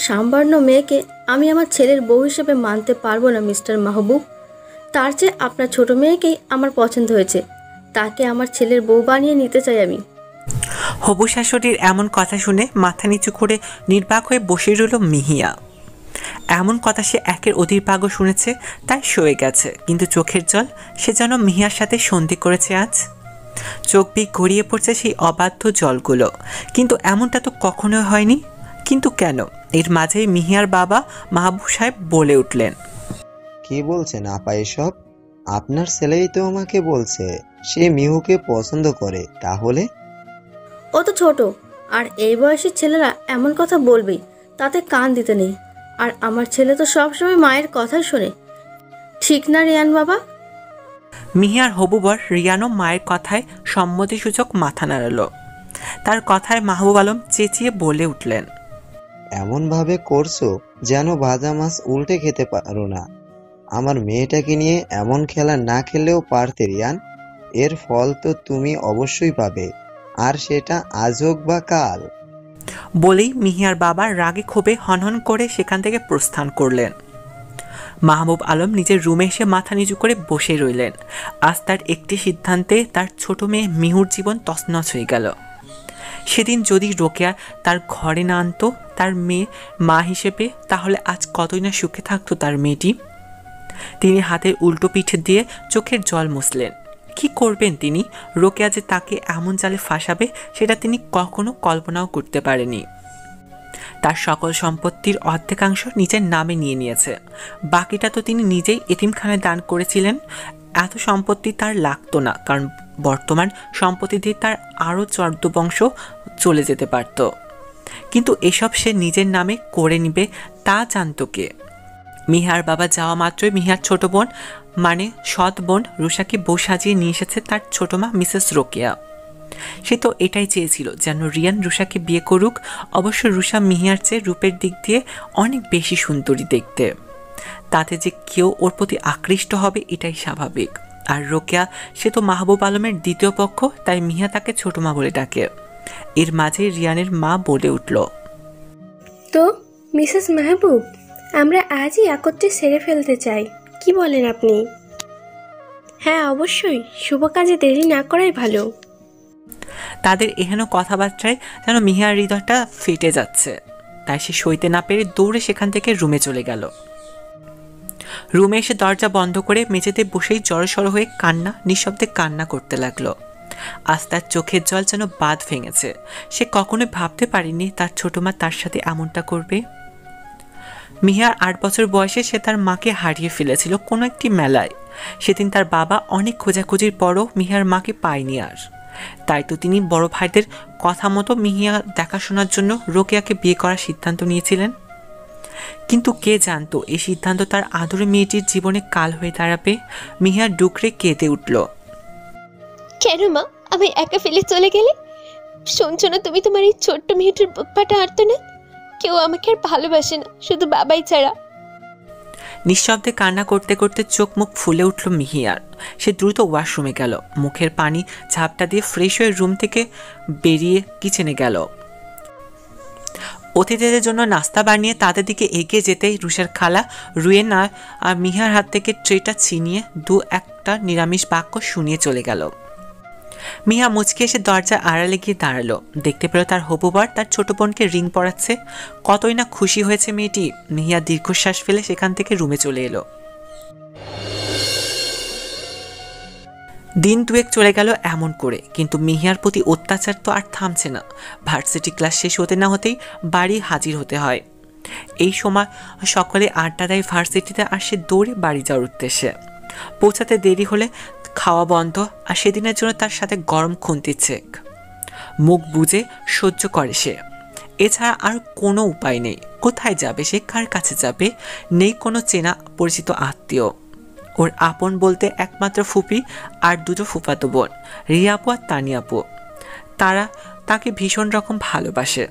সাম্বর্ণ মেয়েকে আমি আমার ছেলের বউ হিসেবে মানতে পারবো না মিস্টার মাহবুব। তার চেয়ে আপনার ছোট মেয়েকেই আমার পছন্দ হয়েছে, তাকে আমার ছেলের বউ বানিয়ে নিতে চাই আমি। হবু শাশুড়ির এমন কথা শুনে মাথা নিচু করে নির্বাক হয়ে বসে রইল মিহিয়া। এমন কথা সে একের অধিক ভাগও শুনেছে, তাই সয়ে গেছে, কিন্তু চোখের জল সে যেন মিহিয়ার সাথে সন্ধি করেছে আজ। চোখ বিক গড়িয়ে পড়ছে সেই অবাধ্য জলগুলো, কিন্তু এমনটা তো কখনোই হয়নি। কিন্তু কেন? এর মাঝেই মিহিয়ার বাবা মাহবুব সাহেব বলে উঠলেন, কি বলছেন আপা এসব? আপনার ছেলেই তো আমাকে বলছে সে মিহুকে পছন্দ করে। তাহলে ও তো ছোট, আর এই বয়সী ছেলেরা এমন কথা বলবেই, তাতে কান দিতে নেই। আর আমার ছেলে তো সবসময় মায়ের কথাই শোনে, ঠিক না রিয়ান বাবা? মিহিয়ার হবু বর রিয়ানও মায়ের কথায় সম্মতিসূচক মাথা নাড়াল। তার কথায় মাহবুব আলম চেঁচিয়ে বলে উঠলেন, এমনভাবে করছো যেন ভাজা মাছ উল্টে খেতে পারো না। আমার মেয়েটাকে নিয়ে এমন খেলা না খেললেও পারতে রিয়ান। এর ফল তো তুমি অবশ্যই পাবে, আর সেটা আজ হোক বা কাল। বলেই মিহিয়ার বাবা রাগে ক্ষোভে হনহন করে সেখান থেকে প্রস্থান করলেন। মাহবুব আলম নিজের রুমে এসে মাথা নিচু করে বসে রইলেন। আজ তার একটি সিদ্ধান্তে তার ছোট মেয়ে মিহুর জীবন তছনছ হয়ে গেল। সেদিন যদি রোকেয়া তার ঘরে না আনতো তার মেয়ে মা হিসেবে, তাহলে আজ কতই না সুখে থাকতো তার মেয়েটি। তিনি হাতের উল্টো পিঠে দিয়ে চোখের জল মুছলেন। কি করবেন তিনি? রোকেয়া যে তাকে এমন জালে ফাঁসাবে সেটা তিনি কখনো কল্পনাও করতে পারেনি। তার সকল সম্পত্তির অর্ধেকাংশ নিজের নামে নিয়ে নিয়েছে, বাকিটা তো তিনি নিজেই এতিমখানায় দান করেছিলেন। এত সম্পত্তি তার লাগতো না, কারণ বর্তমান সম্পত্তি দিয়ে তার আরও 14 বংশ চলে যেতে পারত। কিন্তু এসব সে নিজের নামে করে নিবে তা জানত কে? মিহার বাবা যাওয়া মাত্রই মিহার ছোট বোন মানে সৎ বোন রুষাকে বউ সাজিয়ে নিয়ে এসেছে তার ছোট মা মিসেস রোকেয়া। সে তো এটাই চেয়েছিল যেন রিয়ান রুষাকে বিয়ে করুক। অবশ্য রুষা মিহিয়ার চেয়ে রূপের দিক দিয়ে অনেক বেশি সুন্দরী দেখতে, তাতে যে কেউ ওর প্রতি আকৃষ্ট হবে এটাই স্বাভাবিক। আর রোকেয়া সে তো মাহবুব আলমের দ্বিতীয় পক্ষ, তাই মিহিয়া তাকে ছোট মা বলে ডাকে। এর মাঝে রিয়ানের মা বলে উঠল, তো মিসেস মাহবুব, আমরা আজই একত্রে সেরে ফেলতে চাই, কি বলেন আপনি? হ্যাঁ অবশ্যই, শুভ কাজে দেরি না করাই ভালো। তাদের এহেন কথাবার্তায় যেন মিহিয়ার হৃদয়টা ফেটে যাচ্ছে, তাই সে সইতে না পেরে দৌড়ে সেখান থেকে রুমে চলে গেল। রুমে এসে দরজা বন্ধ করে মেঝেতে বসেই জড়সড় হয়ে নিঃশব্দে কান্না করতে লাগলো। আজ তার চোখের জল যেন বাঁধ ভেঙেছে। সে কখনোই ভাবতে পারেনি তার ছোট মা তার সাথে এমনটা করবে। মিহিয়ার 8 বছর বয়সে সে তার মাকে হারিয়ে ফেলেছিল কোনো একটি মেলায়। সেদিন তার বাবা অনেক খোঁজাখুঁজির পরও মিহিয়ার মাকে পায়নি আর। তাই তো তিনি বড় ভাইদের কথা মতো মিহিয়া দেখাশোনার জন্য রোকেয়াকে বিয়ে করার সিদ্ধান্ত নিয়েছিলেন। কিন্তু কে জানতো এই সিদ্ধান্ত তার আদরে মেয়েটির জীবনে কাল হয়ে দাঁড়াবে। মিহিয়া ডুকরে কেঁদে উঠল। কেন মা আমি একা ফেলে চলে গেলে? শুনছো না তুমি তোমার এই ছোট্ট মেয়েটার বুকপাটা আর্ত না? কেউ আমাকে আর ভালোবাসে না, শুধু বাবাই ছাড়া। নিঃশব্দে কান্না করতে করতে চোখ মুখ ফুলে উঠল মিহিয়ার। সে দ্রুত ওয়াশরুমে গেল, মুখের পানি ঝাপটা দিয়ে ফ্রেশ হয়ে রুম থেকে বেরিয়ে কিচেনে গেল। অতিথিদের জন্য নাস্তা বানিয়ে তাদের দিকে এগিয়ে যেতেই রুষার খালা রুয়েনা আর মিহিয়ার হাত থেকে ট্রেটা ছিনিয়ে একটা নিরামিষ বাক্য শুনিয়ে চলে গেল। মিয়া মুচকে এসে দরজা আড়ালে গিয়ে দাঁড়ালো। দেখতে পেল তার হবু বর তার ছোট বোনকে রিং পরাচ্ছে। কতই না খুশি হয়েছে মেয়েটি। মিহিয়া দীর্ঘশ্বাস ফেলে সেখান থেকে রুমে চলে এলো। দিন 2 চলে গেল এমন করে, কিন্তু মিহিয়ার প্রতি অত্যাচার তো আর থামছে না। ভার্সিটি ক্লাস শেষ হতে না হতেই বাড়ি হাজির হতে হয়। এই সময় সকলে আড্ডা দেয় ভার্সিটিতে, আর সে দৌড়ে বাড়ি যাওয়ার উদ্দেশ্যে। পৌঁছাতে দেরি হলে খাওয়া বন্ধ, আর সেদিনের জন্য তার সাথে গরম খুন্তি চেক। মুখ বুজে সহ্য করে সে, এছাড়া আর কোনো উপায় নেই। কোথায় যাবে সে? কার কাছে যাবে? নেই কোনো চেনা পরিচিত আত্মীয়। ওর আপন বলতে একমাত্র ফুপি আর 2 ফুফাতো বোন, রিয়া আপু আর তানিয়া আপু। তারা তাকে ভীষণ রকম ভালোবাসে,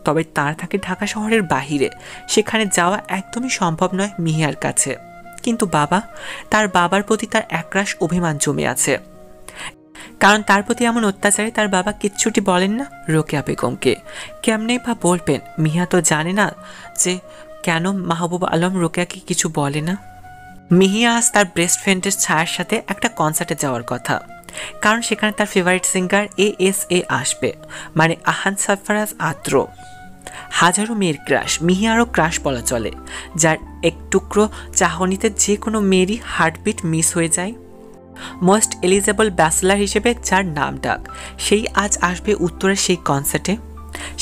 তবে তার থাকে ঢাকা শহরের বাহিরে। সেখানে যাওয়া একদমই সম্ভব নয় মিহিয়ার কাছে। কিন্তু তার বাবার প্রতি তার একরাশ অভিমান জমে আছে। কারণ তার প্রতি এমন অত্যাচারে তার বাবা কিচ্ছুটি বলেন না রোকেয়া বেগমকে। কেমনেই বা বলবেন? মিহিয়া তো জানে না যে কেন মাহবুব আলম রোকেয়াকে কিছু বলে না। মিহিয়া আজ তার বেস্ট ফ্রেন্ডের ছায়ার সাথে একটা কনসার্টে যাওয়ার কথা, কারণ সেখানে তার ফেভারিট সিঙ্গার ASA আসবে, মানে আহান সারফারাজ আদ্র। হাজারো মেয়ের ক্রাশ, মিহিয়ারও ক্রাশ বলা চলে, যার এক টুকরো চাহনিতে যে কোনো মেয়েরই হার্টবিট মিস হয়ে যায়। মোস্ট এলিজেবল ব্যাচেলার হিসেবে যার নাম ডাক, সেই আজ আসবে উত্তরের সেই কনসার্টে।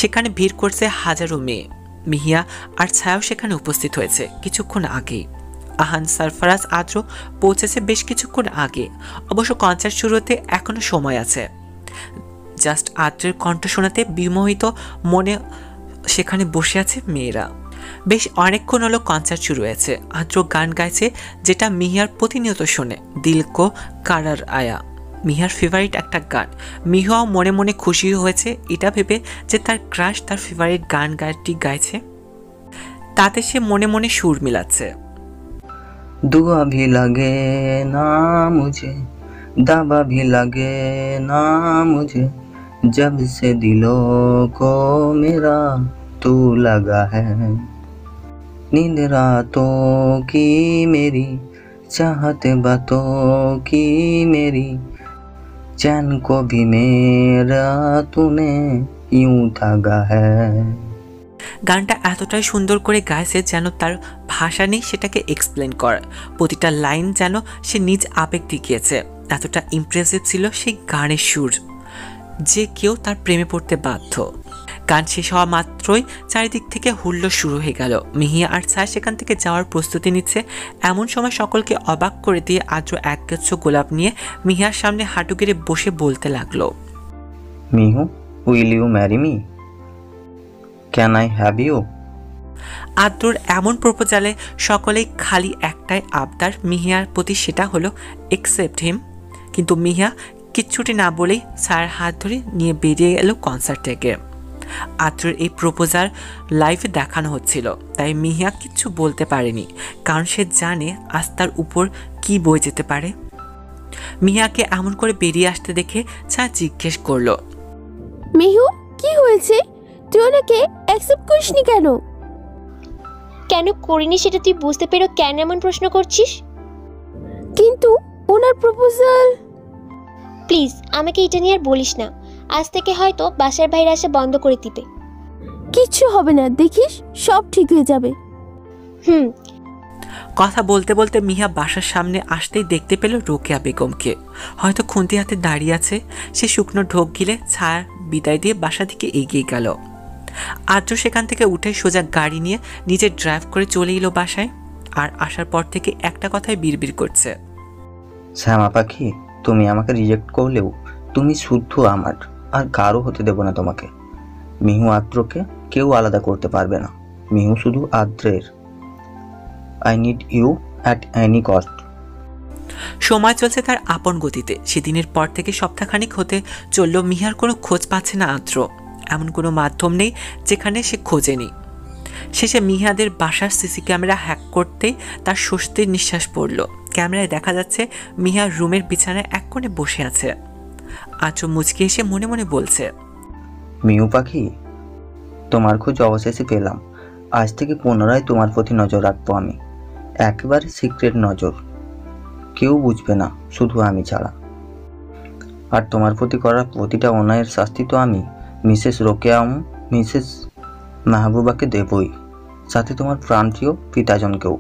সেখানে ভিড় করছে হাজারো মেয়ে। মিহিয়া আর ছায়াও সেখানে উপস্থিত হয়েছে কিছুক্ষণ আগেই। আহান সারফারাজ আদ্র পৌঁছেছে বেশ কিছুক্ষণ আগে। অবশ্য কনসার্ট শুরু হতে এখনো সময় আছে। জাস্ট আদ্রের কণ্ঠ শোনাতে বিমোহিত মনে সেখানে বসে আছে মেয়েরা। বেশ অনেকক্ষণ হলো কনসার্ট শুরু হয়েছে। আদ্র গান গাইছে যেটা মিহিয়ার প্রতিনিয়ত শোনে, দিলকো কারার আয়া, মিহিয়ার ফেভারিট একটা গান। মিহিয়াও মনে মনে খুশি হয়েছে এটা ভেবে যে তার ক্রাশ তার ফেভারিট গানটি গাইছে। তাতে সে মনে মনে সুর মিলাচ্ছে। दुआ भी लगे ना मुझे, दवा भी लगे ना मुझे, जब से दिलों को मेरा तू लगा है। नींद रातों की मेरी, चाहत बातों की मेरी, चैन को भी मेरा तूने यूं दागा है। গানটা এতটাই সুন্দর করে গাইছে যেন তার ভাষা নেই সেটাকে এক্সপ্লেন করার। প্রতিটা লাইন যেন সে নিজ আবেগ দেখিয়েছে। এতটা ইমপ্রেসিভ ছিল সেই গানের সুর যে কেউ তার প্রেমে পড়তে বাধ্য। গান শেষ হওয়া মাত্রই চারিদিক থেকে হুল্লোড় শুরু হয়ে গেল। মিহিয়া আর ছায়া সেখান থেকে যাওয়ার প্রস্তুতি নিচ্ছে। এমন সময় সকলকে অবাক করে দিয়ে আদ্র একগুচ্ছ গোলাপ নিয়ে মিহিয়ার সামনে হাঁটু গেড়ে বসে বলতে লাগলো, Mihu, will you marry me? Can I have you? আদ্রর এমন প্রপোজালে সকলেই খালি একটাই আবদার মিহিয়ার প্রতি, সেটা হলো একসেপ্ট হিম। কিন্তু মিহিয়া কিচ্ছুটি না বলেই ছায়ার হাত ধরে নিয়ে বেরিয়ে গেল কনসার্ট থেকে। আদ্রর এই প্রপোজাল লাইভে দেখানো হচ্ছিল, তাই মিহিয়া কিচ্ছু বলতে পারেনি, কারণ সে জানে আজ তার উপর কি বয়ে যেতে পারে। মিহিয়াকে এমন করে বেরিয়ে আসতে দেখে ছায়া জিজ্ঞেস করলো, মিহু, কি হয়েছে? তুই ওনাকে অ্যাকসেপ্ট করিসনি কেন? কেন করিনি সেটা তুই বুঝতে পেরে কেন এমন প্রশ্ন করছিস? কিন্তু ওনার প্রপোজাল। প্লিজ আমাকে এটা নিয়ে আর বলিস না। আজ থেকে হয়তো বাসার বাইরে আসা বন্ধ করে দিবে। কিচ্ছু হবে না, দেখিস সব ঠিক হয়ে যাবে। কথা বলতে বলতে মিহিয়া বাসার সামনে আসতেই দেখতে পেল রোকেয়া বেগমকে। হয়তো খুন্তি হাতে দাঁড়িয়ে আছে। সে শুকনো ঢোক গিলে ছায়ার বিদায় দিয়ে বাসা দিকে এগিয়ে গেল। আদ্র সেখান থেকে উঠে সোজা গাড়ি নিয়ে নিজে ড্রাইভ করে চলে এলো বাসায়। আর আসার পর থেকে একটা কথাই বিড়বিড় করছে, শ্যামা পাখি, তুমি আমাকে রিজেক্ট করলেও তুমি শুদ্ধ আমার, আর কারো হতে দেব না তোমাকে। মিহু আদ্রকে কেউ আলাদা করতে পারবে না। মিহু শুধু আদ্রের। I need you at any cost. সময় চলছে তার আপন গতিতে। সেদিনের পর থেকে সপ্তাহখানিক হতে চলল মিহিয়ার কোনো খোঁজ পাচ্ছে না আদ্র। এমন কোনো মাধ্যম নেই যেখানে সে খোঁজেনি। শেষে মিহিয়াদের বাসার সিসি ক্যামেরা হ্যাক করতেই তার স্বস্তির নিঃশ্বাস পড়ল। ক্যামেরায় দেখা যাচ্ছে মিহিয়ার রুমের বিছানায় এক কোণে বসে আছে। আদ্র মুচকি এসে মনে মনে বলছে, মিহু পাখি, তোমার খোঁজ অবশেষে পেলাম। আজ থেকে পুনরায় তোমার প্রতি নজর রাখবো আমি, একেবারে সিক্রেট নজর। কেউ বুঝবে না, শুধু আমি ছাড়া। আর তোমার প্রতি করা প্রতিটা অন্যায়ের শাস্তি তো আমি মিসেস রোকেয়া মিসেস মাহবুবাকে দেবই, সাথে তোমার প্রাণপ্রিয় পিতাজনকেও।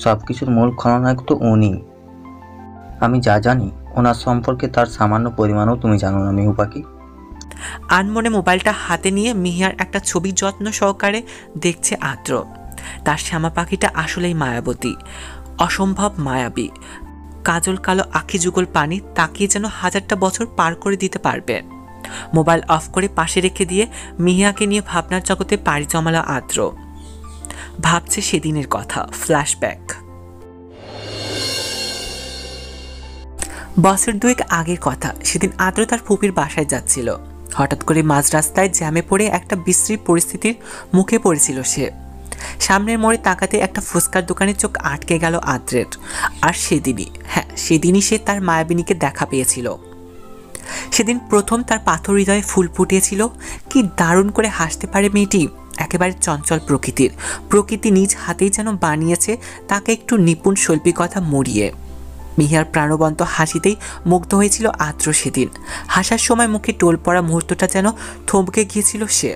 সব কিছুর মূল খলনায়ক তো উনি। আমি যা জানি ওনার সম্পর্কে তার সামান্য পরিমাণও তুমি জানো না মিহু পাখি। আনমনে মোবাইলটা হাতে নিয়ে মিহিয়ার একটা ছবি যত্ন সহকারে দেখছে আদ্র। তার শ্যামা পাখিটা আসলেই মায়াবতী, অসম্ভব মায়াবী। কাজল কালো আখি যুগল পানি তাকিয়ে যেন হাজারটা বছর পার করে দিতে পারবে। মোবাইল অফ করে পাশে রেখে দিয়ে মিহিয়াকে নিয়ে ভাবনার জগতে পাড়ি জমালো আদ্র। ভাবছে সেদিনের কথা, ফ্ল্যাশব্যাক। বছর দুয়েক আগের কথা। সেদিন আদ্র তার ফুপির বাসায় যাচ্ছিল। হঠাৎ করে মাঝ রাস্তায় জ্যামে পড়ে একটা বিশ্রী পরিস্থিতির মুখে পড়েছিল সে। সামনের মোড়ে তাকাতে একটা ফুচকার দোকানে চোখ আটকে গেল আদ্রের। আর সেদিনই সে তার মায়াবিনীকে দেখা পেয়েছিল। সেদিন প্রথম তার পাথর হৃদয়ে ফুল ফুটিয়েছিল। কি দারুণ করে হাসতে পারে মেয়েটি, একেবারে চঞ্চল প্রকৃতির। প্রকৃতি নিজ হাতেই যেন বানিয়েছে তাকে একটু নিপুণ শৈল্পিকতা মরিয়ে। মিহিয়ার প্রাণবন্ত হাসিতেই মুগ্ধ হয়েছিল আদ্র সেদিন। হাসার সময় মুখে টোল পড়া মুহূর্তটা যেন থমকে গিয়েছিল সে।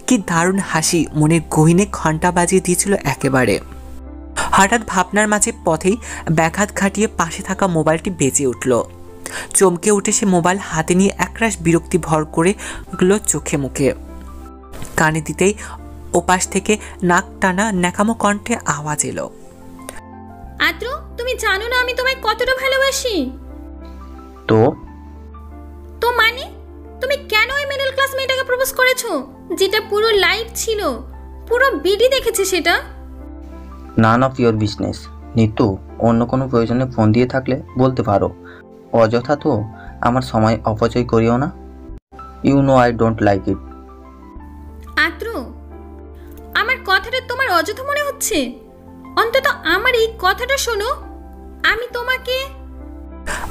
কি দারুণ হাসি, মনের গহীনে ঘণ্টা বাজিয়ে দিয়েছিল একেবারে। হঠাৎ ভাবনার মাঝে পথেই ব্যাঘাত ঘাটিয়ে পাশে থাকা মোবাইলটি বেজে উঠল। চমকে উঠে সে মোবাইল হাতে নিয়ে একরাশ বিরক্তি ভর করে গেল চোখে মুখে। কানে দিতেই ওপাশ থেকে নাক টানা ন্যাকামো কণ্ঠে আওয়াজ এলো, আদ্র, তুমি জানো না আমি তোমায় কতটা ভালোবাসি? তো তো মানে তুমি কেন ওই মিডল ক্লাস মেয়েটাকে প্রপোজ করেছো, যেটা পুরো লাইভ ছিল, পুরো বিডি দেখেছে সেটা? None of your business. Nitu, অন্য কোনো প্রয়োজনে ফোন দিয়ে থাকলে বলতে পারো, অযথা তো আমার সময় অপচয় করিও না। You know I don't like it. Adro, আমার কথাটা তোমার অযথা মনে হচ্ছে? অন্তত আমার এই কথাটা শোনো, আমি তোমাকে।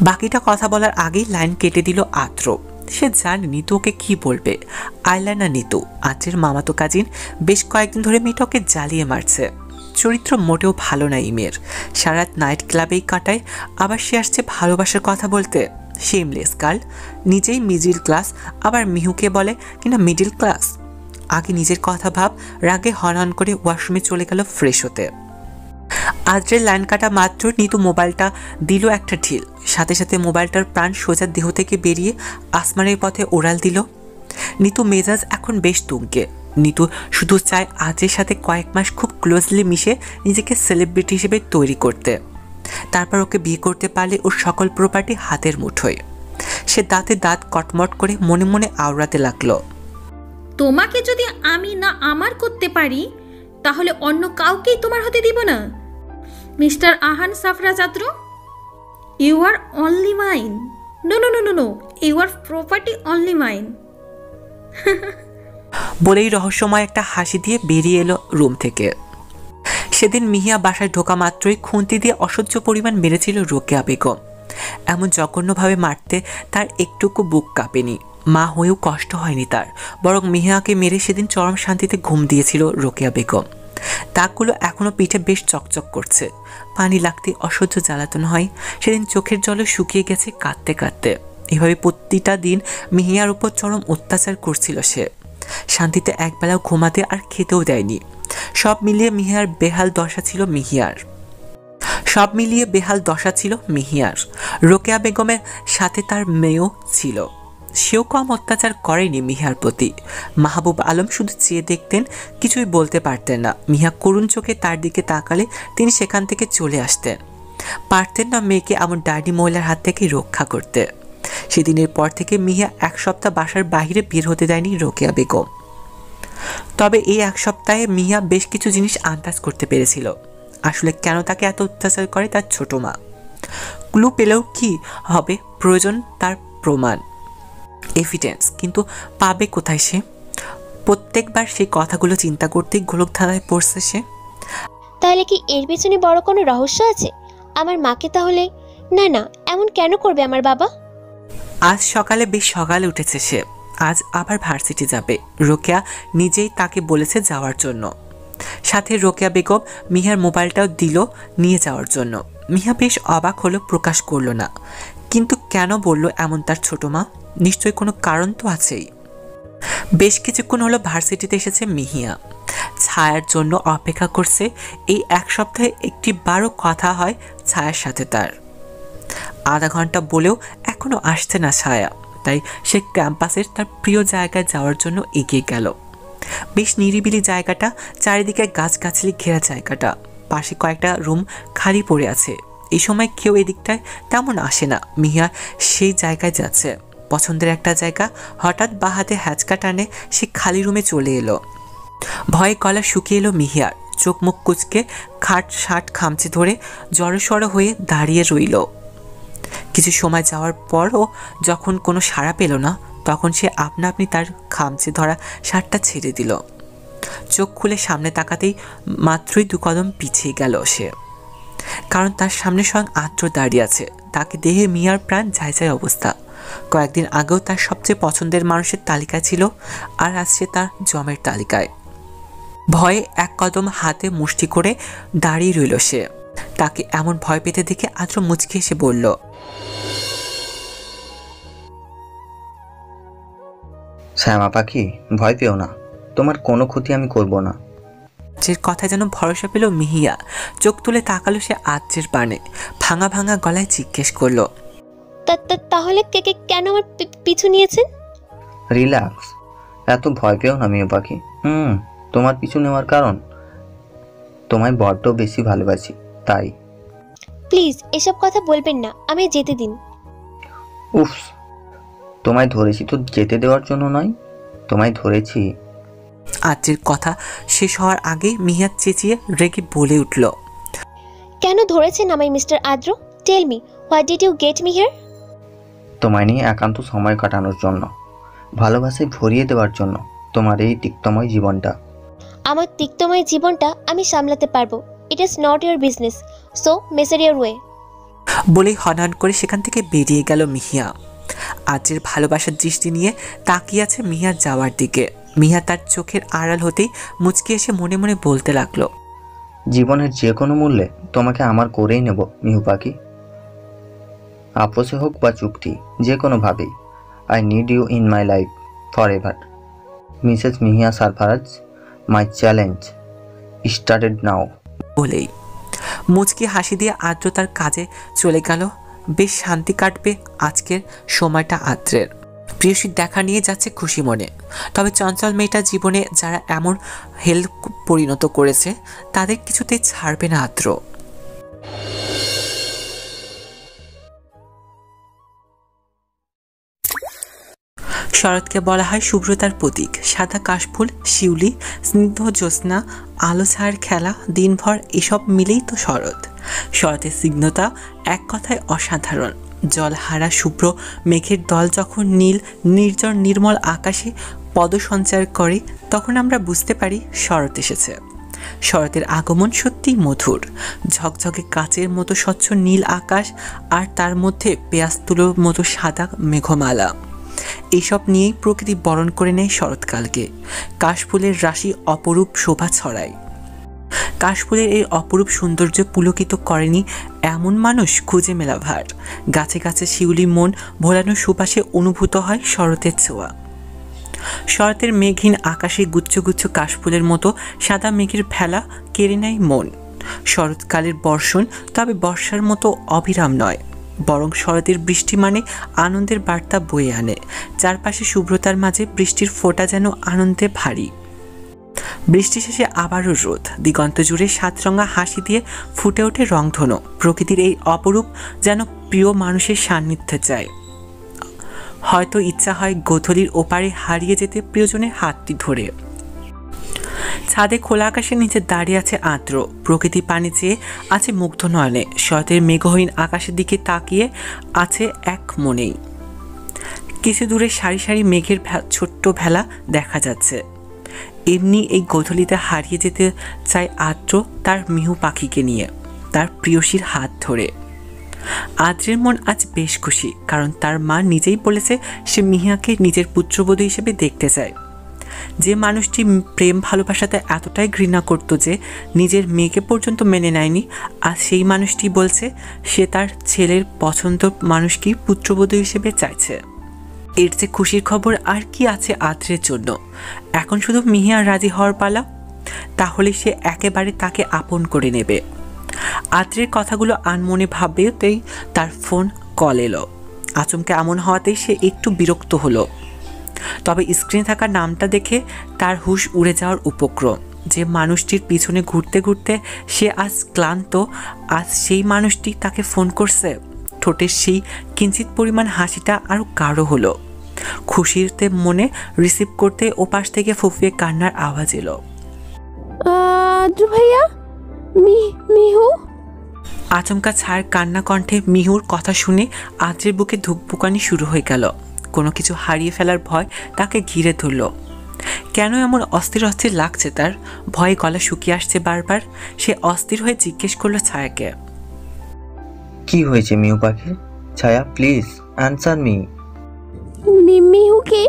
বাকিটা কথা বলার আগেই লাইন কেটে দিল আদ্র। সে জানে নিতু ওকে কি বলবে। আইলানা নিতু, আদ্রের মামাতো কাজিন। বেশ কয়েকদিন ধরে মেয়েটা ওকে জ্বালিয়ে মারছে। চরিত্র মোটেও ভালো না এই মেয়ের। সারাত নাইট ক্লাবেই কাটায়, আবার সে আসছে ভালোবাসার কথা বলতে। শেমলেস গার্ল, নিজেই মিডল ক্লাস, আবার মিহুকে বলে কিনা মিডল ক্লাস। আগে নিজের কথা ভাব। রাগে হন করে ওয়াশরুমে চলে গেল ফ্রেশ হতে। আদ্রের লাইন কাটা মাত্র নিতু মোবাইলটা দিল একটা ঢিল। সাথে সাথে মোবাইলটার প্রাণ সোজা দেহ থেকে বেরিয়ে আসমানের পথে ওড়াল দিল। নিতু মেজাজ এখন বেশ তুঙ্গে। নিতু শুধু চায় আদ্রের সাথে কয়েক মাস খুব ক্লোজলি মিশে নিজেকে সেলিব্রিটি হিসেবে তৈরি করতে। তারপর ওকে বিয়ে করতে পারলে ওর সকল প্রপার্টি হাতের মুঠোয়। সে দাঁতে দাঁত কটমট করে মনে মনে আওড়াতে লাগলো, তোমাকে যদি আমি না আমার করতে পারি, তাহলে অন্য কাউকেই তোমার হতে দিব না। Mister Ahan Safraz Adro, you are only mine. No no no no no, you are property only mine. বলেই রহস্যময় একটা হাসি দিয়ে বেরিয়ে এলো রুম থেকে। সেদিন মিহিয়া বাসায় ঢোকা মাত্রই খুন্তি দিয়ে অসহ্য পরিমাণ মেরেছিল রোকেয়া বেগম। এমন জঘন্যভাবে মারতে তার একটুকু বুক কাঁপেনি। মা হয়েও কষ্ট হয়নি তার, বরং মিহিয়াকে মেরে সেদিন চরম শান্তিতে ঘুম দিয়েছিল রোকেয়া বেগম। দাগগুলো এখনো পিঠে বেশ চকচক করছে। পানি লাগতে অসহ্য জ্বালাতন হয়। সেদিন চোখের জলে শুকিয়ে গেছে কাঁদতে কাঁদতে। এভাবে প্রতিটা দিন মিহিয়ার উপর চরম অত্যাচার করছিল সে। শান্তিতে একবেলাও ঘুমাতে আর খেতেও দেয়নি। সব মিলিয়ে বেহাল দশা ছিল মিহিয়ার। রোকেয়া বেগমের সাথে তার মেয়েও ছিল। সেও কম অত্যাচার করেনি মিহিয়ার প্রতি। মাহবুব আলম শুধু চেয়ে দেখতেন, কিছুই বলতে পারতেন না। মিহিয়া করুণ চোখে তার দিকে তাকালে তিনি সেখান থেকে চলে আসতেন। পারতেন না মেয়েকে এমন ডাইনি মহিলার হাত থেকে রক্ষা করতে। সেদিনের পর থেকে মিহিয়া এক সপ্তাহ বাসার বাইরে বের হতে দেয়নি রোকেয়া বেগম। তবে এই এক সপ্তাহে মিহিয়া বেশ কিছু জিনিস আন্দাজ করতে পেরেছিল। আসলে কেন তাকে এত অত্যাচার করে তার ছোট মা। ক্লু পেলেও কি হবে, প্রয়োজন তার প্রমাণ, এভিডেন্স। কিন্তু পাবে কোথায় সে? প্রত্যেকবার সেই কথাগুলো চিন্তা করতেই গোলকধাঁধায় পড়ছে সে। তাহলে কি এর পেছনে বড় কোনো রহস্য আছে? আমার মাকে তাহলে না না এমন কেন করবে আমার বাবা? আজ সকালে বেশ সকালে উঠেছে সে। আজ আবার ভার্সিটি যাবে। রোকেয়া নিজেই তাকে বলেছে যাওয়ার জন্য। সাথে রোকেয়া বেগম মিহার মোবাইলটাও দিল নিয়ে যাওয়ার জন্য। মিহা বেশ অবাক হলো, প্রকাশ করল না। কিন্তু কেন বলল এমন তার ছোট মা? নিশ্চয়ই কোনো কারণ তো আছেই। বেশ কিছুক্ষণ হলো ভার্সিটিতে এসেছে মিহিয়া। ছায়ার জন্য অপেক্ষা করছে। এই এক সপ্তাহে একটি বারও কথা হয় ছায়ার সাথে তার। আধা ঘন্টা বলেও এখনো আসছে না ছায়া। তাই সে ক্যাম্পাসের তার প্রিয় জায়গায় যাওয়ার জন্য এগিয়ে গেল। বেশ নিরিবিলি জায়গাটা, চারিদিকে গাছগাছালি ঘেরা জায়গাটা। পাশে কয়েকটা রুম খালি পড়ে আছে। এই সময় কেউ এদিকটায় তেমন আসে না। মিহিয়া সেই জায়গায় যাচ্ছে, পছন্দের একটা জায়গা। হঠাৎ বা হাতে হ্যাচকা টানে সে খালি রুমে চলে এলো। ভয়ে গলা শুকিয়ে এলো মিহিয়ার। চোখ মুখ কুচকে খাট শার্ট খামচে ধরে জড়সড় হয়ে দাঁড়িয়ে রইল। কিছু সময় যাওয়ার পরও যখন কোনো সাড়া পেল না, তখন সে আপনা আপনি তার খামচে ধরা শার্টটা ছেড়ে দিল। চোখ খুলে সামনে তাকাতেই মাত্রই 2 কদম পিছিয়ে গেল সে। কারণ তার সামনে স্বয়ং আদ্র দাঁড়িয়ে আছে। তাকে দেখে মিয়ার প্রাণ যায় যায় অবস্থা। কয়েকদিন আগেও তার সবচেয়ে পছন্দের মানুষের তালিকায় ছিল, আর আজ সে তার জমের তালিকায়। ভয়ে এক কদম হাতে মুষ্টি করে দাঁড়িয়ে রইল সে। তাকে এমন ভয় পেতে দেখে আদ্র মুচকি এসে বলল, শ্যামা পাখি, ভয় পেও না, তোমার কোনো ক্ষতি আমি করব না। আদ্রের কথা যেন ভরসা পেল মিহিয়া। চোখ তুলে তাকালো সে আদ্রের পানে, ভাঙা ভাঙা গলায় জিজ্ঞেস করলো, তাহলে কেন আমার পিছু নিয়েছেন? রিল্যাক্স, এত ভয় পেও না মিহু পাখি। তোমার পিছু নেওয়ার কারণ তোমায় বড্ড বেশি ভালোবাসি, তাই। প্লিজ এসব কথা বলবেন না, আমি যেতে দিন। উফ, তোমায় ধরেছি তো যেতে দেওয়ার জন্য নয়, তোমায় ধরেছি। আদ্রের কথা শেষ হওয়ার আগে মিহিয়া চেঁচিয়ে রেগে বলে উঠল, কেন ধরেছেন আমায় mister Adro? Tell me, what did you get me here? তোমায় নিয়ে একান্ত সময় কাটানোর জন্য, ভালোবাসায় ভরিয়ে দেওয়ার জন্য তোমার এই তিক্তময় জীবনটা। আমার তিক্তময় জীবনটা আমি সামলাতে পারবো। It is not your business, so মেসার your way. বলেই হনহন করে সেখান থেকে বেরিয়ে গেল মিহিয়া। আদ্রের ভালোবাসার দৃষ্টি নিয়ে তাকিয়ে আছে মিহিয়ার যাওয়ার দিকে। মিহিয়া তার চোখের আড়াল হতেই মুচকি এসে মনে মনে বলতে লাগলো, জীবনের যে কোনো মূল্যে তোমাকে আমার করেই নেব মিহু পাখি, আপোষে হোক বা চুক্তি, যে কোনোভাবেই। I need you in my life for ever. Mrs Mihiya Sarfaraz, my challenge started now. বলেই মুচকি হাসি দিয়ে আদ্র তার কাজে চলে গেল। বেশ শান্তি কাটবে আজকের সময়টা আদ্রের। প্রিয়সীর দেখা নিয়ে যাচ্ছে খুশি মনে। তবে চঞ্চল মেয়েটা জীবনে যারা এমন হেল্প পরিণত করেছে তাদের কিছুতেই ছাড়বে না আদ্র। শরৎকে বলা হয় শুভ্রতার প্রতীক। সাদা কাশফুল, শিউলি, স্নিগ্ধ জ্যোৎস্না, আলো ছায়ার খেলা, দিনভর এসব মিলেই তো শরৎ। শরতের স্নিগ্ধতা এক কথায় অসাধারণ। জলহারা শুভ্র মেঘের দল যখন নীল নির্জন নির্মল আকাশে পদসঞ্চার করে, তখন আমরা বুঝতে পারি শরৎ এসেছে। শরতের আগমন সত্যিই মধুর। ঝকঝকে কাচের মতো স্বচ্ছ নীল আকাশ, আর তার মধ্যে পেঁয়াজ তুলোর মতো সাদা মেঘমালা। এইসব নিয়েই প্রকৃতি বরণ করে নেয় শরৎকালকে। কাশফুলের রাশি অপরূপ শোভা ছড়ায়। কাশফুলের এই অপরূপ সৌন্দর্য পুলকিত করেনি এমন মানুষ খুঁজে মেলা ভার। গাছে গাছে শিউলি মন ভোলানো সুবাসে অনুভূত হয় শরতের ছোঁয়া। শরতের মেঘহীন আকাশে গুচ্ছ গুচ্ছ কাশফুলের মতো সাদা মেঘের ভেলা কেড়ে নেয় মন। শরৎকালের বর্ষণ তবে বর্ষার মতো অবিরাম নয়, বরং শরতের বৃষ্টি মানে আনন্দের বার্তা বয়ে আনে। চারপাশে শুভ্রতার মাঝে বৃষ্টির ফোঁটা যেন আনন্দে ভারী। বৃষ্টি শেষে আবারও রোদ। দিগন্ত জুড়ে সাতরঙা হাসি দিয়ে ফুটে ওঠে রংধনু। প্রকৃতির এই অপরূপ যেন প্রিয় মানুষের সান্নিধ্যে চায়। হয়তো ইচ্ছা হয় গোধূলির ওপারে হারিয়ে যেতে প্রিয়জনের হাতটি ধরে। ছাদে খোলা আকাশের নিচে দাঁড়িয়ে আছে আদ্র। প্রকৃতি পানি চেয়ে আছে মুগ্ধ নয়নে। শরতের মেঘহীন আকাশের দিকে তাকিয়ে আছে এক মনেই। কিছু দূরে সারি সারি মেঘের ছোট্ট ভেলা দেখা যাচ্ছে। এমনি এই গোধূলিতে হারিয়ে যেতে চায় আদ্র তার মিহু পাখিকে নিয়ে, তার প্রিয়সীর হাত ধরে। আদ্রের মন আজ বেশ খুশি, কারণ তার মা নিজেই বলেছে সে মিহিয়াকে নিজের পুত্রবধূ হিসেবে দেখতে চায়। যে মানুষটি প্রেম ভালোবাসাতে এতটাই ঘৃণা করত যে নিজের মেয়েকে পর্যন্ত মেনে নেয়নি, আর সেই মানুষটি বলছে সে তার ছেলের পছন্দ মানুষকেই পুত্রবধূ হিসেবে চাইছে। এর যে খুশির খবর আর কি আছে আদ্রের জন্য। এখন শুধু মিহিয়া রাজি হওয়ার পালা, তাহলে সে একেবারে তাকে আপন করে নেবে। আদ্রের কথাগুলো আনমনে ভাবতেই তার ফোন কল এলো। আচমকে এমন হওয়াতেই সে একটু বিরক্ত হলো। তবে স্ক্রিনে থাকা নামটা দেখে তার হুঁশ উড়ে যাওয়ার উপক্রম। যে মানুষটির পিছনে ঘুরতে ঘুরতে সে আজ ক্লান্ত, আজ সেই মানুষটি তাকে ফোন করছে। ঠোঁটের সেই কিঞ্চিত পরিমাণ হাসিটা আরও গাঢ় হলো। খুশিতে মনে রিসিভ করতে ওপাশ থেকে ফুফিয়ে কান্নার আওয়াজ এলো। ভাইয়া, মিহু। আচমকা ছাড় কান্না কণ্ঠে মিহুর কথা শুনে আদ্রের বুকে ধুকপুকানি শুরু হয়ে গেল। কোনো কিছু হারিয়ে ফেলার ভয় তাকে ঘিরে ধরল। কেন এমন অস্থির অস্থির লাগছে তার? ভয়ে গলা শুকিয়ে আসছে বারবার। সে অস্থির হয়ে জিজ্ঞেস করলো ছায়াকে, কি হয়েছে মিহু পাখি? ছায়া, প্লিজ অ্যান্সার মি। মিহুকে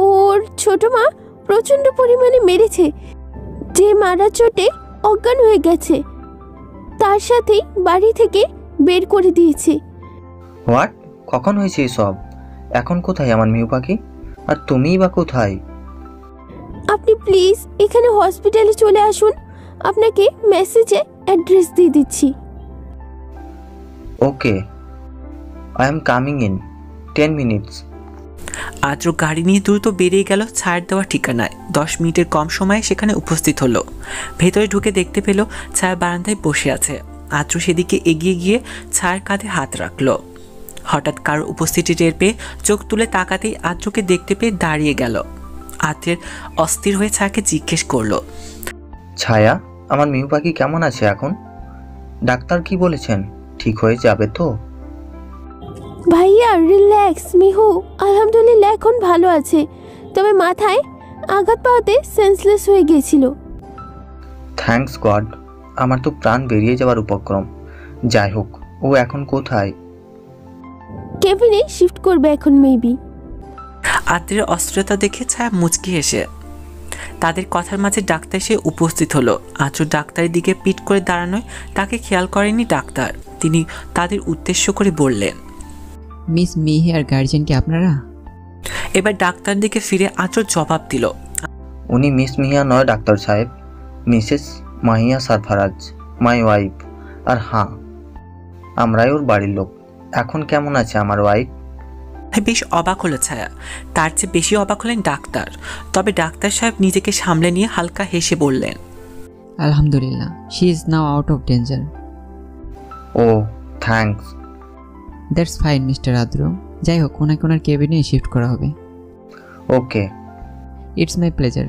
ওর ছোট মা প্রচণ্ড পরিমাণে মেরেছে, যে মারা চোটে অজ্ঞান হয়ে গেছে, তার সাথেই বাড়ি থেকে বের করে দিয়েছে। হোয়াট? কখন হয়েছে এসব? এখন কোথায় আমার মিহু পাখি? আর তুমিই বা কোথায়? আপনি প্লিজ এখানে হসপিটালে চলে আসুন, আপনাকে মেসেজে অ্যাড্রেস দিয়ে দিচ্ছি। Okay, I am coming in 10 minutes. Adro গাড়ি নিয়ে দ্রুত বেরিয়ে গেল ছায়ার দেওয়া ঠিকানায়। 10 মিনিটের কম সময়ে সেখানে উপস্থিত হলো। ভেতরে ঢুকে দেখতে পেল ছায়া বারান্দায় বসে আছে। আদ্র সেদিকে এগিয়ে গিয়ে ছায়ার কাঁধে হাত রাখলো। হঠাৎ কারোর উপস্থিতি টের পেয়ে চোখ তুলে তাকাতেই আদ্রকে দেখতে পেয়ে দাঁড়িয়ে গেল। আদ্রের অস্থির হয়ে ছায়াকে জিজ্ঞেস করলো, ছায়া, আমার মিহু পাখি কেমন আছে এখন? ডাক্তার কি বলেছেন? ঠিক হয়ে যাবে তো? ভাইয়া রিল্যাক্স, মিহু আলহামদুলিল্লাহ এখন ভালো আছে, তবে মাথায় আঘাত পাওয়াতে সেন্সলেস হয়ে গিয়েছিল। থ্যাঙ্কস গড, আমার তো প্রাণ বেরিয়ে যাওয়ার উপক্রম। যাই হোক, ও এখন কোথায়? কেবিনে শিফট করবে এখন মেবি। আদ্রের অস্থিরতা দেখে ছায়া মুচকি হেসে তাদের কথার মাঝে ডাক্তার এসে উপস্থিত হলো। আদ্র ডাক্তারের দিকে পিঠ করে দাঁড়ানোয় তাকে খেয়াল করেনি ডাক্তার। তিনি তাদের উদ্দেশ্য করে বললেন, মিস মিহি আর গার্জিয়ান কি আপনারা? এবার ডাক্তার দিকে ফিরে আদ্র জবাব দিল, উনি মিস মিহিয়া নয় ডাক্তার সাহেব, Mrs Mahiya Sarfaraz, my wife. আর হ্যাঁ, আমরাই ওর বাড়ির লোক। এখন কেমন আছে আমার ওয়াইফ? বেশ অবাক হলো ছায়া। তার চেয়ে বেশি অবাক হলেন ডাক্তার। তবে ডাক্তার সাহেব নিজেকে সামলে নিয়ে হালকা হেসে বললেন, আলহামদুলিল্লাহ, she is now out of danger. Oh thanks. That's fine mister Adro. যাই হোক, ওনাকে ওনার কেবিনে শিফট করা হবে। Okay, it's my pleasure.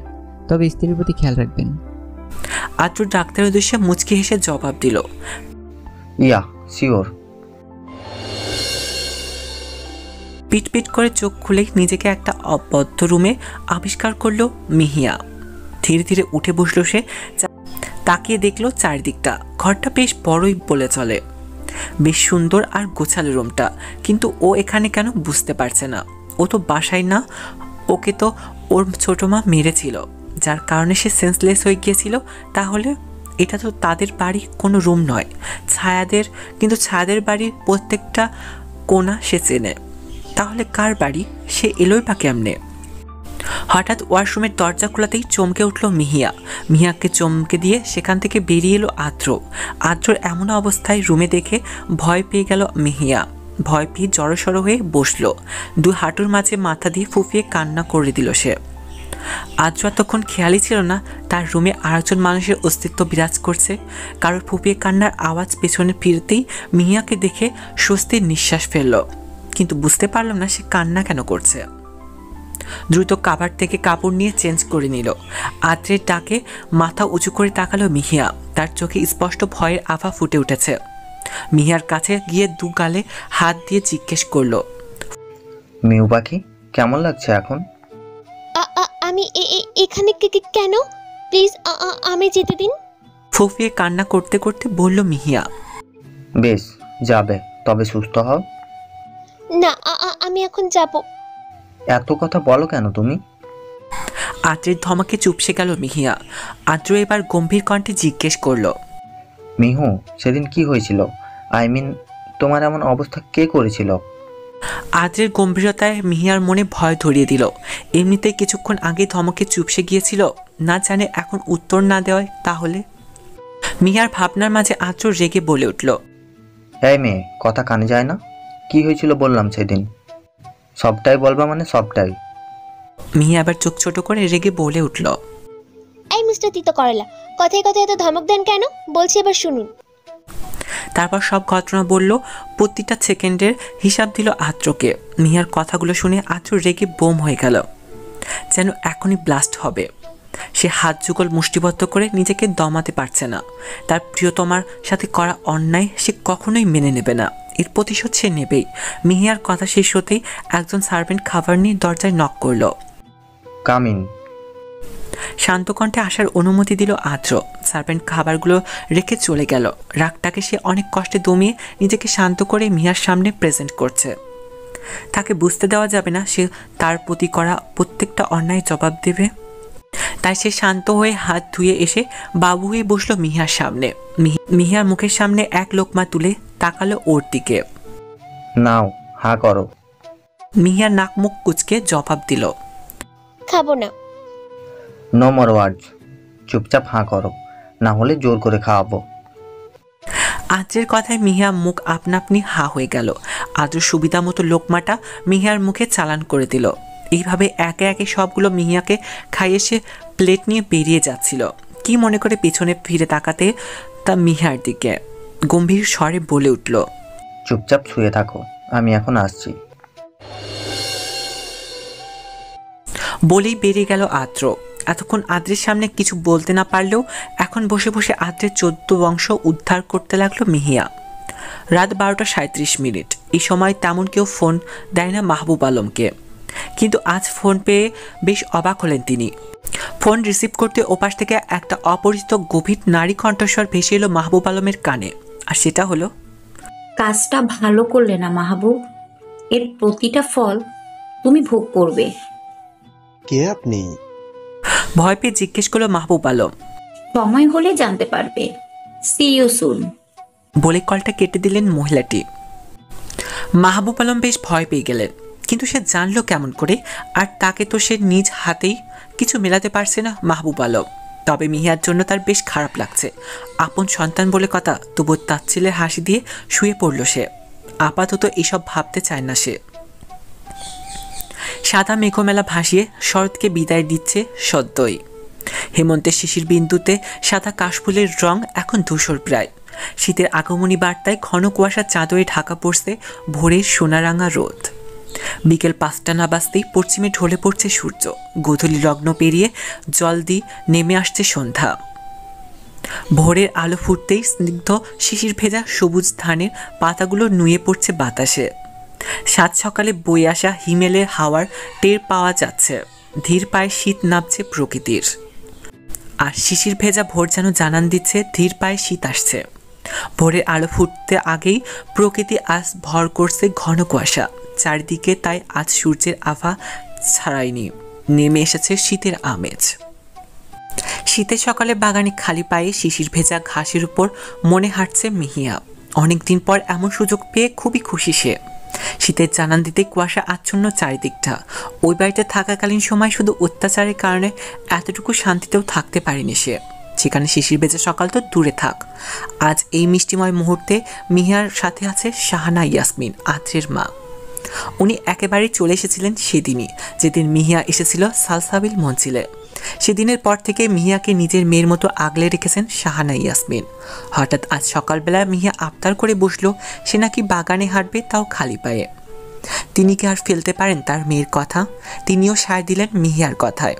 তবে স্ত্রীর প্রতি খেয়াল রাখবেন। আদ্র ডাক্তারের উদ্দেশ্যে মুচকি হেসে জবাব দিল, ইয়া শিওর। পিট পিট করে চোখ খুলে নিজেকে একটা অবদ্ধ রুমে আবিষ্কার করলো মিহিয়া। ধীরে ধীরে উঠে বসলো সে। তাকিয়ে দেখলো চারদিকটা। ঘরটা বেশ বড়ই বলে চলে, বেশ সুন্দর আর গোছালো রুমটা। কিন্তু ও এখানে কেন বুঝতে পারছে না। ও তো বাসায় না, ওকে তো ওর ছোট মা মেরেছিল, যার কারণে সে সেন্সলেস হয়ে গিয়েছিল। তাহলে এটা তো তাদের বাড়ি, কোনো রুম নয় ছায়াদের। কিন্তু ছায়াদের বাড়ির প্রত্যেকটা কোণা সে চেনে। তাহলে কার বাড়ি? সে এলোই বা কেমনে? হঠাৎ ওয়াশরুমের দরজা খোলাতেই চমকে উঠল মিহিয়া। মিহিয়াকে চমকে দিয়ে সেখান থেকে বেরিয়ে এলো আদ্র। আদ্রর এমন অবস্থায় রুমে দেখে ভয় পেয়ে গেল মিহিয়া। ভয় পেয়ে জড়সড় হয়ে বসলো। দুই হাঁটুর মাঝে মাথা দিয়ে ফুঁপিয়ে কান্না করে দিল সে। আদ্র এতক্ষণ খেয়ালই ছিল না তার রুমে আরেকজন মানুষের অস্তিত্ব বিরাজ করছে। কারোর ফুঁপিয়ে কান্নার আওয়াজ পেছনে ফিরতেই মিহিয়াকে দেখে স্বস্তির নিঃশ্বাস ফেলল, কিন্তু বুঝতে পারলাম না সে কান্না কেন করছে। দ্রুত কাভার থেকে কাপড় নিয়ে চেঞ্জ করে নিল। আদ্রের ডাকে মাথা উঁচু করে তাকালো মিহিয়া। তার চোখে স্পষ্ট ভয়ের আভা ফুটে উঠেছে। মিহিয়ার কাছে গিয়ে দু গালে হাত দিয়ে জিজ্ঞেস করলো, মিহু পাখি কেমন লাগছে এখন? আমি এখানে কেন? প্লিজ আমি যেতে দিন। ফুফিয়ে কান্না করতে করতে বলল মিহিয়া। বেশ, যাবে, তবে সুস্থ হও। না, আমি এখন যাব। এত কথা বলো কেন তুমি? আদ্রের ধমকে চুপসে গেল মিহিয়া। আদ্র এবার গম্ভীর কণ্ঠে জিজ্ঞেস করলো, মিহু, সেদিন কি হয়েছিল? আই মিন, তোমার এমন অবস্থা কে করেছিল? আদ্রের গম্ভীরতায় মিহিয়ার মনে ভয় ধরিয়ে দিল। এমনিতেই কিছুক্ষণ আগে ধমকে চুপসে গিয়েছিল, না জানে এখন উত্তর না দেওয়ায় তাহলে। মিহিয়ার ভাবনার মাঝে আদ্র রেগে বলে উঠল, এই মেয়ে, কথা কানে যায় না? কি হয়েছিল বললাম সেদিন? সবটাই বলবা মানে সবটাই? মিহিয়া আবার চোখ ছোট করে রেগে বলে উঠল, এই মিস্টার তিতো করেলা, কথায় কথায় এত ধমক দেন কেন? বলছি এবার শুনুন। তারপর সব ঘটনা বলল, প্রতিটা সেকেন্ডের হিসাব দিল আদ্রকে। মিহিয়ার কথাগুলো শুনে আদ্র রেগে বোম হয়ে গেল, যেন এখনই ব্লাস্ট হবে। সে হাত যুগল মুষ্টিবদ্ধ করে নিজেকে দমাতে পারছে না। তার প্রিয়তমার সাথে করা অন্যায় সে কখনোই মেনে নেবে না, এর প্রতিশোধ সে নেবেই। মিহিয়ার কথা শেষ হতেই একজন সার্ভেন্ট খাবার নিয়ে দরজায় নক করল। Come in. শান্ত কণ্ঠে আসার অনুমতি দিল আদ্র। সার্ভেন্ট খাবারগুলো রেখে চলে গেল। রাগটাকে সে অনেক কষ্টে দমিয়ে নিজেকে শান্ত করে মিহিয়ার সামনে প্রেজেন্ট করছে। তাকে বুঝতে দেওয়া যাবে না সে তার প্রতি করা প্রত্যেকটা অন্যায় জবাব দেবে। তাই সে শান্ত হয়ে হাত ধুয়ে এসে বাবু হয়ে বসলো মিহিয়ার সামনে। মিহিয়ার মুখের সামনে এক লোকমা তুলে তাকালো ওর দিকে। নাও, হা করো। মিহিয়ার নাক মুখ কুচকে জবাব দিল, খাবো না। নো মোর ওয়ার্ডস, চুপচাপ হাঁ করো, না হলে জোর করে খাওয়াবো। আদ্রের কথায় মিহিয়া মুখ আপনা আপনি হা হয়ে গেল। আদ্র সুবিধা মতো লোকমাটা মিহিয়ার মুখে চালান করে দিল। এইভাবে একে একে সবগুলো মিহিয়াকে খাইয়ে সে প্লেট নিয়ে বেরিয়ে যাচ্ছিল। কি মনে করে পিছনে ফিরে তাকাতে তা মিহিয়ার দিকে গম্ভীর স্বরে বলে উঠল, চুপচাপ শুয়ে থাকো, আমি এখন আসছি। বলেই বেরিয়ে গেল আদ্র। এতক্ষণ আদ্রের সামনে কিছু বলতে না পারলেও এখন বসে বসে আদ্রের 14 বংশ উদ্ধার করতে লাগলো মিহিয়া। রাত 12:37। এই সময় তেমন কেউ ফোন দেয় না মাহবুব আলমকে, কিন্তু আজ ফোন পেয়ে বেশ অবাক হলেন তিনি। ফোন রিসিভ করতে ওপাশ থেকে একটা অপরিচিত গভীর নারী কণ্ঠস্বর ভেসে এলো মাহবুব আলমের কানে, আর সেটা হলো, কাজটা ভালো করলে না মাহবুব, এর প্রতিটা ফল তুমি ভোগ করবে। কে আপনি? ভয় পেয়ে জিজ্ঞেস করলো মাহবুব আলম। সময় হলে জানতে পারবে। See you soon. বলে কলটা কেটে দিলেন মহিলাটি। মাহবুব আলম বেশ ভয় পেয়ে গেলেন, কিন্তু সে জানলো কেমন করে? আর তাকে তো সে নিজ হাতেই কিছু মেলাতে পারছে না মাহবুব আলম। তবে মিহিয়ার জন্য তার বেশ খারাপ লাগছে। আপন সন্তান বলে কথা, তবু তাচ্ছিলের হাসি দিয়ে শুয়ে পড়ল সে। আপাতত এসব ভাবতে চায় না সে। সাদা মেঘমেলা ভাসিয়ে শরৎকে বিদায় দিচ্ছে সদ্যই। হেমন্তের শিশির বিন্দুতে সাদা কাশফুলের রং এখন ধূসর প্রায়। শীতের আগমনী বার্তায় ঘন কুয়াশার চাদরে ঢাকা পড়ছে ভোরের সোনারাঙা রোদ। বিকেল 5টা না বাজতেই পশ্চিমে ঢলে পড়ছে সূর্য। গোধূলি লগ্ন পেরিয়ে জলদি নেমে আসছে সন্ধ্যা। ভোরের আলো ফুটতেই স্নিগ্ধ শিশির ভেজা সবুজ ধানের পাতাগুলো নুয়ে পড়ছে বাতাসে। সাত সকালে বয়ে আসা হিমেলের হাওয়ার টের পাওয়া যাচ্ছে। ধীর পায়ে শীত নামছে প্রকৃতির। আর শিশির ভেজা ভোর যেন জানান দিচ্ছে ধীর পায়ে শীত আসছে। ভোরের আলো ফুটতে আগেই প্রকৃতি আজ ভর করছে ঘন কুয়াশা চারিদিকে। তাই আজ সূর্যের আভা ছাড়ায়নি, নেমে এসেছে শীতের আমেজ। শীতের সকালে বাগানে খালি পায়ে শিশির ভেজা ঘাসের উপর মনে হাঁটছে মিহিয়া। অনেকদিন পর এমন সুযোগ পেয়ে খুবই খুশি সে। শীতের জানান দিতে কুয়াশা আচ্ছন্ন চারিদিকটা। ওই বাড়িতে থাকাকালীন সময় শুধু অত্যাচারের কারণে এতটুকু শান্তিতেও থাকতে পারেনি সে। সেখানে শিশির ভেজা সকাল তো দূরে থাক, আজ এই মিষ্টিময় মুহূর্তে মিহিয়ার সাথে আছে শাহানা ইয়াসমিন, আদ্রের মা। উনি একেবারেই চলে এসেছিলেন সেদিনই, যেদিন মিহিয়া এসেছিল সালসাবিল মঞ্জিলে। সেদিনের পর থেকে মিহিয়াকে নিজের মেয়ের মতো আগলে রেখেছেন শাহানা ইয়াসমিন। হঠাৎ আজ সকালবেলা মিহিয়া আবদার করে বসলো সে নাকি বাগানে হাঁটবে, তাও খালি পায়ে। তিনি কি আর ফেলতে পারেন তার মেয়ের কথা? তিনিও সায় দিলেন মিহিয়ার কথায়।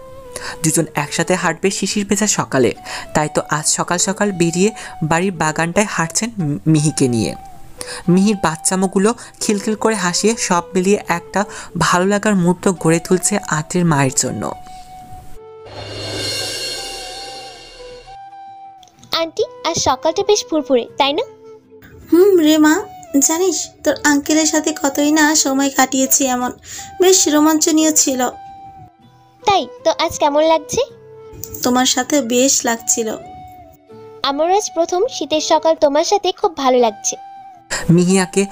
দুজন একসাথে হাঁটবে শিশির ভেজা সকালে। তাই তো আজ সকাল সকাল বেরিয়ে বাড়ির বাগানটায় হাঁটছেন মিহিকে নিয়ে। মিহির বাচ্চামোগুলো খিলখিল করে হাসিয়ে সব মিলিয়ে একটা ভালো লাগার মুহূর্ত গড়ে তুলছে আদ্রের মায়ের জন্য। আন্টি, আজ সকালটা বেশ ফুরফুরে, তাই না? রে মা, জানিস তোর আঙ্কেলের সাথে কতই না সময় কাটিয়েছি, এমন বেশ রোমাঞ্চনীয় ছিল। তাই তো আজ কেমন লাগছে? তোমার সাথে বেশ লাগছিল। আমার আজ প্রথম শীতের সকাল তোমার সাথে খুব ভালো লাগছে। মিহিয়াকে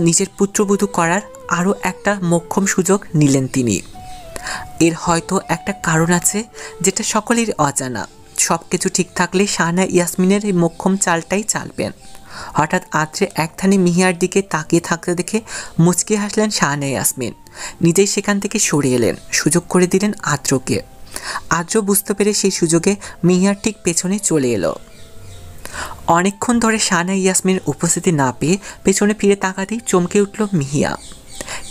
নিজের পুত্রবধূ করার আরও একটা মোক্ষম সুযোগ নিলেন তিনি। এর হয়তো একটা কারণ আছে যেটা সকলের অজানা। সব কিছু ঠিক থাকলে শাহানা ইয়াসমিনের এই মোক্ষম চালটাই চালবেন। হঠাৎ আদ্রে একধানে মিহিয়ার দিকে তাকিয়ে থাকতে দেখে মুচকি হাসলেন শাহানা ইয়াসমিন। নিজেই সেখান থেকে সরে এলেন, সুযোগ করে দিলেন আদ্রকে। আদ্র বুঝতে পেরে সেই সুযোগে মিহিয়ার ঠিক পেছনে চলে এলো। অনেকক্ষণ ধরে শাহানা ইয়াসমিনের উপস্থিতি না পেয়ে পেছনে ফিরে তাকাতেই চমকে উঠল মিহিয়া,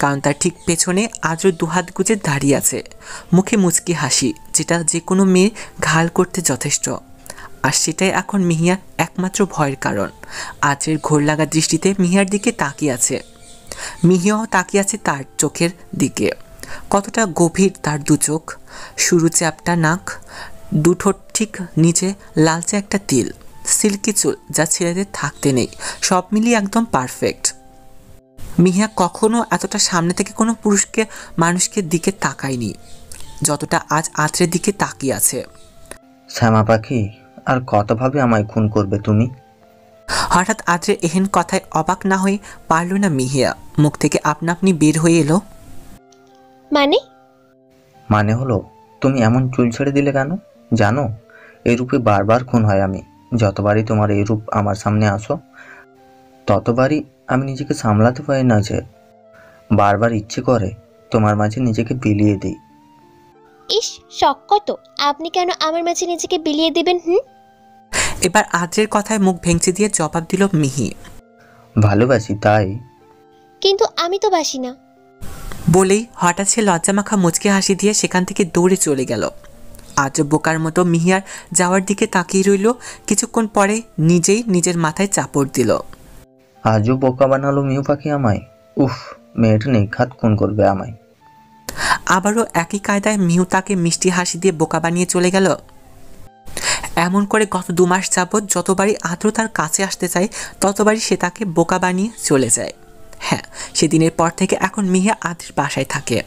কারণ তার ঠিক পেছনে আদ্র দুহাত গুজে দাঁড়িয়ে আছে, মুখে মুচকি হাসি, যেটা যে কোনো মেয়ে ঘাল করতে যথেষ্ট। আর সেটাই এখন মিহিয়ার একমাত্র ভয়ের কারণ। আদ্রের ঘোর লাগা দৃষ্টিতে মিহিয়ার দিকে তাকিয়ে আছে। মিহিয়াও তাকিয়ে আছে তার চোখের দিকে। কতটা গভীর তার দু চোখ, সরু চ্যাপটা নাক, দুঠোঁট ঠিক নিচে লালচে একটা তিল, সিল্কি চুল যা ছেলেদের থাকতে নেই, সব মিলিয়ে একদম পারফেক্ট। মিহিয়া কখনো এতটা সামনে থেকে কোনো মানুষকে দিকে তাকায়নি যতটা আজ আত্রের দিকে তাকিয়ে আছে। শ্যামা পাখি, আর কতভাবে আমায় খুন করবে তুমি? হঠাৎ আত্রের এহেন কথায় অবাক না হয়ে পারল না মিহিয়া, মুখ থেকে আপনা আপনি বের হয়ে এলো, মানে হলো তুমি এমন চুল ছেড়ে দিলে কেন? জানো, এই রূপে বারবার খুন হয় আমি। যতবারই তোমার এই রূপ আমার সামনে আসো, ততবারই আমি নিজেকে সামলাতে পারি না, যে বারবার ইচ্ছে করে তোমার মাঝে নিজেকে বিলিয়ে দিই। ইস, শখ কত! আপনি কেন আমার মাঝে নিজেকে বিলিয়ে দেবেন? এবার আদ্রের কথায় মুখ ভেঙচি দিয়ে জবাব দিল মিহি, ভালোবাসি তাই। কিন্তু আমি তো বাসি না। বলেই হঠাৎ সে লজ্জামাখা মুচকে হাসি দিয়ে সেখান থেকে দৌড়ে চলে গেল। আজ বোকার মতো মিহিয়ার যাওয়ার দিকে তাকিয়ে রইল। কিছুক্ষণ পরে নিজেই নিজের মাথায় চাপড় দিল। আজও বোকা বানালো মিহু পাখি আমায়। উফ, মেয়েটা নিঘাত খুন করবে আমায়। আবারও একই কায়দায় মিহু তাকে মিষ্টি হাসি দিয়ে বোকা বানিয়ে চলে গেল। এমন করে গত 2 মাস যাবৎ যতবারই আদ্র তার কাছে আসতে চায় ততবারই সে তাকে বোকা বানিয়ে চলে যায়। হ্যাঁ, সেদিনের পর থেকে এখন মিহিয়া আদ্রের বাসায় থাকে।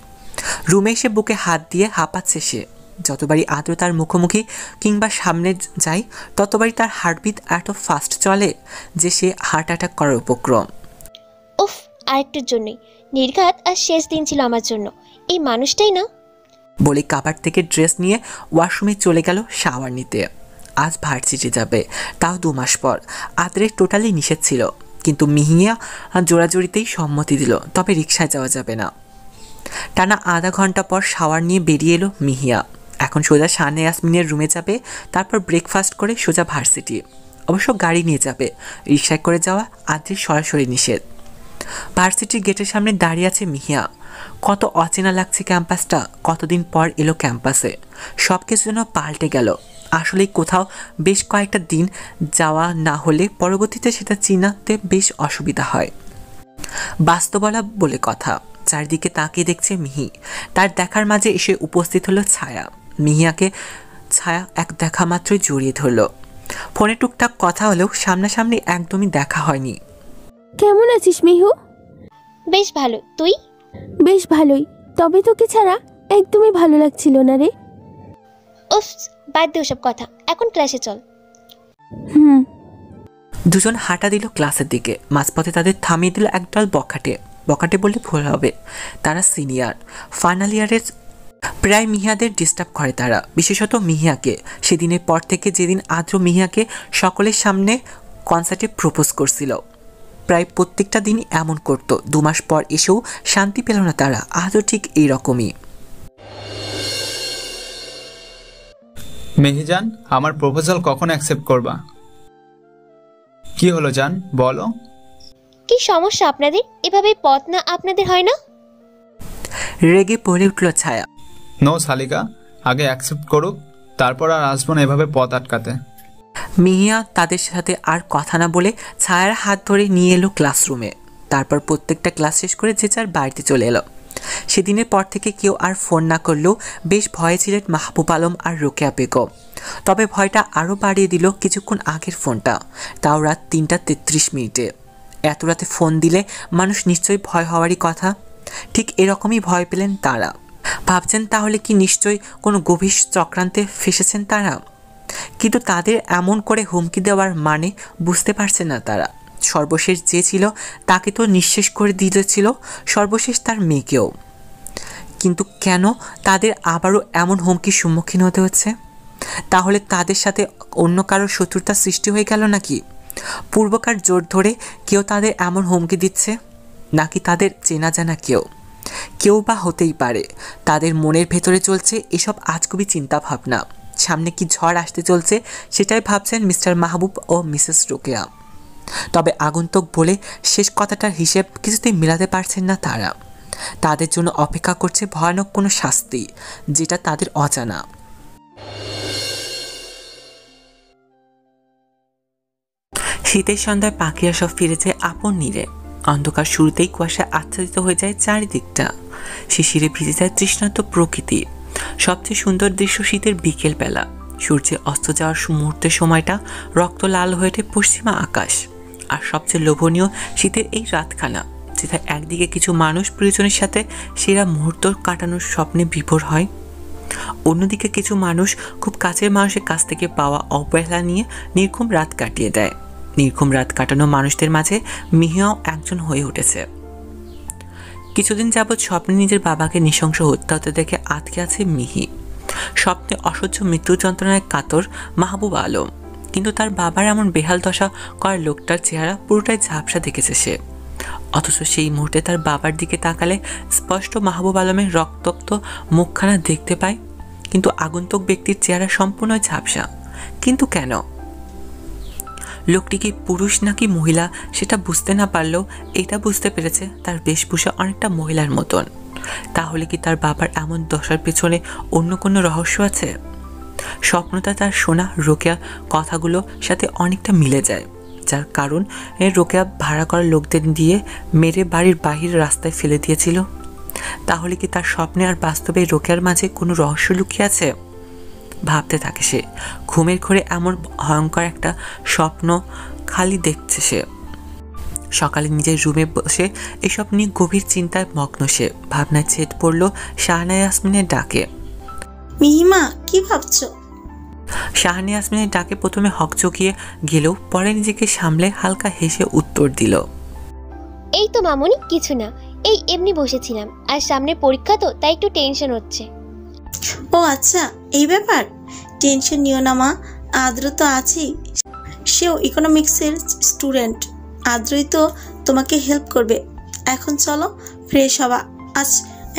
রুমে এসে বুকে হাত দিয়ে হাঁপাচ্ছে সে। যতবারই আদ্র তার মুখোমুখি কিংবা সামনে যায় ততবারই তার হার্টবিট এত ফাস্ট চলে যে সে হার্ট অ্যাটাক করার উপক্রম। উফ, আরেকটুর জন্যই নির্ঘাত আর শেষ দিন ছিল আমার জন্য। এই মানুষটাই না। বলে কাবার্ড থেকে ড্রেস নিয়ে ওয়াশরুমে চলে গেল শাওয়ার নিতে। আজ ভার্সিটি যাবে, তাও 2 মাস পর। আদ্রের টোটালি নিষেধ ছিল, কিন্তু মিহিয়া জোড়াজোড়িতেই সম্মতি দিল, তবে রিকশায় যাওয়া যাবে না। টানা আধা ঘন্টা পর শাওয়ার নিয়ে বেরিয়ে এলো মিহিয়া। এখন সোজা শানে ইয়াসমিনের রুমে যাবে, তারপর ব্রেকফাস্ট করে সোজা ভার্সিটি। অবশ্য গাড়ি নিয়ে যাবে, রিকশায় করে যাওয়া আদ্রের সরাসরি নিষেধ। ভার্সিটির গেটের সামনে দাঁড়িয়ে আছে মিহিয়া। কত অচেনা লাগছে ক্যাম্পাসটা। কতদিন পর এলো ক্যাম্পাসে, সব কিছু যেন পাল্টে গেল। আসলেই কোথাও বেশ কয়েকটা দিন যাওয়া না হলে পরবর্তীতে সেটা চিনাতে বেশ অসুবিধা হয়। বাস্তবলা বলে কথা। চারদিকে তাকিয়ে দেখছে মিহি। তার দেখার মাঝে এসে উপস্থিত হলো ছায়া। মিহিয়াকে ছায়া এক দেখা মাত্রই জড়িয়ে ধরল। ফোনে টুকটাক কথা হলেও সামনাসামনি একদমই দেখা হয়নি। কেমন আছিস মিহু? বেশ ভালো, তুই? বেশ ভালোই, তবে তোকে ছাড়া একদমই ভালো লাগছিল না রে। উফ, বাদ দে ওসব কথা, এখন ক্লাসে চল। দুজন হাঁটা দিল ক্লাসের দিকে। মাঝপথে তাদের থামিয়ে দিল একদল বখাটে। বখাটে বললে ভুল হবে, তারা সিনিয়র, ফাইনাল ইয়ারের। প্রায় মিহিয়াদের ডিস্টার্ব করে তারা, বিশেষত মিহিয়াকে। সেদিনের পর থেকে যেদিন আদ্র মিহিয়াকে সকলের সামনে কনসার্টে প্রপোজ করছিল, প্রায় প্রত্যেকটা দিনই এমন করতো। 2 মাস পর এসেও শান্তি পেল না তারা। আজও ঠিক এইরকমই। মেহিজান, আমার প্রপোজাল কখন অ্যাকসেপ্ট করবা? কি হলো জান, বলো। কি সমস্যা আপনাদের? এভাবে পথ না আপনাদের হয় না? রেগে পড়ে উঠল ছায়া। নো শালিকা, আগে অ্যাকসেপ্ট করুক, তারপর আর আসবো না এভাবে পথ আটকাতে। মিহিয়া তাদের সাথে আর কথা না বলে ছায়ার হাত ধরে নিয়ে এলো ক্লাসরুমে। তারপর প্রত্যেকটা ক্লাস শেষ করে যে যার বাড়িতে চলে এলো। সেদিনের পর থেকে কেউ আর ফোন না করলেও বেশ ভয়ে ছিলেন মাহবুব আলম আর রোকেয়া বেগম। তবে ভয়টা আরও বাড়িয়ে দিল কিছুক্ষণ আগের ফোনটা, তাও রাত 3:33। এত রাতে ফোন দিলে মানুষ নিশ্চয়ই ভয় হওয়ারই কথা। ঠিক এরকমই ভয় পেলেন তারা। ভাবছেন তাহলে কি নিশ্চয়ই কোনো গভীর চক্রান্তে ফেসেছেন তারা। কিন্তু তাদের এমন করে হুমকি দেওয়ার মানে বুঝতে পারছে না তারা। সর্বশেষ যে ছিল তাকে তো নিঃশেষ করে দিয়েছিল, সর্বশেষ তার মেয়েকেও। কিন্তু কেন তাদের আবারও এমন হুমকির সম্মুখীন হতে হচ্ছে? তাহলে তাদের সাথে অন্য কারোর শত্রুতা সৃষ্টি হয়ে গেল নাকি? পূর্বকার জোর ধরে কেউ তাদের এমন হুমকি দিচ্ছে, নাকি তাদের চেনা জানা কেউ বা হতেই পারে। তাদের মনের ভেতরে চলছে এসব আজগুবি চিন্তা ভাবনা। সামনে কি ঝড় আসতে চলছে সেটাই ভাবছেন মিস্টার মাহবুব ও মিসেস রোকেয়া। তবে আগন্তুক বলে শেষ কথাটার হিসেব কিছুতেই মেলাতে পারছেন না তারা। তাদের জন্য অপেক্ষা করছে ভয়ানক কোনো শাস্তি, যেটা তাদের অজানা। শীতের সন্ধ্যায় পাখিরা সব ফিরে যায় আপন নীড়ে। অন্ধকার শুরুতেই কুয়াশা আচ্ছাদিত হয়ে যায় চারিদিকটা। শিশিরে ভিজে যায় তৃষ্ণার্ত প্রকৃতি। সবচেয়ে সুন্দর দৃশ্য শীতের বিকেল বেলা। সূর্যের অস্ত যাওয়ার মুহূর্তের সময়টা রক্ত লাল হয়ে ওঠে পশ্চিমা আকাশ। আর সবচেয়ে লোভনীয় শীতের এই রাতখানা, যেটা একদিকে কিছু মানুষ প্রিয়জনের সাথে সেরা মুহূর্ত কাটানোর স্বপ্নে বিভোর হয়, অন্যদিকে কিছু মানুষ খুব কাছের মানুষের কাছ থেকে পাওয়া অবহেলা নিয়ে নির্ঘুম রাত কাটিয়ে দেয়। নির্ঘুম রাত কাটানো মানুষদের মাঝে মিহিয়াও একজন হয়ে উঠেছে। কিছুদিন যাবৎ স্বপ্নে নিজের বাবাকে নৃশংস হত্যা হতে দেখে আটকে আছে মিহি। স্বপ্নে অসহ্য মৃত্যু যন্ত্রণায় কাতর মাহবুব আলম, কিন্তু তার বাবার এমন বেহাল দশা করার লোকটার চেহারা পুরোটাই ঝাপসা দেখেছে সে। অথচ সেই মুহূর্তে তার বাবার দিকে তাকালে স্পষ্ট মাহবুব আলমের রক্তাক্ত মুখখানা দেখতে পায়, কিন্তু আগন্তুক ব্যক্তির চেহারা সম্পূর্ণ ঝাপসা। কিন্তু কেন? লোকটি কি পুরুষ নাকি মহিলা সেটা বুঝতে না পারলেও এটা বুঝতে পেরেছে তার বেশভূষা অনেকটা মহিলার মতন। তাহলে কি তার বাবার এমন দশার পেছনে অন্য কোনো রহস্য আছে? স্বপ্নটা তার শোনা রোকেয়া কথাগুলোর সাথে অনেকটা মিলে যায়, যার কারণ রোকেয়া ভাড়া করা লোকদের দিয়ে মেরে বাড়ির বাহির রাস্তায় ফেলে দিয়েছিল। তাহলে কি তার স্বপ্নে আর বাস্তবে রোকেয়ার মাঝে কোনো রহস্য লুকিয়ে আছে? ভাবতে থাকে সে। ঘুমের ঘরে এমন ভয়ঙ্কর একটা স্বপ্ন খালি দেখছে সে। সকালে নিজের রুমে বসে এসব নিয়ে গভীর চিন্তায় মগ্ন সে। ভাবনায় ছেদ পড়ল শাহানা ইয়াসমিনের ডাকে। মিহিমা, কি ভাবছো? শাহানা ইয়াসমিনের ডাকে প্রথমে হকচকিয়ে গেলেও পরে নিজেকে সামলে হালকা হেসে উত্তর দিল, এই তো মামুনি, কিছু না, এই এমনি বসেছিলাম, আর সামনে পরীক্ষা তো তাই একটু টেনশন হচ্ছে। ও আচ্ছা, এই ব্যাপার। টেনশন নিও না মা, আদ্র তো আছেই, সেও ইকোনমিক্সের স্টুডেন্ট। আদ্রই তো তোমাকে হেল্প করবে। এখন চলো ফ্রেশ হবা, আজ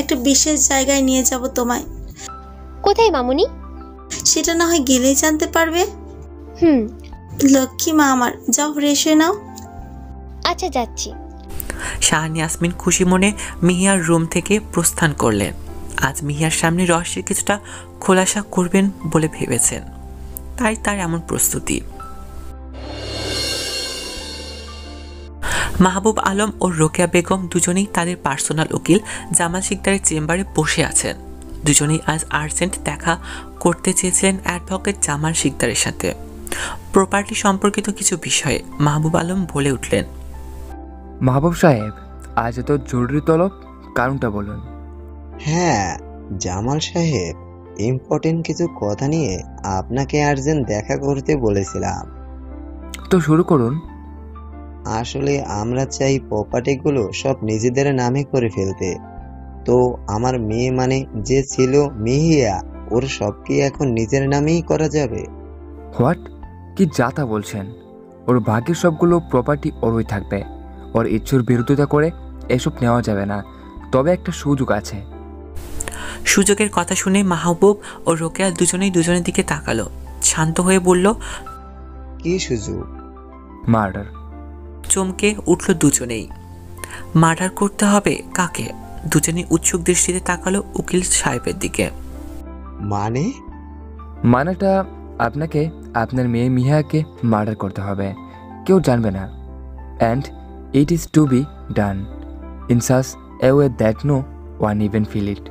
একটা বিশেষ জায়গায় নিয়ে যাব তোমায়। কোথায় মামুনি? সেটা না হয় গেলেই জানতে পারবে। লক্ষ্মী মা আমার, যাও ফ্রেশ হয়ে নাও। আচ্ছা, যাচ্ছি। শাহানা ইয়াসমিন খুশি মনে মিহিয়ার রুম থেকে প্রস্থান করলেন। আজ মিহিয়ার সামনে রহস্যের কিছুটা খোলাসা করবেন বলে ভেবেছেন, তাই তার এমন প্রস্তুতি। মাহবুব আলম ও রোকেয়া বেগম দুজনেই তাদের পার্সোনাল উকিল জামাল শিকদারের চেম্বারে বসে আছেন। দুজনেই আজ আর্জেন্ট দেখা করতে চেয়েছিলেন অ্যাডভোকেট জামাল শিকদারের সাথে প্রপার্টি সম্পর্কিত কিছু বিষয়ে। মাহবুব আলম বলে উঠলেন, মাহবুব সাহেব, আজ এত জরুরি তলব, কারণটা বলুন। হ্যাঁ জামাল সাহেব, ইম্পর্টেন্ট কিছু কথা নিয়ে আপনাকে আর্জেন্ট দেখা করতে বলেছিলাম। তো শুরু করুন। আসলে আমরা চাই প্রপার্টিগুলো সব নিজেদের নামে করে ফেলতে। তো আমার মেয়ে মানে যে ছিল মিহিয়া, ওর সব কি এখন নিজের নামেই করা যাবে? হোয়াট? কি যাতা বলছেন? ওর ভাগ্যের সবগুলো প্রপার্টি ওরই থাকবে। ওর ইচ্ছুর বিরোধিতা করে এসব নেওয়া যাবে না। তবে একটা সুযোগ আছে। সুযোগের কথা শুনে মাহবুব ও রোকেয়া দুজনেই দুজনের দিকে তাকালো। শান্ত হয়ে বলল, কি সুযোগ? মার্ডার। চমকে উঠল দুজনেই। মার্ডার করতে হবে? কাকে? দুজনেই উৎসুক দৃষ্টিতে তাকালো উকিল সাহেবের দিকে। মানেটা আপনাকে আপনার মেয়ে মিহাকে মার্ডার করতে হবে, কেউ জানবে না। And it is to be done in such a way that no one even feel it.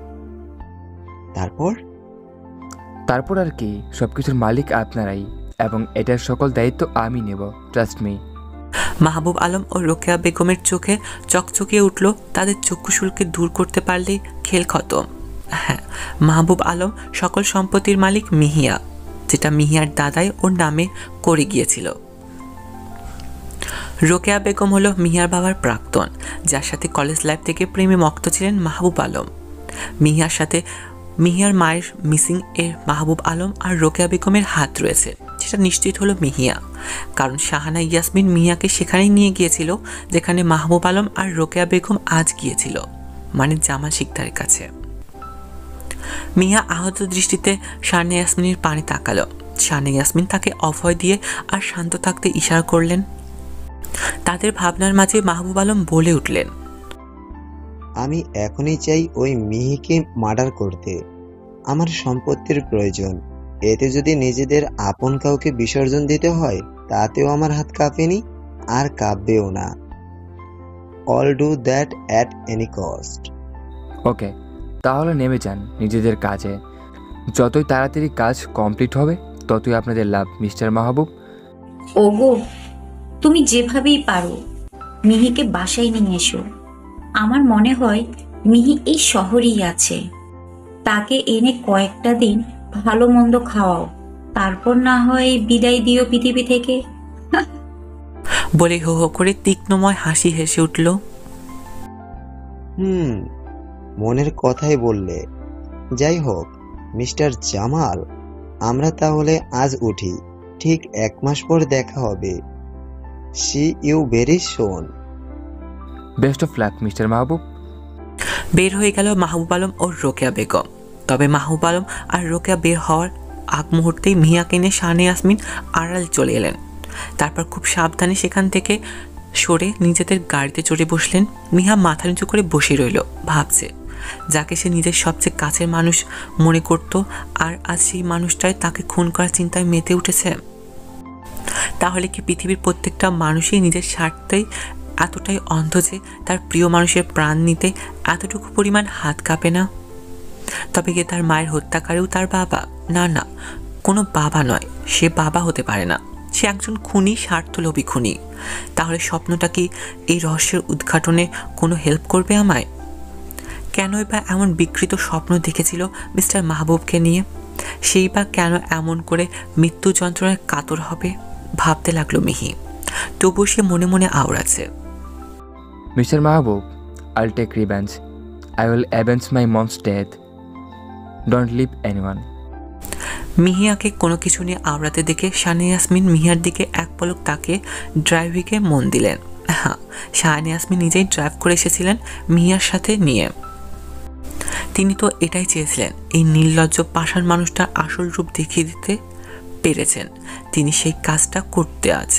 তারপর আর কি, সবকিছুর মালিক আপনারাই, এবং এটার সকল দায়িত্ব আমি নেব, ট্রাস্ট মি। মাহবুব আলম ও রোকেয়া বেগমের চোখে চকচকিয়ে উঠল। তাদের চক্ষুশুল্কে দূর করতে পারলেই খেল খতম। হ্যাঁ, মাহবুব আলম সকল সম্পত্তির মালিক মিহিয়া, যেটা মিহিয়ার দাদাই ওর নামে করে গিয়েছিল। রোকেয়া বেগম হলো মিহিয়ার বাবার প্রাক্তন, যার সাথে কলেজ লাইফ থেকে প্রেমে মক্ত ছিলেন মাহবুব আলম। মিহিয়ার সাথে মিহিয়ার মায়ের মিসিং এর মাহবুব আলম আর রোকেয়া বেগমের হাত রয়েছে, যেটা নিশ্চিত হলো মিহিয়া, কারণ শাহানা ইয়াসমিন মিহিয়াকে সেখানেই নিয়ে গিয়েছিল যেখানে মাহবুব আলম আর রোকেয়া বেগম আজ গিয়েছিল, মানে জামাল শিকদারের কাছে। মিহিয়া আহত দৃষ্টিতে শাহানা ইয়াসমিনের পানে তাকালো। শাহানা ইয়াসমিন তাকে অভয় দিয়ে আর শান্ত থাকতে ইশারা করলেন। তাদের ভাবনার মাঝে মাহবুব আলম বলে উঠলেন, আমি এখনই চাই ওই মিহিকে মার্ডার করতে। আমার সম্পত্তির প্রয়োজন। এতে যদি নিজেদের আপন কাউকে বিসর্জন দিতে হয় তাতেও আমার হাত কাঁপেনি, আর কাঁপবেও না। All do that at any cost. Okay, তাহলে নেমে যান নিজেদের কাজে। যতই তাড়াতাড়ি কাজ কমপ্লিট হবে ততই আপনাদের লাভ, মিস্টার মাহবুব। ওগো, তুমি যেভাবেই পারো মিহিকে বাসায় নিয়ে এসো। আমার মনে হয় মিহি এই শহরেই আছে। তাকে এনে কয়েকটা দিন ভালো মন্দ খাওয়াও, তারপর না হয় বিদায় দিও পৃথিবী থেকে। বলে হো হো করে তীক্ষ্ণময় হাসি হেসে উঠল। মনের কথাই বললে। যাই হোক মিস্টার জামাল, আমরা তাহলে আজ উঠি। ঠিক 1 মাস পর দেখা হবে। See you very soon. Best of luck mister Mahbub. বের হয়ে গেল মাহবুব আলম ও রোকেয়া বেগম। তবে মাহবুব আলম আর রোকেয়া বের হওয়ার আগ মুহূর্তেই মিহিয়াকে নিয়ে শানে ইয়াসমিন আড়াল চলে এলেন। তারপর খুব সাবধানে সেখান থেকে সরে নিজেদের গাড়িতে চড়ে বসলেন। মিহা মাথা নিচু করে বসে রইল, ভাবছে যাকে সে নিজের সবচেয়ে কাছের মানুষ মনে করত, আর আজ সেই মানুষটাই তাকে খুন করার চিন্তায় মেতে উঠেছে। তাহলে কি পৃথিবীর প্রত্যেকটা মানুষই নিজের স্বার্থেই এতটাই অন্ধ যে তার প্রিয় মানুষের প্রাণ নিতে এতটুকু পরিমাণ হাত কাঁপে না? তবে কি তার মায়ের হত্যাকারীও তার বাবা? না না, কোনো বাবা নয়, সে বাবা হতে পারে না। সে একজন খুনি, স্বার্থলোভী খুনি। তাহলে স্বপ্নটা কি এই রহস্যের উদ্ঘাটনে কোনো হেল্প করবে আমায়? কেনই বা এমন বিকৃত স্বপ্ন দেখেছিল মিস্টার মাহবুবকে নিয়ে? সেই বা কেন এমন করে মৃত্যু যন্ত্রণায় কাতর হবে? ভাবতে লাগলো মিহি। তবু সে মনে মনে আওড়াচ্ছে, mister Mahbub, I'll take revenge. I will avenge my mom's death. Don't leave anyone. মিহিয়াকে কোনো কিছু নিয়ে আওড়াতে দেখে শানে ইয়াসমিন মিহিয়ার দিকে এক পলক তাকিয়ে ড্রাইভিংয়ে মন দিলেন। হ্যাঁ, শানে ইয়াসমিন নিজেই ড্রাইভ করে এসেছিলেন মিহিয়ার সাথে নিয়ে। তিনি তো এটাই চেয়েছিলেন, এই নির্লজ্জ পাষাণ মানুষটার আসল রূপ দেখিয়ে দিতে পেরেছেন। তিনি সেই কাজটা করতে আজ,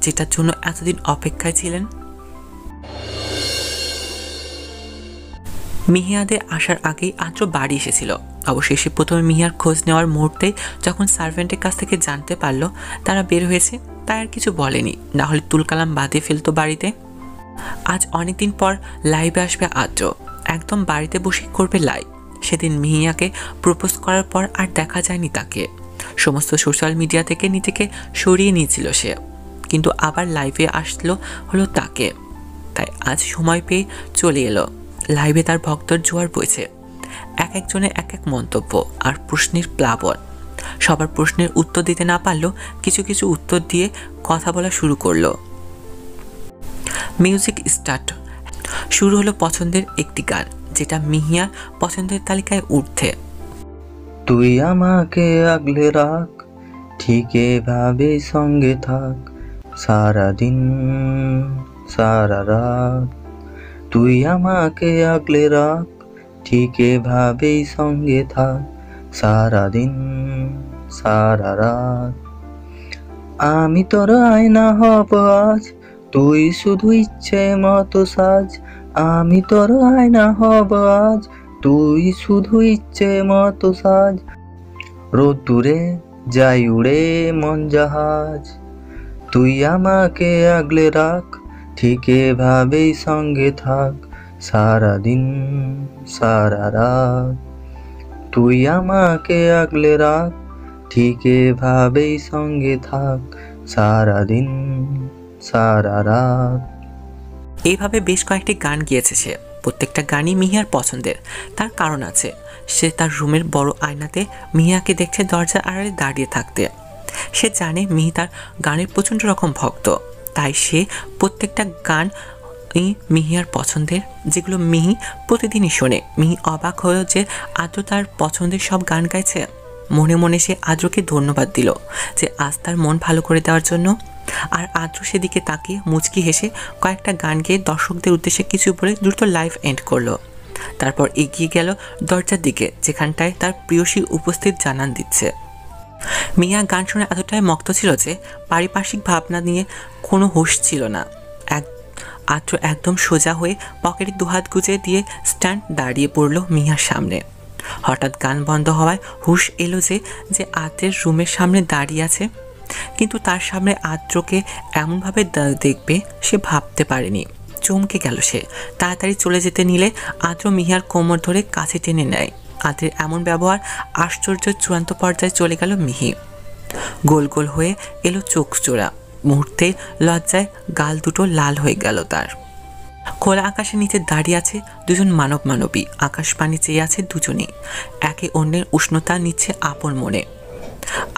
যেটার জন্য এতদিন অপেক্ষায় ছিলেন। মিহিয়াদের আসার আগেই আদ্র বাড়ি এসেছিল। অবশেষে প্রথমে মিহিয়ার খোঁজ নেওয়ার মুহূর্তে যখন সার্ভেন্টের কাছ থেকে জানতে পারলো তারা বের হয়েছে, তাই আর কিছু বলেনি, না হলে তুলকালাম বাঁধে ফেলতো বাড়িতে। আজ অনেকদিন পর লাইভে আসবে আদ্র, একদম বাড়িতে বসে করবে লাইভ। সেদিন মিহিয়াকে প্রপোজ করার পর আর দেখা যায়নি তাকে। সমস্ত সোশ্যাল মিডিয়া থেকে নিজেকে সরিয়ে নিয়েছিল সে, কিন্তু আবার লাইভে হলো তাকে। তাই আজ সময় পেয়ে চলে এলো। লাইভে তার ভক্তর জোয়ার বইছে, এক একজনের এক এক মন্তব্য আর প্রশ্নের প্লাবন। সবার প্রশ্নের উত্তর দিতে না পারলেও কিছু কিছু উত্তর দিয়ে কথা বলা শুরু করলো। Music start. শুরু হলো পছন্দের একটি গান, যেটা মিহিয়ার পছন্দের তালিকায় উঠতে। তুই আমাকে আগলে রাখ, ঠিক এভাবে সঙ্গে থাক, সারাদিন সারা রাত। তুই আমাকে আগলে রাখ, ঠিক এভাবেই সঙ্গে থাক, সারাদিন সারা রাত। আমি তোর আয়না হব আজ, তুই শুধু ইচ্ছে মতো সাজ। আমি তোর আয়না হব আজ, তুই শুধু ইচ্ছে মতো সাজ। রোদ্দুরে যাই উড়ে মন জাহাজ। তুই আমাকে আগলে রাখ, ঠিক এভাবেই সঙ্গে থাক, সারাদিন সারা রাত। তুই আমাকে আগলে রাখ, ঠিক এভাবেই সঙ্গে থাক, সারাদিন সারা রাত। এইভাবে বেশ কয়েকটি গান গিয়েছে সে। প্রত্যেকটা গানই মিহিয়ার পছন্দের। তার কারণ আছে, সে তার রুমের বড় আয়নাতে মিহিয়াকে দেখছে দরজার আড়ালে দাঁড়িয়ে থাকতে। সে জানে মিহি তার গানের প্রচণ্ড রকম ভক্ত, তাই সে প্রত্যেকটা গান মিহিয়ার পছন্দের, যেগুলো মিহি প্রতিদিনই শোনে। মিহি অবাক হয়েও যে আদ্র তার পছন্দের সব গান গাইছে। মনে মনে সে আদ্রকে ধন্যবাদ দিল যে আজ তার মন ভালো করে দেওয়ার জন্য। আর আদ্র সেদিকে তাকিয়ে মুচকি হেসে কয়েকটা গান গেয়ে দর্শকদের উদ্দেশ্যে কিছু বলে দ্রুত লাইভ এন্ড করলো। তারপর এগিয়ে গেল দরজার দিকে, যেখানটায় তার প্রিয়সী উপস্থিত জানান দিচ্ছে। মিয়া গান শুনে এতটাই মত্ত ছিল যে পারিপার্শ্বিক ভাবনা নিয়ে কোনো হুঁশ ছিল না। আদ্র একদম সোজা হয়ে পকেটে দুহাত গুজে দিয়ে স্ট্যান্ড দাঁড়িয়ে পড়ল মিয়ার সামনে। হঠাৎ গান বন্ধ হওয়ায় হুঁশ এলো যে আদ্রের রুমের সামনে দাঁড়িয়ে আছে, কিন্তু তার সামনে আদ্রকে এমনভাবে দেখবে সে ভাবতে পারেনি। চমকে গেল সে। তাড়াতাড়ি চলে যেতে নিলে আদ্র মিহিয়ার কোমর ধরে কাছে টেনে নেয়। আদ্রের এমন ব্যবহার আশ্চর্য চূড়ান্ত পর্যায়ে চলে গেল মিহি। গোল গোল হয়ে এলো চোখ জোড়া। মুহূর্তে লজ্জায় গাল দুটো লাল হয়ে গেল তার। খোলা আকাশের নিচে দাঁড়িয়ে আছে দুজন মানব মানবী। আকাশ পানি চেয়ে আছে দুজনেই, একে অন্যের উষ্ণতা নিচ্ছে আপন মনে।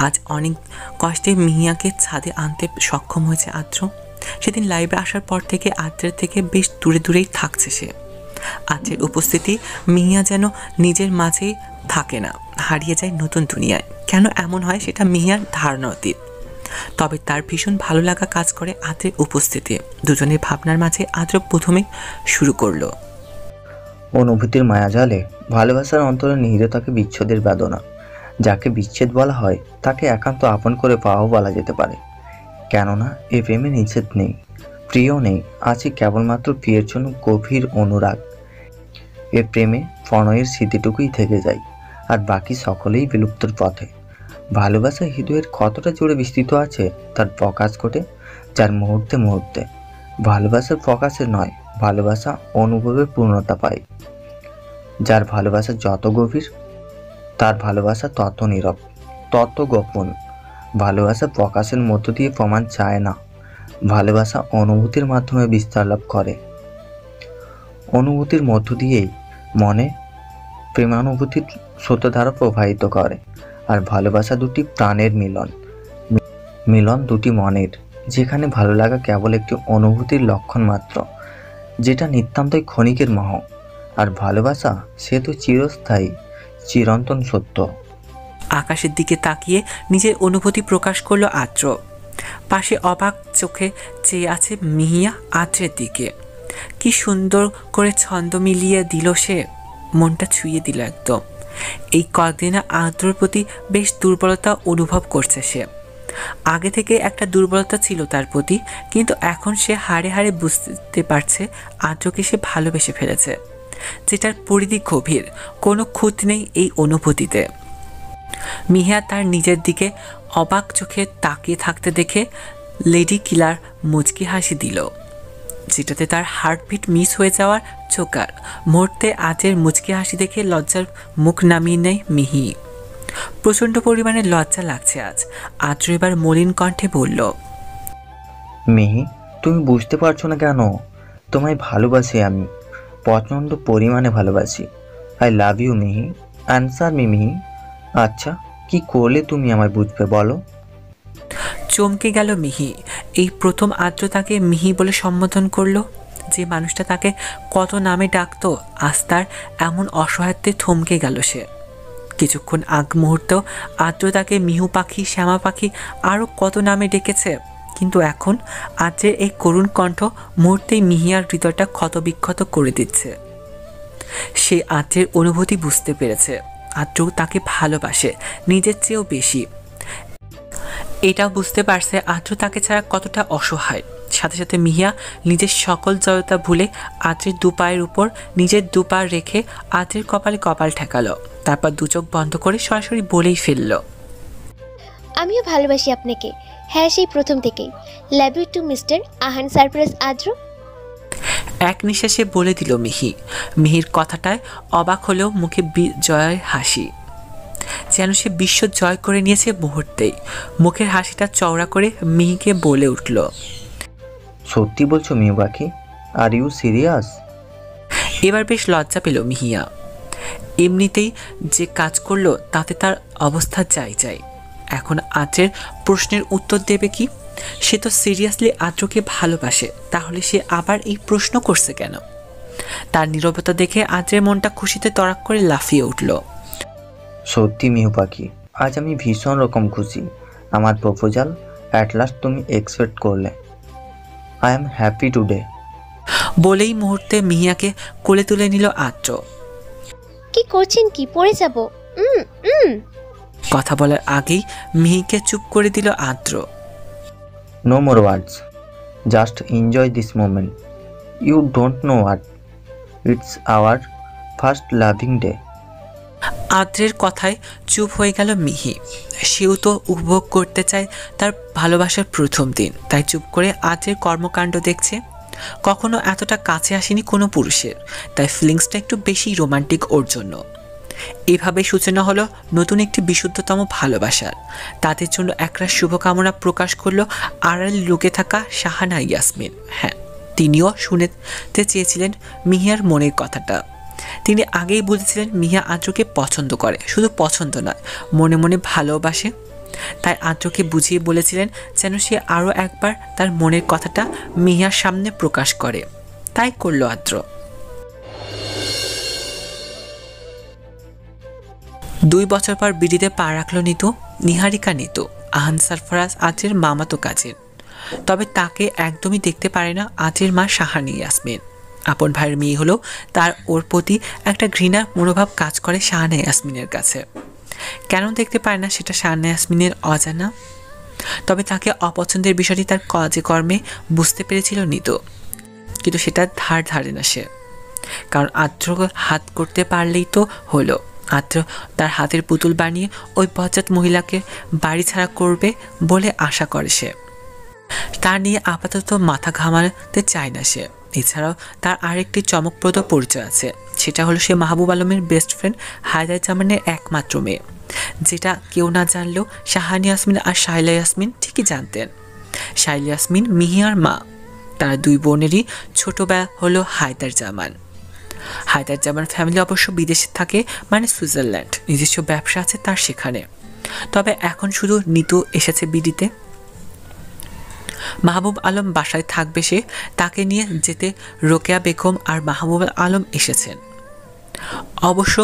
আজ অনেক কষ্টে মিহিয়াকে ছাদে আনতে সক্ষম হয়েছে আদ্র। সেদিন লাইভে আসার পর থেকে আদ্রের থেকে বেশ দূরে দূরেই থাকছে সে। আদ্রের উপস্থিতি মিহিয়া যেন নিজের মাঝেই থাকে না, হারিয়ে যায় নতুন দুনিয়ায়। কেন এমন হয় সেটা মিহিয়ার ধারণা অতীত, তবে তার ভীষণ ভালো লাগা কাজ করে আদ্রের উপস্থিতি। দুজনের ভাবনার মাঝে আদ্র প্রথমে শুরু করলো। অনুভূতির মায়াজালে ভালোবাসার অন্তরে নিহিত থাকে বিচ্ছেদের বেদনা। যাকে বিচ্ছেদ বলা হয় তাকে একান্ত আপন করে পাওয়াও বলা যেতে পারে। কেননা এ প্রেমে নিষেধ নেই, প্রিয় নেই, আছে কেবলমাত্র প্রিয়ের জন্য গভীর অনুরাগ। এ প্রেমে প্রণয়ের স্মৃতিটুকুই থেকে যায়, আর বাকি সকলেই বিলুপ্তর পথে। ভালোবাসা হৃদয়ের কতটা জুড়ে বিস্তৃত আছে তার প্রকাশ ঘটে যার মুহূর্তে মুহূর্তে। ভালোবাসার প্রকাশে নয়, ভালোবাসা অনুভবে পূর্ণতা পায়। যার ভালোবাসা যত গভীর, তার ভালোবাসা তত নীরব, তত গোপন। ভালোবাসা প্রকাশের মধ্য দিয়ে প্রমাণ চায় না, ভালোবাসা অনুভূতির মাধ্যমে বিস্তার লাভ করে। অনুভূতির মধ্য দিয়েই মনে প্রেমানুভূতির স্রোতধারা প্রবাহিত করে। আর ভালোবাসা দুটি প্রাণের মিলন, মিলন দুটি মনের, যেখানে ভালো লাগা কেবল একটি অনুভূতির লক্ষণ মাত্র, যেটা নিতান্তই ক্ষণিকের মোহ। আর ভালোবাসা সে তো চিরস্থায়ী, চিরন্তন সত্য। আকাশের দিকে তাকিয়ে নিজের অনুভূতি প্রকাশ করলো আদ্র। পাশে অবাক চোখে চেয়ে আছে মিহিয়া আদ্রের দিকে। কি সুন্দর করে ছন্দ মিলিয়ে দিল সে, মনটা ছুঁয়ে দিল একদম। এই কয়েকদিনে আদ্রর প্রতি বেশ দুর্বলতা অনুভব করছে সে। আগে থেকে একটা দুর্বলতা ছিল তার প্রতি, কিন্তু এখন সে হাড়ে হাড়ে বুঝতে পারছে আদ্রকে সে ভালোবেসে ফেলেছে, যেটার পরিধি গভীর, কোনো খুঁত নেই এই অনুভূতিতে। মিহিয়া তার নিজের দিকে অবাক চোখে তাকিয়ে থাকতে দেখে লেডি কিলার মুচকি হাসি দিল, যেটাতে তার হার্টবিট মিস হয়ে যাওয়ার চোকার মুহূর্তে আজের মুচকি হাসি দেখে লজ্জার মুখ নামিয়ে নেয় মিহি। প্রচণ্ড পরিমাণে লজ্জা লাগছে আজ। আদ্র এবার মলিন কণ্ঠে বলল, মিহি, তুমি বুঝতে পারছো না কেন? তোমায় ভালোবাসি আমি, প্রচণ্ড পরিমাণে ভালোবাসি। আই লাভ ইউ মিহি, অ্যান্সার মি মিহি। আচ্ছা, কি করলে তুমি আমায় বুঝবে বলো? চমকে গেল মিহি। এই প্রথম আদ্র তাকে মিহি বলে সম্বোধন করলো। যে মানুষটা তাকে কত নামে ডাকতো, আজ তার এমন অসহায়ত্বে থমকে গেল সে। কিছুক্ষণ আগ মুহূর্তেও আদ্র তাকে মিহু পাখি, শ্যামা পাখি, আরও কত নামে ডেকেছে, কিন্তু এখন আদ্রের এই করুণ কণ্ঠ মুহূর্তেই মিহিয়ার হৃদয়টা ক্ষতবিক্ষত করে দিচ্ছে। সে আদ্রের অনুভূতি বুঝতে পেরেছে। আদ্র তাকে ভালোবাসে নিজের চেয়েও বেশি। এটাও বুঝতে পারছে আদ্র তাকে ছাড়া কতটা অসহায়। সাথে সাথে মিহিয়া নিজের সকল জড়তা ভুলে আদ্রের দুপায়ের উপর নিজের দুপা রেখে আদ্রের কপালে কপাল ঠেকালো। তারপর দু চোখ বন্ধ করে সরাসরি বলেই ফেলল, আমিও ভালোবাসি আপনাকে। হ্যাঁ, সেই প্রথম থেকেই। Love you too mister Ahan surprise Adro. এক নিঃশ্বাসে বলে দিল মিহি। মিহির কথাটায় অবাক হলেও মুখে জয়ের হাসি, যেন সে বিশ্ব জয় করে নিয়েছে মুহূর্তেই। মুখের হাসিটা চওড়া করে মিহিকে বলে উঠল, সত্যি বলছো মিহু পাখি? Are you serious? এবার বেশ লজ্জা পেল মিহিয়া। এমনিতেই যে কাজ করলো তাতে তার অবস্থা যাই। এখন আদ্রের প্রশ্নের উত্তর দেবে কি? সে তো সিরিয়াসলি আদ্রকে ভালোবাসে, তাহলে সে আবার এই প্রশ্ন করছে কেন? তার নীরবতা দেখে আদ্রের মনটা খুশিতে তড়াক করে লাফিয়ে উঠল। সত্যি মিহু পাখি, আজ আমি ভীষণ রকম খুশি। আমার প্রপোজাল অ্যাট লাস্ট তুমি এক্সপেক্ট করলে। I am happy today. বলেই মুহূর্তে মিহিয়াকে কোলে তুলে নিল আদ্র। কি করছেন কি? পড়ে যাব। কথা বলার আগেই মিহিকে চুপ করে দিল Adro. No more words, just enjoy this moment. You don't know what, it's our first loving day. আদ্রের কথায় চুপ হয়ে গেল মিহি। সেও তো উপভোগ করতে চায় তার ভালোবাসার প্রথম দিন, তাই চুপ করে আদ্রের কর্মকাণ্ড দেখছে। কখনো এতটা কাছে আসেনি কোনো পুরুষের, তাই ফিলিংসটা একটু বেশি রোমান্টিক ওর জন্য। এভাবে সূচনা হলো নতুন একটি বিশুদ্ধতম ভালোবাসার। তাদের জন্য একরা শুভকামনা প্রকাশ করলো আড়ালে লুকে থাকা শাহানা ইয়াসমিন। হ্যাঁ, তিনিও শুনতে চেয়েছিলেন মিহিয়ার মনের কথাটা। তিনি আগেই বুঝেছিলেন মিহিয়া আদ্রকে পছন্দ করে, শুধু পছন্দ নয়, মনে মনে ভালোবাসে। তাই আদ্রকে বুঝিয়ে বলেছিলেন যেন সে আরও একবার তার মনের কথাটা মিহিয়ার সামনে প্রকাশ করে। তাই করল আদ্র। 2 বছর পর বিডিতে পা রাখল নিতু। নিহারিকা নিতু আহান সারফরাজ আদ্রের মামাতো কাজিন, তবে তাকে একদমই দেখতে পারে না আদ্রের মা শাহানি ইয়াসমিন। আপন ভাইয়ের মেয়ে হলেও তার ওর প্রতি একটা ঘৃণার মনোভাব কাজ করে শাহানা ইয়াসমিনের কাছে। কেন দেখতে পায় না সেটা শাহানা ইয়াসমিনের অজানা, তবে তাকে অপছন্দের বিষয়টি তার কাজে কর্মে বুঝতে পেরেছিল নিতু, কিন্তু সেটা ধারে না সে। কারণ আদ্র হাত করতে পারলেই তো হলো। আদ্র তার হাতের পুতুল বানিয়ে ওই বজ্জাত মহিলাকে বাড়ি ছাড়া করবে বলে আশা করে সে। তা নিয়ে আপাতত মাথা ঘামাতে চায় না সে। এছাড়াও তার আরেকটি চমকপ্রদ পরিচয় আছে, সেটা হলো সে মাহবুব আলমের বেস্ট ফ্রেন্ড হায়দার জামানের একমাত্র মেয়ে, যেটা কেউ না জানলেও শাহানি ইয়াসমিন আর শাইলা ইয়াসমিন ঠিকই জানতেন। শাইলা ইয়াসমিন মিহিয়ার মা। তারা 2 বোনেরই ছোট ভাই হলো হায়দার জামান। হায়দার জামান ফ্যামিলি অবশ্য বিদেশে থাকে, মানে সুইজারল্যান্ড। নিজস্ব ব্যবসা আছে তার সেখানে। তবে এখন শুধু নিতু এসেছে বিডিতে। মাহবুব আলম বাসায় থাকবে সে, তাকে নিয়ে যেতে রোকেয়া বেগম আর মাহবুব আলম এসেছেন। অবশ্য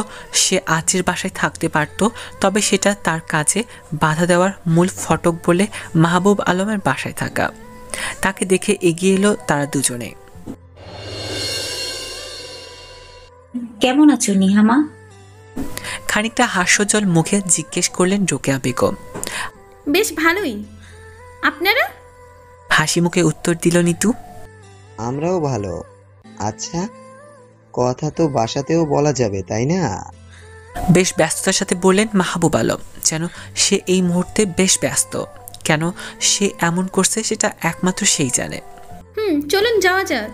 সে আজের বাসায় থাকতে পারত, তবে সেটা তার কাজে বাধা দেওয়ার মূল ফটক বলে মাহবুব আলমের বাসায় থাকা। তাকে দেখে এগিয়ে এলো তারা দুজনে। কেমন আছো নিহামা? খানিকটা হাস্যজল মুখে জিজ্ঞেস করলেন রোকেয়া বেগম। বেশ ভালোই, আপনারা? হাসি মুখে উত্তর দিল নিতু। আমরাও ভালো। আচ্ছা, কথা তো বাসাতেও বলা যাবে তাই না? বেশ ব্যস্ততার সাথে বললেন মাহবুব আলম, যেন সে এই মুহূর্তে বেশ ব্যস্ত। কেন সে এমন করছে সেটা একমাত্র সেই জানে। চলুন যাওয়া যাক।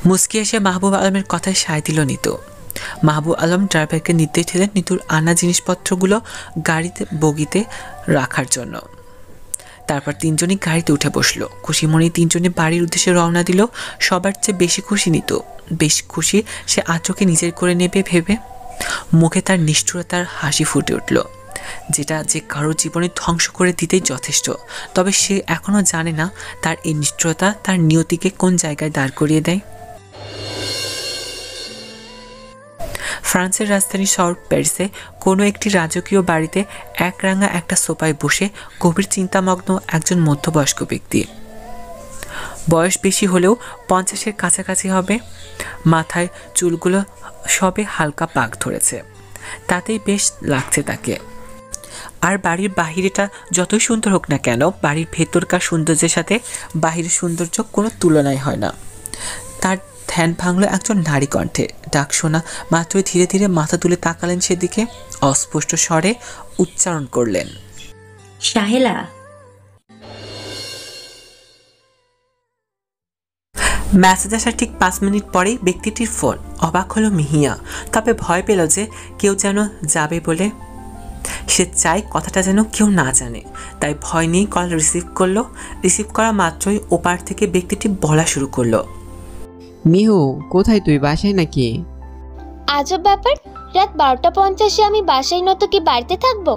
মুস্কি এসে মাহবুব আলমের কথায় সায় দিল নিতু। মাহবুব আলম ড্রাইভারকে নির্দেশ দিলেন নিতুর আনা জিনিসপত্রগুলো গাড়িতে বগিতে রাখার জন্য। তারপর 3 জনই গাড়িতে উঠে বসলো। খুশি মনে 3 জনে বাড়ির উদ্দেশ্যে রওনা দিল। সবার চেয়ে বেশি খুশি নিতু। বেশ খুশি সে আদ্রকে নিজের করে নেবে ভেবে। মুখে তার নিষ্ঠুরতার হাসি ফুটে উঠল, যেটা যে কারোর জীবনে ধ্বংস করে দিতেই যথেষ্ট। তবে সে এখনো জানে না তার এই নিষ্ঠুরতা তার নিয়তিকে কোন জায়গায় দাঁড় করিয়ে দেয়। ফ্রান্সের রাজধানী শহর প্যারিসে কোনো একটি রাজকীয় বাড়িতে একরাঙা একটা সোফায় বসে গভীর চিন্তামগ্ন একজন মধ্যবয়স্ক ব্যক্তি। বয়স বেশি হলেও 50-এর কাছাকাছি হবে। মাথায় চুলগুলো সবে হালকা পাক ধরেছে, তাতেই বেশ লাগছে তাকে। আর বাড়ির বাহিরেটা যতই সুন্দর হোক না কেন, বাড়ির ভেতরকার সৌন্দর্যের সাথে বাহিরের সৌন্দর্য কোনো তুলনাই হয় না। তার ধ্যান ভাঙল একজন নারী কণ্ঠে। ডাক শোনা মাত্রই ধীরে ধীরে মাথা তুলে তাকালেন সেদিকে। অস্পষ্ট স্বরে উচ্চারণ করলেন, শাহেলা। মেসেজ আসার ঠিক 5 মিনিট পরেই ব্যক্তিটির ফোন। অবাক হলো মিহিয়া, তবে ভয় পেল যে কেউ যেন যাবে বলে। সে চায় কথাটা যেন কেউ না জানে, তাই ভয় নিয়ে কল রিসিভ করলো। রিসিভ করা মাত্রই ওপার থেকে ব্যক্তিটি বলা শুরু করলো, মিহু কোথায় তুই, বাসায় নাকি? আজব ব্যাপার, রাত 12:50-এ আমি বাসায় নয়তো কি বাড়িতে থাকবো?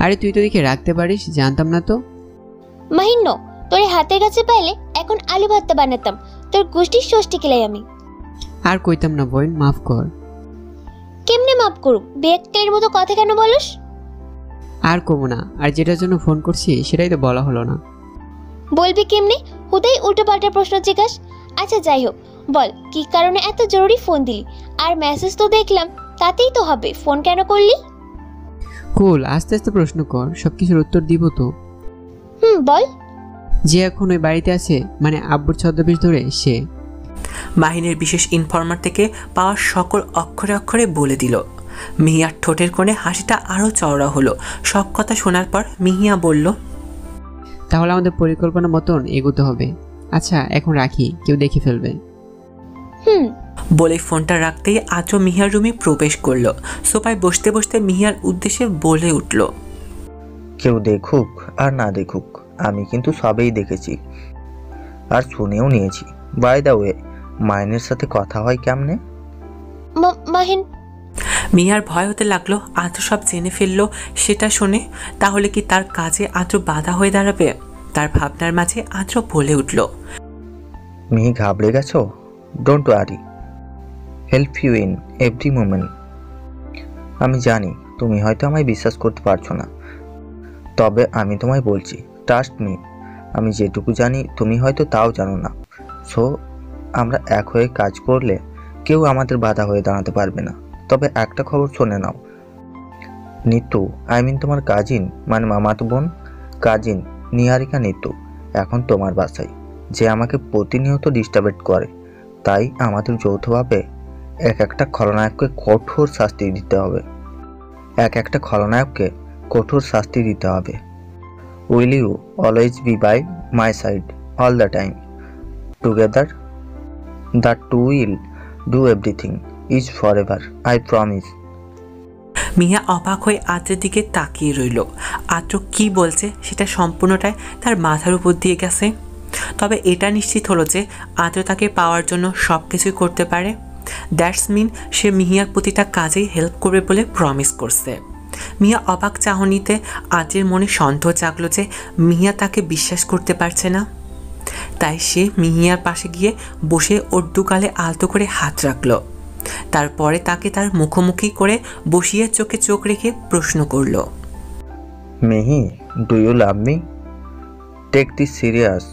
আরে তুই তো দেখে রাখতে পারিস, জানতাম না তো। মাহিন্য, তোর হাতের কাছে পাইলে এখন আলু ভর্তা বানাতাম, তোর গোষ্ঠীর ষষ্ঠী খেলাই আমি। আর কইতাম না বোন, মাফ কর। কেমনে মাফ করুম? বেকারের মতো কথা কেন বলস? আর কমো না, আর যেটার জন্য ফোন করছি সেটাই তো বলা হলো না। বলবি কেমনে? হুদাই উল্টো পাল্টা প্রশ্ন জিজ্ঞাস। আচ্ছা যাই হোক, বল কি কারণে এত জরুরি ফোন দিলি? আর মেসেজ তো দেখলাম, তাতেই তো হবে, ফোন কেন করলি? কুল, আস্তে আস্তে প্রশ্ন কর, সবকিছুর উত্তর দিব তো। বল। যে এখন ওই বাড়িতে আছে, মানে আব্বুর ছদ্মবেশ ধরে, সে বাহিনীর বিশেষ ইনফরমার থেকে পাওয়া সকল অক্ষরে অক্ষরে বলে দিল। মিহিয়ার ঠোঁটের কোণে হাসিটা আরো চওড়া হলো। সব কথা শোনার পর মিহিয়া বলল, তাহলে আমাদের পরিকল্পনা মতন এগোতে হবে। আচ্ছা এখন রাখি, কেউ দেখে ফেলবে। বলে ফোনটা রাখতেই আজও মিহিয়ার রুমে প্রবেশ করলো। সোফায় বসতে বসতে মিহিয়ার উদ্দেশ্যে বলে উঠল, কেউ দেখুক আর না দেখুক, আমি কিন্তু সবেই দেখেছি। আর শুনেও নিয়েছি। বাই দ্য ওয়ে, মাইনের সাথে কথা হয় কেমনে? মাহিন। মিয়ার ভয় হতে লাগলো আদ্র সব জেনে ফেললো সেটা শুনে। তাহলে কি তার কাজে আদ্র বাধা হয়ে দাঁড়াবে? তার ভাবনার মাঝে আদ্র বলে উঠল, মিহি ঘাবড়ে গেছো? Don't worry, help you in every moment. আমি জানি তুমি হয়তো আমায় বিশ্বাস করতে পারছো না, তবে আমি তোমায় বলছি, ট্রাস্ট মি। আমি যেটুকু জানি তুমি হয়তো তাও জানো না। সো আমরা এক হয়ে কাজ করলে কেউ আমাদের বাধা হয়ে দাঁড়াতে পারবে না। তবে একটা খবর শুনে নাও, নিতু, আই মিন তোমার কাজিন, মানে মামাতো বোন কাজিন নিহারিকা নিতু এখন তোমার বাসায়, যে আমাকে প্রতিনিয়ত ডিস্টার্বেট করে। তাই আমাদের যৌথভাবে একটা খলনায়ককে কঠোর শাস্তি দিতে হবে। একটা খলনায়ককে কঠোর শাস্তি দিতে হবে। Will you always be by my side all the time? Together the two will do everything is for ever, I promise. Mia অবাক হয়ে আদ্রের দিকে তাকিয়ে রইল। আদ্র কি বলছে সেটা সম্পূর্ণটাই তার মাথার উপর দিয়ে গেছে। তবে এটা নিশ্চিত হলো যে আদ্র তাকে পাওয়ার জন্য সব কিছুই করতে পারে। দ্যাটস মিন সে মিহিয়ার প্রতিটা কাজেই হেল্প করবে বলে প্রমিস করছে। মিয়া অবাক চাহনিতে আদ্রের মনে সন্দেহ জাগলো যে মিহিয়া তাকে বিশ্বাস করতে পারছে না। তাই সে মিহিয়ার পাশে গিয়ে বসে ওর দুগালে আলতো করে হাত রাখল। তারপরে তাকে তার মুখোমুখি করে বসিয়ে চোখে চোখ রেখে প্রশ্ন করল, Mihi, do you love me? Take this serious.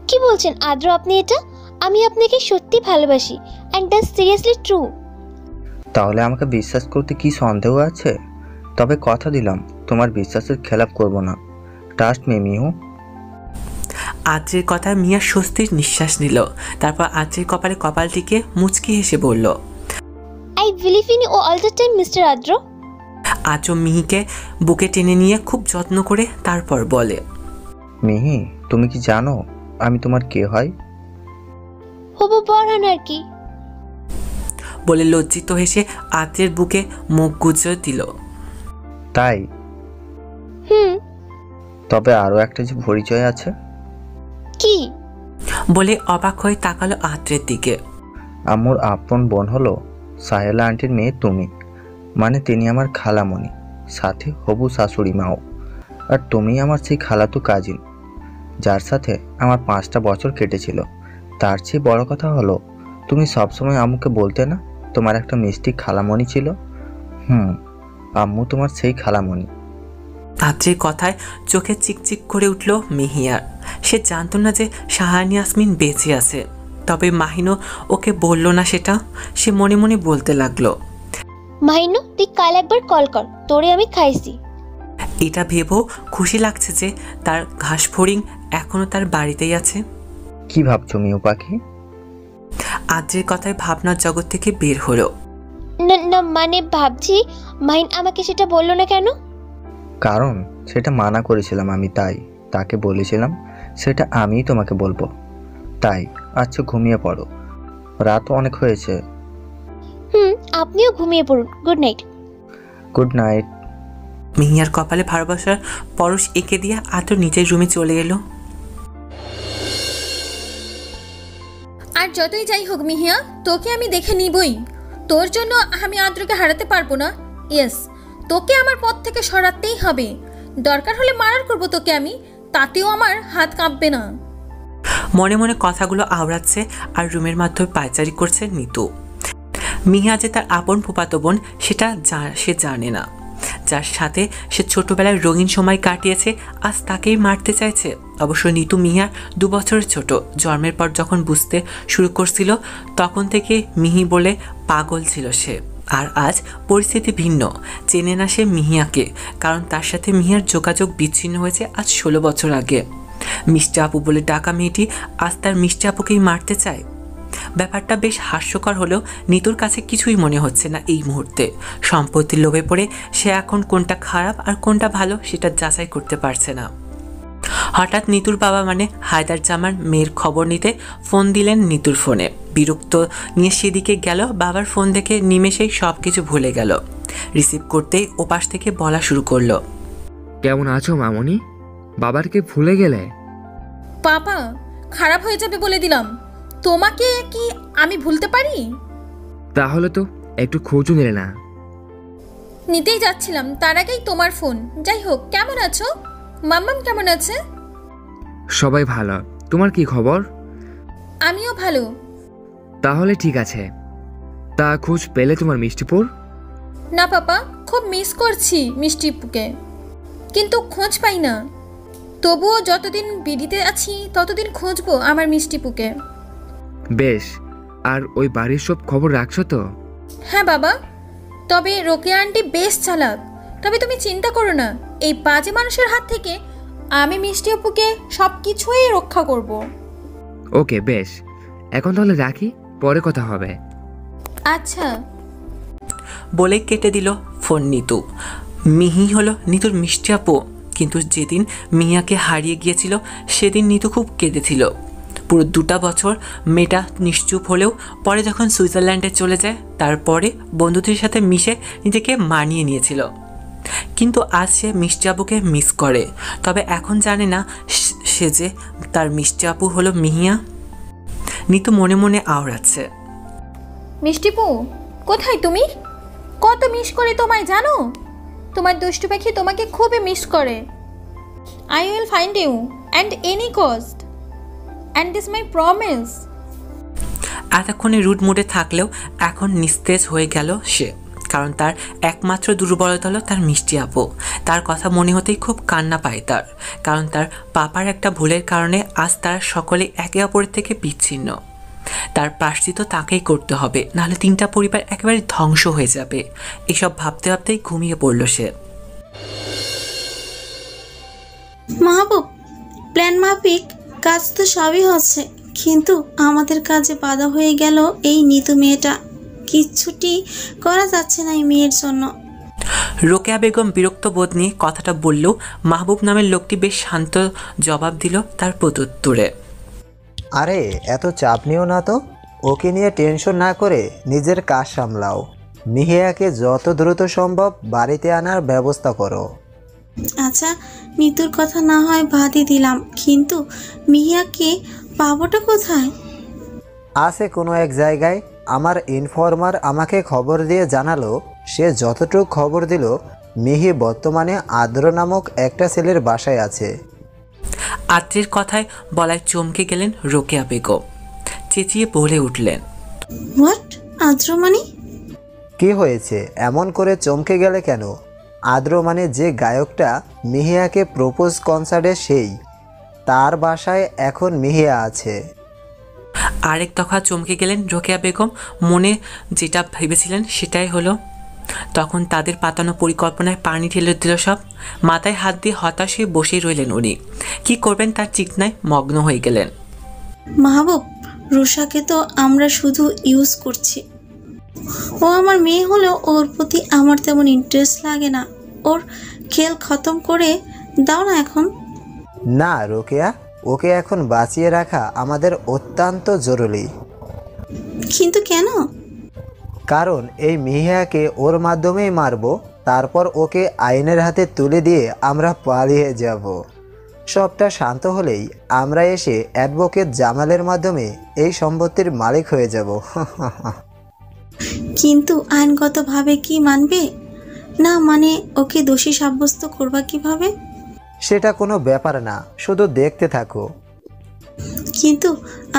কি বলছেন আদ্র আপনি এটা? আমি আপনাকে সত্যি ভালোবাসি, অ্যান্ড দ্যাটস সিরিয়াসলি ট্রু। তাহলে আমাকে বিশ্বাস করতে কি সন্দেহ আছে? তবে কথা দিলাম তোমার বিশ্বাসের খেলাপ করব না। Trust me Mihu. আদ্রের কথায় মিয়া স্বস্তির নিঃশ্বাস নিল। তারপর আদ্রের কপালে কপাল টিকে মুচকি হেসে বলল, I believe in you all the time mister Adro. Adro মিহিকে বুকে টেনে নিয়ে খুব যত্ন করে তারপর বলে, মিহি, তুমি কি জানো আমি তোমার কে হয়? হবু বর হন আর কি। বলে লজ্জিত হেসে আদ্রের বুকে মুখ গুজে দিল। তাই? হুম। তবে আরো একটা যে পরিচয় আছে। কি? বলে অবাক হয়ে তাকালো আদ্রের দিকে। আমার আপন বোন হলো সাহেলা আন্টির মেয়ে তুমি, মানে তিনি আমার খালামণি, সাথে হবু শাশুড়ি মাও। আর তুমি আমার সেই খালাতো কাজিন, যার সাথে আমার 5টা বছর কেটেছিল। তার চেয়ে বড় কথা হলো, তুমি সবসময় আম্মুকে বলতে না তোমার একটা মিষ্টি খালামণি ছিল। আম্মু তোমার সেই খালামণি। আদ্রের কথায় চোখে চিকচিক করে উঠল মিহিয়ার। সে জানতো না যে শাহানি ইয়াসমিন বেঁচে আছে, তবে মাহিনও ওকে বলল না সেটা। সে মনে মনে বলতে লাগলো, মাহিনু তুই কাল একবার কল কর, তোরে আমি খাইছি। এটা ভেবেও খুশি লাগছে যে তার ঘাস ফড়িং এখনো তার বাড়িতেই আছে। কি ভাবছো মিউ পাখি? আদ্রের কথায় ভাবনার জগৎ থেকে বের হলো। না না, মানে ভাবছি মাহিন আমাকে সেটা বললো না কেন? কারণ সেটা মানা করেছিলাম আমি, তাই তাকে বলেছিলাম সেটা আমিই তোমাকে বলবো। তাই আচ্ছা ঘুমিয়ে পড়ো, রাত অনেক হয়েছে। আপনিও ঘুমিয়ে পড়ুন। Good night. Good night. মিহিয়ার কপালে ভালোবাসার পরশ এঁকে দিয়ে আদ্র নিজের রুমে চলে এলো। আর যতই যাই হোক মিহিয়া, তোকে আমি দেখে নিবই। তোর জন্য আমি আদ্রকে হারাতে পারবো না। ইয়েস, তোকে আমার পথ থেকে সরাতেই হবে। দরকার হলে মারার করবো তোকে আমি, তাতেও আমার হাত কাঁপবে না। মনে মনে কথাগুলো আওড়াচ্ছে আর রুমের মাধ্যমে পায়চারি করছে নিতু। মিহিয়া যে তার আপন ফুফাতো বোন সেটা সে জানে না। যার সাথে সে ছোটবেলায় রঙিন সময় কাটিয়েছে আজ তাকেই মারতে চাইছে। অবশ্য নিতু মিহিয়ার 2 বছরের ছোট। জন্মের পর যখন বুঝতে শুরু করছিল তখন থেকে মিহি বলে পাগল ছিল সে। আর আজ পরিস্থিতি ভিন্ন। চেনে না সে মিহিয়াকে, কারণ তার সাথে মিহিয়ার যোগাযোগ বিচ্ছিন্ন হয়েছে আজ 16 বছর আগে। মিষ্টি আপু বলে ডাকা মেয়েটি আজ তার মিষ্টি আপুকেই মারতে চায়। ব্যাপারটা বেশ হাস্যকর হলেও নিতুর কাছে কিছুই মনে হচ্ছে না এই মুহূর্তে। সম্পত্তির লোভে পড়ে সে এখন কোনটা খারাপ আর কোনটা ভালো সেটা যাচাই করতে পারছে না। হঠাৎ নিতুর বাবা মানে হায়দার জামান মেয়ের খবর নিতে ফোন দিলেন নিতুর ফোনে। বিরক্ত নিয়ে সেদিকে গেল। বাবার ফোন দেখে নিমেষেই সব কিছু ভুলে গেল। রিসিভ করতেই ওপাশ থেকে বলা শুরু করলো, কেমন আছো মামনি? বাবারকে ভুলে গেলে? পাপা খারাপ হয়ে যাবে বলে দিলাম। তোমাকে কি আমি ভুলতে পারি? তাহলে তো একটু খোঁজও নিলে না। নিতেই যাচ্ছিলাম, তার আগেই তোমার ফোন। যাই হোক, কেমন আছো? মাম্মাম কেমন আছে? সবাই ভালো। তোমার কি খবর? আমিও ভালো। তাহলে ঠিক আছে। তা খোঁজ পেলে তোমার মিষ্টিপুর? না পাপা, খুব মিস করছি মিষ্টিপুকে, কিন্তু খোঁজ পাই না। তবুও যতদিন বিড়িতে আছি ততদিন খুঁজবো আমার মিষ্টিপুকে। বেশ, আর ওই বাড়ির সব খবর রাখছো তো? হ্যাঁ বাবা, তবে রোকেয়া আন্টি বেশ চালাক। তবে তুমি চিন্তা করো না, এই বাজে মানুষের হাত থেকে আমি মিষ্টি আপুকে সব কিছুই রক্ষা করব। ওকে বেশ, এখন তাহলে রাখি, পরে কথা হবে। আচ্ছা। বলে কেটে দিল ফোন নিতু। মিহি হলো নিতুর মিষ্টি আপু, কিন্তু যেদিন মিয়াকে হারিয়ে গিয়েছিল সেদিন নিতু খুব কেঁদেছিল। পুরো 2টা বছর মেয়েটা নিশ্চুপ হলেও পরে যখন সুইজারল্যান্ডে চলে যায় তারপরে বন্ধুদের সাথে মিশে নিজেকে মানিয়ে নিয়েছিল। কিন্তু আজ সে মিষ্টি আপুকে মিস করে, তবে এখন জানে না সে যে তার মিষ্টি আপু হলো মিহিয়া। নিতু মনে মনে আওড়াচ্ছে, মিষ্টিপু কোথায় তুমি? কত মিস করে তোমায় জানো? তোমার দুষ্টু পাখি তোমাকে খুবই মিস করে। I will find you and any cost, and this my promise. এতক্ষণে রুড মুডে থাকলেও এখন নিস্তেজ হয়ে গেল সে, কারণ তার একমাত্র দুর্বলতা হলো তার মিষ্টি আপু। তার কথা মনে হতেই খুব কান্না পায় তার, কারণ তার পাপার একটা ভুলের কারণে আজ তারা সকলে একে অপরের থেকে বিচ্ছিন্ন। তার প্রায়শ্চিত্ত তাকেই করতে হবে, নাহলে 3টা পরিবার একেবারে ধ্বংস হয়ে যাবে। এসব ভাবতে ভাবতেই ঘুমিয়ে পড়ল সে। মাহবুব, প্ল্যান মাফিক কাজ তো সবই হচ্ছে, কিন্তু আমাদের কাজে বাধা হয়ে গেল এই নিতু মেয়েটা। কিচ্ছুটি করা যাচ্ছে না এই মেয়ের জন্য। রোকেয়া বেগম বিরক্ত বোধ নিয়ে কথাটা বললেও মাহবুব নামের লোকটি বেশ শান্ত জবাব দিল তার প্রত্যুত্তরে। আরে এত চাপ নিও না তো, ওকে নিয়ে টেনশন না করে নিজের কাজ সামলাও। মিহিয়াকে যত দ্রুত সম্ভব বাড়িতে আনার ব্যবস্থা করো। আচ্ছা, নিতুর কথা না হয় বাদই দিলাম, কিন্তু মিহিয়াকে পাবোটা কোথায়? আছে কোনো এক জায়গায়। আমার ইনফর্মার আমাকে খবর দিয়ে জানালো, সে যতটুকু খবর দিল মিহি বর্তমানে আদ্র নামক একটা ছেলের বাসায় আছে। আদ্রের কথায় বলায় চমকে গেলেন রোকেয়া বেগম, চেঁচিয়ে বলে উঠলেন, হোয়াট? আদ্র মানে? কি হয়েছে, এমন করে চমকে গেলে কেন? আদ্র মানে যে গায়কটা মিহিয়াকে প্রপোজ কনসার্টে, সেই তার বাসায় এখন মিহিয়া আছে। আরেক দফা চমকে গেলেন রোকেয়া বেগম। মনে যেটা ভেবেছিলেন সেটাই হলো। তখন তাদের পাতানো পরিকল্পনায় পানি ঢেলে দিল সব। মাথায় হাত দিয়ে হতাশ হয়ে বসেই রইলেন উনি। কি করবেন তার চিন্তায় মগ্ন হয়ে গেলেন। মাহবুব, রুষাকে তো আমরা শুধু ইউজ করছি। ও আমার মেয়ে হলেও ওর প্রতি আমার তেমন ইন্টারেস্ট লাগে না। ওর খেল খতম করে দাও না এখন। না রোকেয়া, ওকে এখন বাঁচিয়ে রাখা আমাদের অত্যন্ত জরুরি। কিন্তু কেন? কারণ এই মিহিয়াকে ওর মাধ্যমেই মারব, তারপর ওকে আইনের হাতে তুলে দিয়ে আমরা পালিয়ে যাব। সবটা শান্ত হলেই আমরা এসে অ্যাডভোকেট জামালের মাধ্যমে এই সম্পত্তির মালিক হয়ে যাব। কিন্তু আইনগতভাবে কি মানবে না? মানে ওকে দোষী সাব্যস্ত করবা কিভাবে? সেটা কোনো ব্যাপার না, শুধু দেখতে থাকো। কিন্তু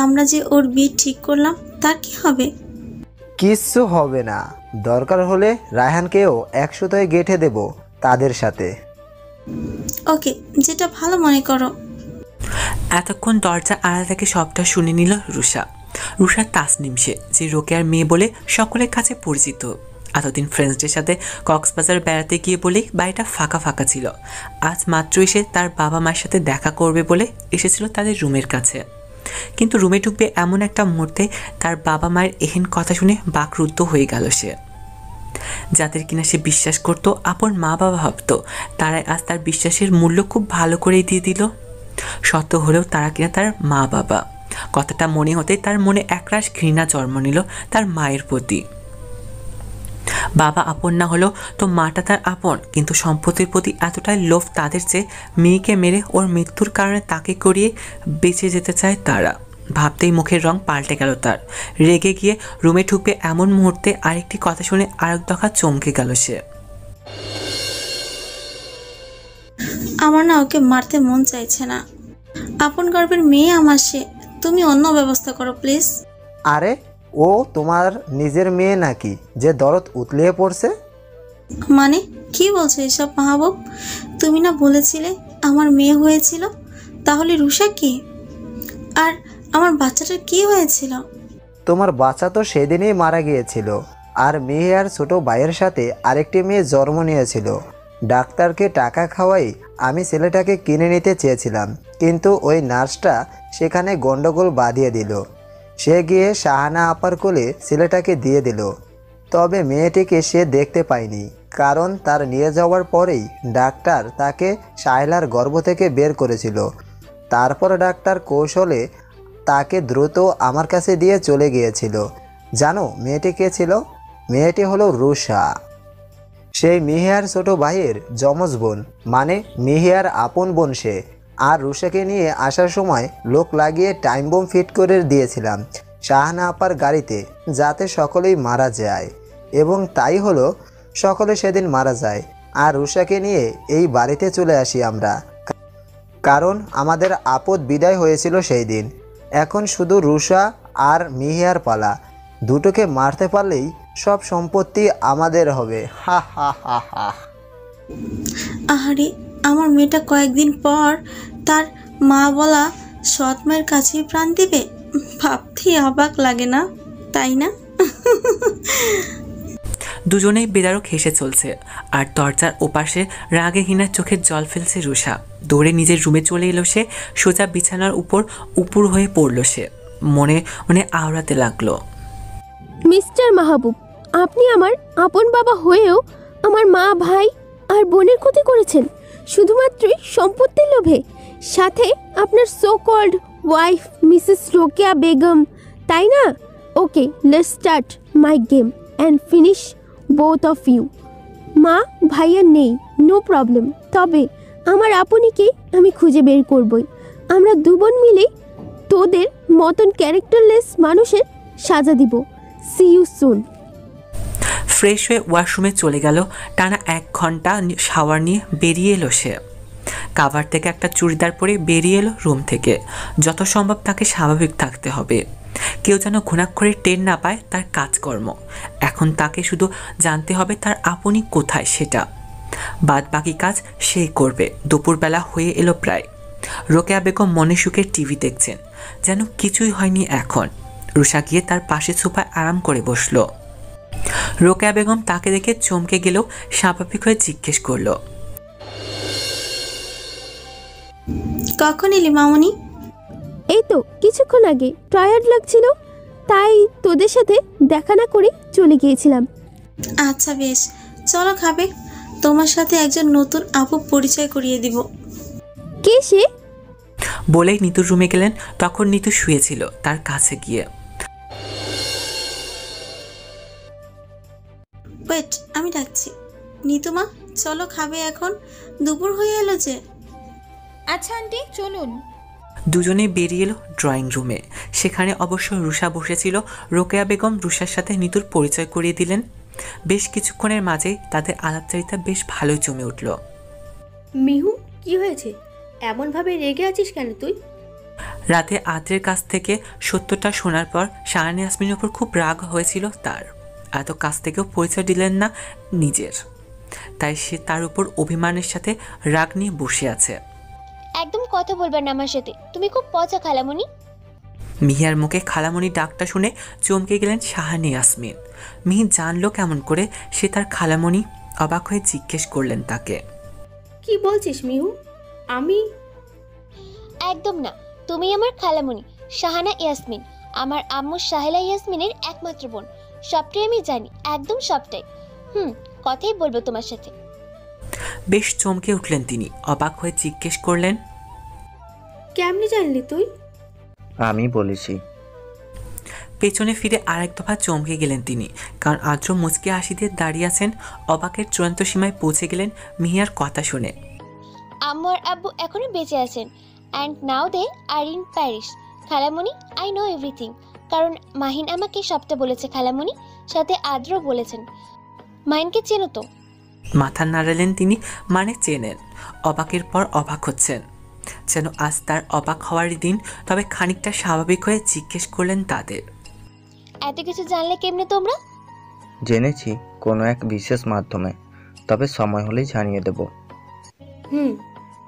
আমরা যে ওর বিয়ে ঠিক করলাম, তার কি হবে? কিচ্ছু হবে না, দরকার হলে রায়হানকেও 100 গেঁথে দেব তাদের সাথে। ওকে, যেটা ভালো মনে করো। এতক্ষণ দরজা আড়াল থেকে সবটা শুনে নিল রুষা। রুষা তাসনিম, সে যে রোকেয়ার মেয়ে বলে সকলের কাছে পরিচিত। এতদিন ফ্রেন্ডসদের সাথে কক্সবাজার বেড়াতে গিয়ে বলেই বাড়িটা ফাঁকা ফাঁকা ছিল। আজ মাত্র এসে তার বাবা মায়ের সাথে দেখা করবে বলে এসেছিল তাদের রুমের কাছে। কিন্তু রুমে ঢুকবে এমন একটা মুহূর্তে তার বাবা মায়ের এহেন কথা শুনে বাকরুদ্ধ হয়ে গেল সে। যাদের কিনা সে বিশ্বাস করত, আপন মা বাবা ভাবত, তারাই আজ তার বিশ্বাসের মূল্য খুব ভালো করেই দিয়ে দিল। সত্য হলেও তারা কিনা তার মা বাবা। কথাটা মনে হতে তার মনে একরাশ ঘৃণা জন্ম নিল তার মায়ের প্রতি। বাবা আপন না হলো তো মাটা তার আপন, কিন্তু সম্পত্তির প্রতি এতটাই লোভ তাদের যে মেয়েকে মেরে ওর মৃত্যুর কারণে তাকে করিয়ে বেঁচে যেতে চায় তারা। ভাবতেই মুখের রং পাল্টে গেল তার। রেগে গিয়ে রুমে ঢুকবে এমন মুহূর্তে আরেকটি কথা শুনে আরেক দফা চমকে গেল সে। আমার না ওকে মারতে মন চাইছে না। আপন গর্বের মেয়ে আমার সে, তুমি অন্য ব্যবস্থা করো প্লিজ। আরে ও তোমার নিজের মেয়ে নাকি যে দরদ উতলিয়ে পড়ছে? মানে কি বলছো এসব মাহবুব? তুমি না বলেছিলে আমার মেয়ে হয়েছিল, তাহলে রুষা কি? আর আমার বাচ্চাটার কি হয়েছিল? তোমার বাচ্চা তো সেদিনই মারা গিয়েছিল, আর মেয়ে আর ছোট ভাইয়ের সাথে আরেকটি মেয়ে জন্ম নিয়েছিল। ডাক্তারকে টাকা খাওয়াই আমি ছেলেটাকে কিনে নিতে চেয়েছিলাম, কিন্তু ওই নার্সটা সেখানে গন্ডগোল বাঁধিয়ে দিল। সে গিয়ে শাহানা আপার কোলে ছেলেটাকে দিয়ে দিল। তবে মেয়েটিকে সে দেখতে পায়নি, কারণ তার নিয়ে যাওয়ার পরেই ডাক্তার তাকে শায়লার গর্ভ থেকে বের করেছিল। তারপর ডাক্তার কৌশলে তাকে দ্রুত আমার কাছে দিয়ে চলে গিয়েছিল। জানো মেয়েটি কে ছিল? মেয়েটি হলো রুষা, সেই মিহিয়ার ছোট ভাইয়ের যমজ বোন, মানে মিহিয়ার আপন বোন সে। আর রুষাকে নিয়ে আসার সময় লোক লাগিয়ে টাইম বোম ফিট করে দিয়েছিলাম শাহানা আপার গাড়িতে, যাতে সকলেই মারা যায়। এবং তাই হলো, সকলে সেদিন মারা যায়। আর রুষাকে নিয়ে এই বাড়িতে চলে আসি আমরা, কারণ আমাদের আপদ বিদায় হয়েছিল সেই দিন। এখন শুধু রুষা আর মিহিয়ার পালা। দুটোকে মারতে পারলেই সব সম্পত্তি আমাদের হবে। হা হা হা হা। আহারে, আমার মেয়েটা কয়েকদিন পর তার মা বলা সৎ মায়ের কাছেই প্রাণ দিবে। ভাবতেই অবাক লাগে না, তাই না? দুজনেই বেদারক হেসে চলছে, আর দরজার ওপাশে রাগেহীনার চোখের জল ফেলছে রুষা। দৌড়ে নিজের রুমে চলে এলো সে। সোজা বিছানার উপর উপুর হয়ে পড়ল সে। মনে মনে আওড়াতে লাগলো, মিস্টার মাহবুব, আপনি আমার আপন বাবা হয়েও আমার মা, ভাই আর বোনের ক্ষতি করেছেন শুধুমাত্রই সম্পত্তির লোভে। সাথে আপনার so called wife Mrs Rokeya Begum, তাই না? Okay, let's start my game and finish both of you. মা ভাইয়া নেই, নো প্রবলেম, তবে আমার আপনিকে আমি খুঁজে বের করবই। আমরা দু বোন মিলে তোদের মতন ক্যারেক্টারলেস মানুষের সাজা দিব। C you soon. ফ্রেশ হয়ে ওয়াশরুমে চলে গেল। টানা 1 ঘন্টা শাওয়ার নিয়ে বেরিয়ে এলো সে। কাভার থেকে একটা চুড়িদার পরে বেরিয়ে এলো রুম থেকে। যত সম্ভব তাকে স্বাভাবিক থাকতে হবে, কেউ যেন ঘুণাক্ষরে টের না পায় তার কাজকর্ম। এখন তাকে শুধু জানতে হবে তার আপনি কোথায়, সেটা বাদ বাকি কাজ সেই করবে। দুপুরবেলা হয়ে এলো প্রায়। রোকেয়া বেগম মনে সুখে টিভি দেখছেন, যেন কিছুই হয়নি এখন। রুষা গিয়ে তার পাশে সোফায় আরাম করে বসলো। রোকেয়া বেগম তাকে দেখে চমকে গেলেও স্বাভাবিক হয়ে জিজ্ঞেস করলো, কখন এলি মামনি? এই তো কিছুক্ষণ আগে, টায়ার্ড লাগছিল তাই তোদের সাথে দেখা না করে চলে গিয়েছিলাম। আচ্ছা বেশ, চলো খাবে। তোমার সাথে একজন নতুন আপু পরিচয় করিয়ে দিব। কে সে? বলেই নিতুর রুমে গেলেন। তখন নিতু শুয়েছিল তার কাছে গিয়ে। ওয়েট, আমি ডাকছি। নিতুমা, চলো খাবে, এখন দুপুর হয়ে এলো যে। আচ্ছা আন্টি, চলুন। দুজনে বেরিয়ে এলো ড্রয়িং রুমে। সেখানে অবশ্য রুষা বসেছিল। রোকেয়া বেগম রুষার সাথে নিতুর পরিচয় করিয়ে দিলেন। বেশ কিছুক্ষণের মাঝেই তাদের আলাপচারিতা বেশ ভালোই জমে উঠল। মিহু, কি হয়েছে? এমনভাবে রেগে আছিস কেন তুই? রাতে আদ্রের কাছ থেকে সত্যটা শোনার পর শাহানা ইয়াসমিনের উপর খুব রাগ হয়েছিল তার। এত কাছ থেকেও পরিচয় দিলেন না নিজের, তাই সে তার উপর অভিমানের সাথে রাগ নিয়ে বসে আছে। একদম কথা বলবে না আমার সাথে, তুমি খুব পচা খালামণি। মিহিয়ার মুখে খালামণি ডাকটা শুনে চমকে গেলেন শাহানা ইয়াসমিন। মিহি জানলো কেমন করে সে তার খালামণি? অবাক হয়ে জিজ্ঞেস করলেন তাকে, কি বলছিস মিহু? আমি? একদম না, তুমি আমার খালামণি শাহানা ইয়াসমিন, আমার আম্মু শাহেলা ইয়াসমিনের একমাত্র বোন। সবটাই আমি জানি, একদম সবটাই। কথাই বলবো তোমার সাথে। বেশ চমকে উঠলেন তিনি। অবাক হয়ে জিজ্ঞেস করলেন, কেমনে জানলি তুই? আমি বলেছি। পেছনে ফিরে আরেক দফা চমকে গেলেন তিনি, কারণ আদ্র মুচকি হাসি দিয়ে দাঁড়িয়ে আছেন। অবাকের চূড়ান্ত সীমায় পৌঁছে গেলেন মিহিয়ার কথা শুনে। আম্মু আর আব্বু এখনো বেঁচে আছেন, and now they are in Paris. খালামণি, আই নো এভরিথিং, কারণ মাহিন আমাকে সবটা বলেছে খালামণি, সাথে আদ্র বলেছেন। মাহিনকে চেনো তো? মাথা নাড়ালেন তিনি, মানে চেনেন। অবাকের পর অবাক হচ্ছেন, যেন আজ তার অবাক হওয়ারই দিন। তবে খানিকটা স্বাভাবিক হয়ে জিজ্ঞেস করলেন তাদের, এত কিছু জানলে কেমনে তোমরা? জেনেছি কোনো এক বিশেষ মাধ্যমে, তবে সময় হলেই জানিয়ে দেব।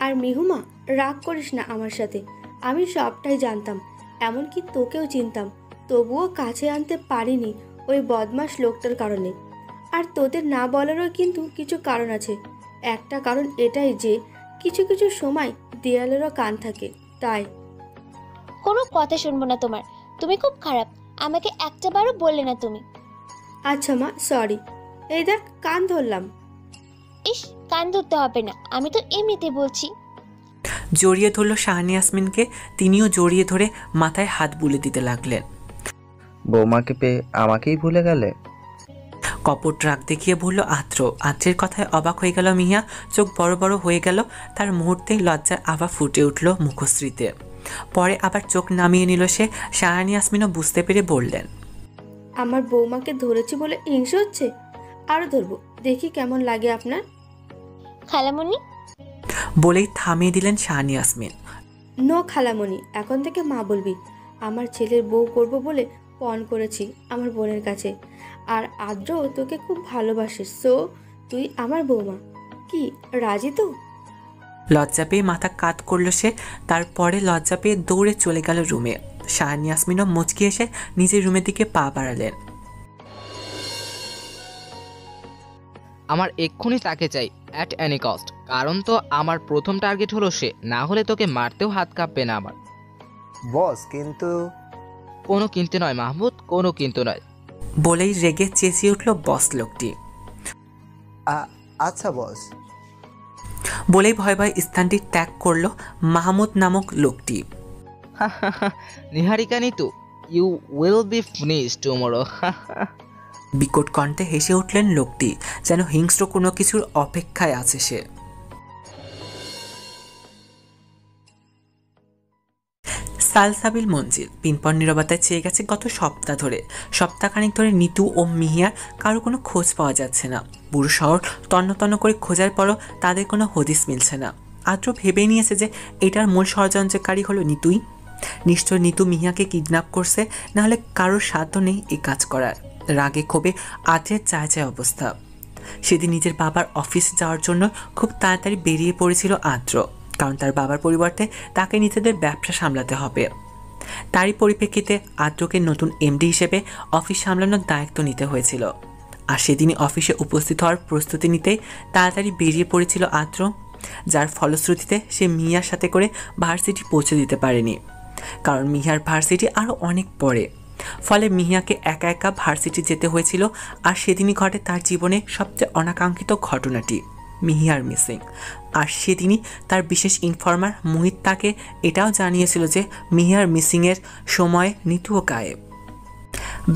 আর মিহুমা, রাগ করিস না আমার সাথে। আমি সবটাই জানতাম, এমনকি তোকেও চিনতাম, তবুও কাছে আনতে পারিনি ওই বদমাস লোকটার কারণে। আর তোদের না বলারও কিন্তু কিছু কারণ আছে। একটা কারণ এটাই যে কিছু কিছু সময় দেয়ালেরও কান থাকে, তাই। কোনো কথা শুনবো না তোমার, তুমি খুব খারাপ, আমাকে একটা বারও বললে না তুমি। আচ্ছা মা, সরি। এই দেখ, কান ধরলাম। ইস, কান ধরতে হবে না, আমি তো এমনিতে বলছি। জড়িয়ে ধরল শাহানি ইয়াসমিনকে, তিনিও জড়িয়ে ধরে মাথায় হাত বুলে দিতে লাগলেন। বৌমাকে পেয়ে আমাকেই ভুলে গেলে? কপট রাগ দেখিয়ে বলল আদ্র। আদ্রের কথায় অবাক হয়ে গেল মিহিয়া, চোখ বড় বড় হয়ে গেল তার। মুহূর্তেই লজ্জার আভা ফুটে উঠল মুখশ্রীতে। পরে আবার চোখ নামিয়ে নিল সে। শাহানি ইয়াসমিনও বুঝতে পেরে বললেন, আমার বৌমাকে ধরেছি বলে হিংসা হচ্ছে? আরো ধরবো, দেখি কেমন লাগে আপনার। খালামণি বলেই থামিয়ে দিলেন শাহানি ইয়াসমিন। নো খালামণি, এখন থেকে মা বলবি। আমার ছেলের বউ করব বলে পণ করেছি আমার বোনের কাছে। আর আদ্র তোকে খুব ভালোবাসে, সো তুই আমার বৌমা। কি রাজি তো? লজ্জা পেয়ে মাথা কাত করল সে। তারপরে লজ্জা পেয়ে দৌড়ে চলে গেল রুমে। শাহানি ইয়াসমিনও মুচকি এসে নিজের রুমের দিকে পা বাড়ালেন। আমার এক্ষুনি তাকে চাই, অ্যাট এনি কস্ট। কারণ তো আমার প্রথম টার্গেট হলো সে, না হলে তোকে মারতেও হাত কাঁপবে না আমার। বস, কিন্তু কোনো কিন্তু নয় মাহমুদ, কোনো কিন্তু নয়। বলেই রেগে চেঁচিয়ে উঠল বস লোকটি। আচ্ছা বস। বলেই ভয় ভয় স্থানটি ত্যাগ করল মাহমুদ নামক লোকটি। Niharika Nitu, you will be finished tomorrow. বিকট কণ্ঠে হেসে উঠলেন লোকটি, যেন হিংস্র কোনো কিছুর অপেক্ষায় আছে সে। সালসাবিল মঞ্জিল পিনপন নীরবতায় চেয়ে গেছে গত সপ্তাহ ধরে। সপ্তাহখানিক ধরে নিতু ও মিহিয়ার কারো কোনো খোঁজ পাওয়া যাচ্ছে না। পুরো শহর তন্ন তন্ন করে খোঁজার পরও তাদের কোনো হদিস মিলছে না। আদ্র ভেবেই নিয়েছে যে এটার মূল ষড়যন্ত্রকারী হলো নিতুই। নিশ্চয় নিতু মিহিয়াকে কিডন্যাপ করছে, নাহলে কারোর সাধ্য নেই এই কাজ করার। রাগে ক্ষোভে আদ্রের চায় চায় অবস্থা। সেদিন নিজের বাবার অফিস যাওয়ার জন্য খুব তাড়াতাড়ি বেরিয়ে পড়েছিল আদ্র, কারণ তার বাবার পরিবর্তে তাকে নিজেদের ব্যবসা সামলাতে হবে। তারই পরিপ্রেক্ষিতে আদ্রকে নতুন এমডি হিসেবে অফিস সামলানোর দায়িত্ব নিতে হয়েছিল। আর সেদিনই অফিসে উপস্থিত হওয়ার প্রস্তুতি নিতেই তাড়াতাড়ি বেরিয়ে পড়েছিল আদ্র, যার ফলশ্রুতিতে সে মিহিয়ার সাথে করে ভার্সিটি পৌঁছে দিতে পারেনি, কারণ মিহিয়ার ভার্সিটি আরও অনেক পরে। ফলে মিহিয়াকে একা একা ভার্সিটি যেতে হয়েছিল। আর সেদিনই ঘটে তার জীবনে সবচেয়ে অনাকাঙ্ক্ষিত ঘটনাটি, মিহিয়ার মিসিং। আর সেদিনই তার বিশেষ ইনফর্মার মোহিত তাকে এটাও জানিয়েছিল যে মিহিয়ার মিসিংয়ের সময় নিতুও গায়েব।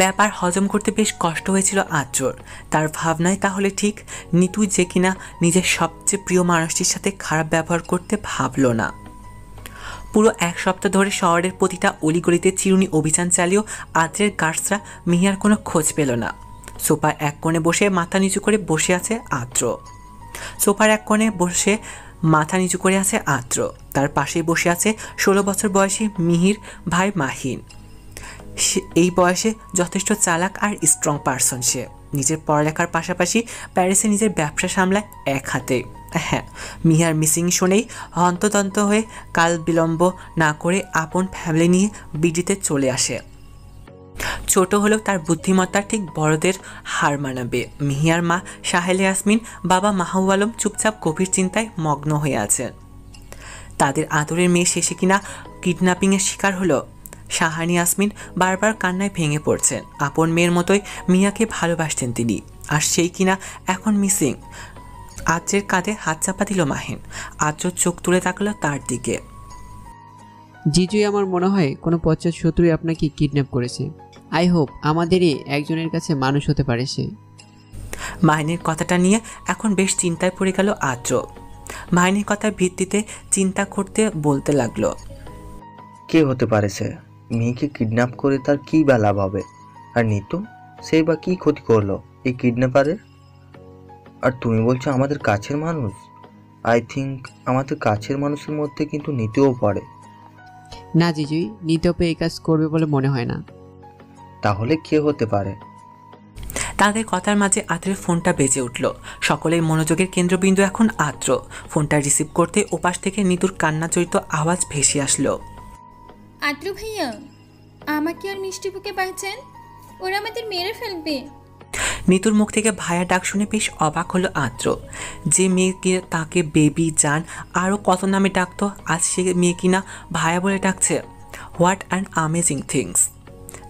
ব্যাপার হজম করতে বেশ কষ্ট হয়েছিল আদ্রর। তার ভাবনায় তাহলে ঠিক নিতু যে কিনা নিজের সবচেয়ে প্রিয় মানুষটির সাথে খারাপ ব্যবহার করতে ভাবল না। পুরো এক সপ্তাহ ধরে শহরের প্রতিটা অলিগলিতে চিরুনি অভিযান চালিয়েও আদ্রের গার্ডসরা মিহিয়ার কোনো খোঁজ পেল না। সোফার এক কোণে বসে মাথা নিচু করে বসে আছে আদ্র। তার পাশেই বসে আছে 16 বছর বয়সী মিহির ভাই মাহিন। এই বয়সে যথেষ্ট চালাক আর স্ট্রং পারসন সে। নিজের পড়ালেখার পাশাপাশি প্যারিসে নিজের ব্যবসা সামলায় এক হাতে। হ্যাঁ, মিহিয়ার মিসিং শুনেই হন্তদন্ত হয়ে কাল বিলম্ব না করে আপন ফ্যামিলি নিয়ে বিডিতে চলে আসে। ছোট হলেও তার বুদ্ধিমত্তা ঠিক বড়দের হার মানাবে। মিহিয়ার মা সাহেলে ইয়াসমিন, বাবা মাহবুব আলম চুপচাপ গভীর চিন্তায় মগ্ন হয়ে আছেন। তাদের আদরের মেয়ে শেষে কিনা কিডন্যাপিংয়ের শিকার হলো। শাহানি ইয়াসমিন বারবার কান্নায় ভেঙে পড়ছেন। আপন মেয়ের মতোই মিয়াকে ভালোবাসতেন তিনি, আর সেই কিনা এখন মিসিং। আদ্রের কাঁধে হাত চাপা দিল মাহিন। আদ্র চোখ তুলে তাকালো তার দিকে। জিজুই আমার মনে হয় কোনো পশ্চাৎ শত্রুই আপনাকে কিডন্যাপ করেছে। আই হোপ আমাদেরই একজনের কাছে মানুষ হতে পারে সে। মাহিনীর কথাটা নিয়ে এখন বেশ চিন্তায় পড়ে গেল আদ্র। মাহিনীর কথার ভিত্তিতে চিন্তা করতে বলতে লাগলো, কে হতে পারে সে? মেয়েকে কিডন্যাপ করে তার কি বা লাভ হবে? আর নিতু, সেই বা কি ক্ষতি করলো এই কিডন্যাপারের? আর তুমি বলছো আমাদের কাছের মানুষ? আই থিঙ্ক আমাদের কাছের মানুষের মধ্যে কিন্তু নিতুও পড়ে। না জিজুই, নিতপে এই কাজ করবে বলে মনে হয় না। তাহলে কে হতে পারে? তাদের কথার মাঝে আদ্রের ফোনটা বেজে উঠল। সকলের মনোযোগের কেন্দ্রবিন্দু এখন আদ্র। ফোনটা রিসিভ করতে ওপাশ থেকে নিতুর কান্নাজড়িত আওয়াজ ভেসে আসলো। আদ্র ভাইয়া, আমাকে আর মিষ্টিপুকে বাঁচান, ওরা আমাদের মেরে ফেলবে। নিতুর মুখ থেকে ভাইয়া ডাক শুনে বেশ অবাক হলো আদ্র। যে মেয়েকে তাকে বেবি, জান আরও কত নামে ডাকতো, আজ সে মেয়ে কিনা ভাইয়া বলে ডাকছে। What an amazing things.